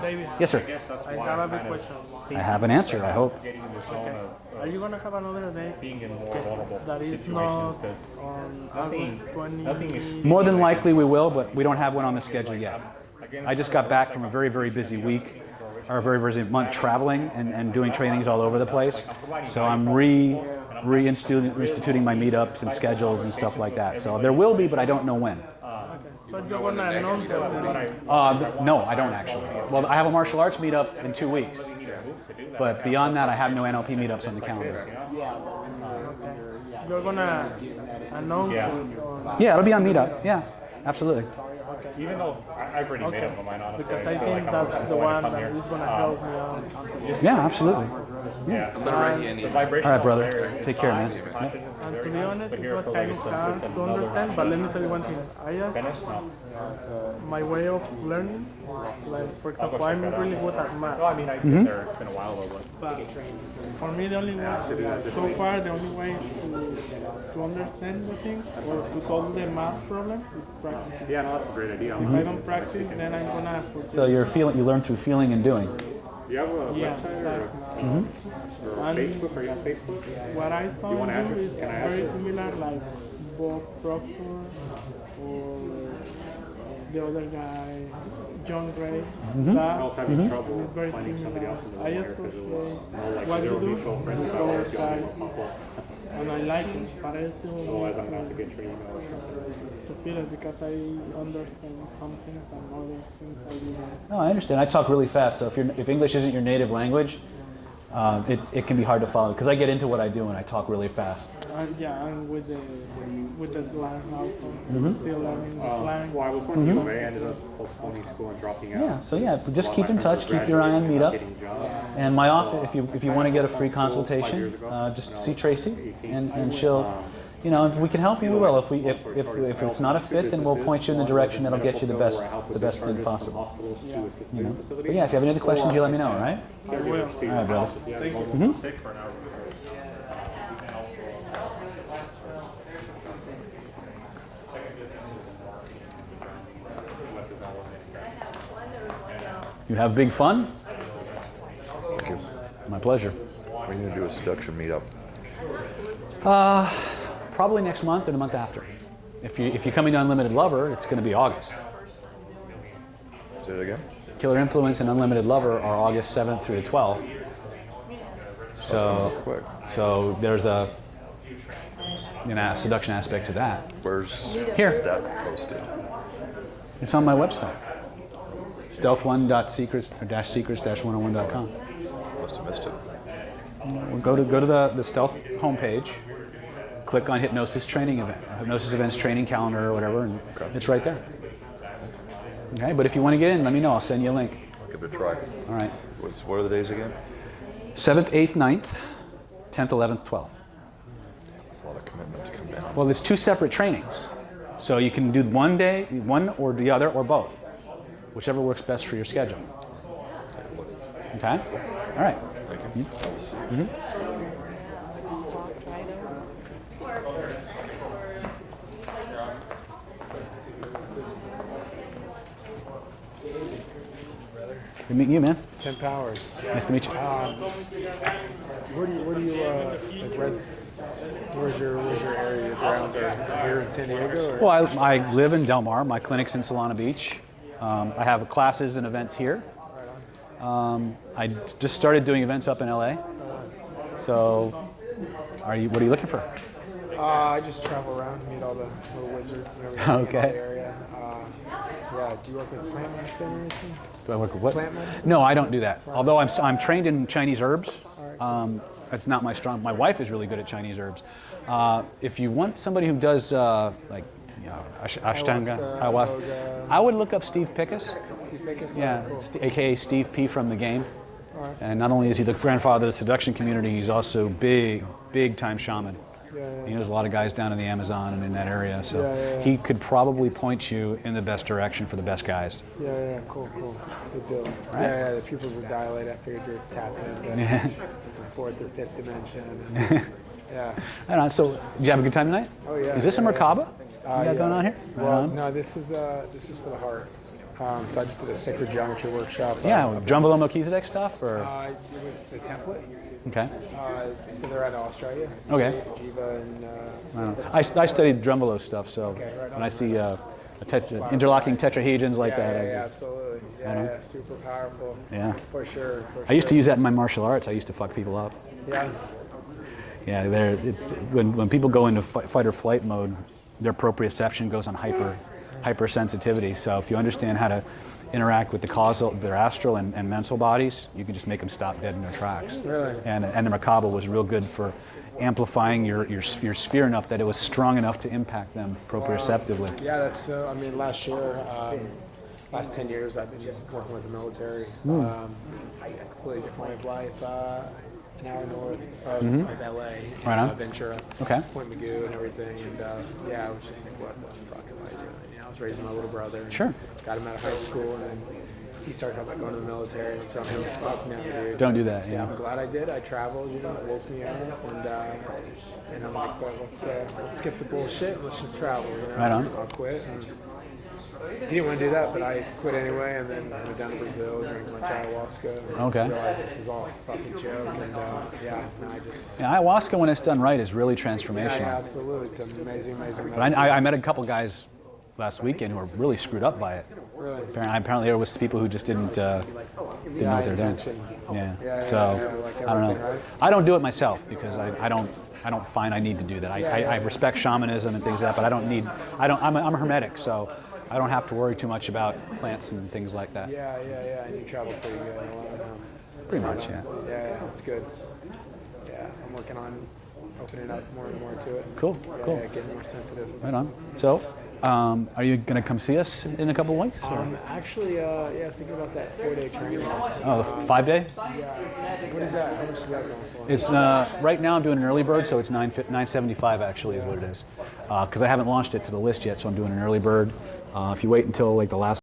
S15: David.
S1: Yes, sir.
S15: I have a big question.
S1: I have an answer, I hope.
S15: Okay. Are you going to have another day that is not on August 20?
S1: More than likely we will, but we don't have one on the schedule yet. I just got back from a very, very busy week, or a very busy month traveling and doing trainings all over the place. So I'm reinstituting my meetups and schedules and stuff like that. So there will be, but I don't know when.
S15: So you're going to announce it?
S1: No, I don't actually. Well, I have a martial arts meetup in 2 weeks. But beyond that, I have no NLP meetups on the calendar.
S15: You're going to announce it?
S1: Yeah, it'll be on meetup. Yeah, absolutely.
S16: Even though I've already made up my mind, honestly.
S15: Because I think that's the one that is going to help me out.
S1: Yeah, absolutely.
S16: Yeah.
S1: All right, brother. Take care, man.
S15: And to be honest, it was kind of hard to understand, but let me tell you one thing. I just, my way of learning, like, for example, I'm really good at math.
S16: I mean, I've been there, it's been a while though.
S15: But for me, the only way, so far, the only way to understand the thing, or to solve the math problem, is practice.
S16: Yeah, no, that's a great idea.
S15: If I don't practice, then I'm going to forget.
S1: So you learn through feeling and doing.
S16: Do you have a website or Facebook? Are you on Facebook?
S15: What I
S16: You want
S15: found
S16: address?
S15: is
S16: Can I ask
S15: very
S16: you?
S15: similar, like Bob Proctor or the other guy, John Gray.
S16: I also have trouble
S15: is very
S16: finding somebody
S15: similar.
S16: else in the
S15: I
S16: wire
S15: just
S16: because it
S15: say
S16: was like
S15: what you
S16: zero
S15: do,
S16: mutual friends,
S15: you
S16: so I
S15: go
S16: was
S15: outside,
S16: pop up.
S15: and I like it, but I still
S16: Otherwise, I'm going to have to get your email or something.
S15: to repeat it because I understand some things and other things I didn't.
S1: No, I understand. I talk really fast, so if English isn't your native language, it can be hard to follow because I get into what I do and I talk really fast.
S15: Yeah, and with the slang also, still learning the slang.
S16: Well, I was going to UVA, I ended up postponing school and dropping out.
S1: Yeah, so yeah, just keep in touch, keep your eye on Meetup. And my office, if you want to get a free consultation, just see Tracy, and she'll, you know, if we can help you, we will. If it's not a fit, then we'll point you in the direction that'll get you the best thing possible. You know? But yeah, if you have any other questions, you let me know, all right?
S15: I will.
S1: All right, brother. You have big fun?
S9: Thank you.
S1: My pleasure.
S9: When are you going to do a seduction meetup?
S1: Probably next month or the month after. If you're coming to Unlimited Lover, it's going to be August.
S9: Say it again?
S1: Killer Influence and Unlimited Lover are August 7th through the 12th. So there's a seduction aspect to that.
S9: Where's
S1: here?
S9: That posted?
S1: It's on my website. stealth1.secrets-101.com.
S9: Must have missed it.
S1: We'll go to the Stealth homepage, click on Hypnosis training event, Hypnosis events training calendar or whatever, and it's right there. Okay, but if you want to get in, let me know. I'll send you a link.
S9: I'll give it a try.
S1: All right.
S9: What are the days again?
S1: 7th, 8th, 9th, 10th, 11th, 12th.
S9: That's a lot of commitment to come down.
S1: Well, it's two separate trainings. So you can do one day, one or the other, or both. Whichever works best for your schedule. Okay? All right.
S9: Thank you.
S1: Mm-hmm. Good meeting you, man.
S17: 10 Powers.
S1: Nice to meet you.
S17: Where do you like where's your area? Your grounds are here in San Diego? Or?
S1: Well, I live in Del Mar. My clinic's in Solana Beach. I have classes and events here. I just started doing events up in LA. So, what are you looking for?
S17: I just travel around, meet all the little wizards and everything
S1: Okay.
S17: in the area. Yeah, do you work with plant medicine or anything?
S1: Do I work with what?
S17: Plant medicine?
S1: No, I don't do that. Although I'm trained in Chinese herbs. That's not my strong. My wife is really good at Chinese herbs. If you want somebody who does Ashtanga, ayahuasca, I would look up Steve Pickus.
S17: Steve Pickus?
S1: Yeah,
S17: Cool.
S1: AKA Steve P from the game.
S17: All right.
S1: And not only is he the grandfather of the seduction community, he's also big time shaman.
S17: Yeah.
S1: He knows a lot of guys down in the Amazon and in that area, so
S17: Yeah.
S1: he could probably point you in the best direction for the best guys.
S17: Yeah, cool. Good deal.
S1: Right.
S17: Yeah, the pupils would dilate. I figured you're tapped into
S1: Yeah.
S17: some fourth or fifth dimension. Yeah.
S1: I don't know. So, did you have a good time tonight?
S17: Oh yeah.
S1: Is this a Merkaba? You got
S17: Yeah.
S1: going on here?
S17: Well, no, this is for the heart. So I just did a sacred geometry workshop.
S1: Yeah, Jumbalo Melchizedek stuff, or?
S17: It was the template.
S1: Okay.
S17: So they're out of Australia.
S1: Okay.
S17: Jiva and.
S1: I don't know. I studied Drumbalo stuff, so when I see interlocking tetrahedrons like that.
S17: Yeah, absolutely. Yeah, super powerful.
S1: Yeah.
S17: For sure.
S1: I used to use that in my martial arts. I used to fuck people up.
S17: Yeah.
S1: Yeah, when people go into fight or flight mode, their proprioception goes on hypersensitivity. So if you understand how to interact with the causal, their astral and mental bodies, you can just make them stop dead in their tracks.
S17: Really?
S1: And the Merkaba was real good for amplifying your sphere enough that it was strong enough to impact them proprioceptively.
S17: Yeah, that's. I mean, last year, last 10 years, I've been just working with the military. A completely different way of life. An hour north of LA,
S1: Right on.
S17: Ventura,
S1: Okay.
S17: Point Magoo and everything, and yeah, I was just like, what the fuck am I doing? You know, I was raising my little brother, and
S1: Sure.
S17: got him out of high school, and then he started talking about going to the military, and I'm telling him, fuck no, dude.
S1: Don't do that, yeah.
S17: I'm glad I did. I traveled, you know, it woke me up, and I'm like, well, let's skip the bullshit, let's just travel, you know.
S1: Right on.
S17: I'll quit. And he didn't want to do that, but I quit anyway, and then went down to Brazil, drank a bunch of ayahuasca, and
S1: Okay.
S17: realized this is all a fucking joke, and yeah, I just...
S1: Yeah, ayahuasca, when it's done right, is really transformational.
S17: Yeah, absolutely. It's amazing.
S1: But I met a couple guys last weekend who were really screwed up by it.
S17: Really?
S1: Apparently there was people who just didn't know what they're doing.
S17: intention.
S1: Yeah. So
S17: like
S1: I don't know.
S17: everything, right?
S1: I don't do it myself because I don't find I need to do that. I respect shamanism and things like that, but I don't need. I'm a hermetic, so I don't have to worry too much about plants and things like that.
S17: Yeah. And you travel pretty good.
S1: Pretty much, yeah.
S17: Yeah, that's good. Yeah, I'm working on opening up more and more to it.
S1: Cool.
S17: Yeah, getting more sensitive.
S1: Right on. So, are you going to come see us in a couple of weeks?
S17: Actually, thinking about that 4-day training.
S1: Oh, 5-day?
S17: Yeah. What is that? How much is that going for?
S1: It's right now I'm doing an early bird, so it's $975 actually is what it is. Because I haven't launched it to the list yet, so I'm doing an early bird. If you wait until like the last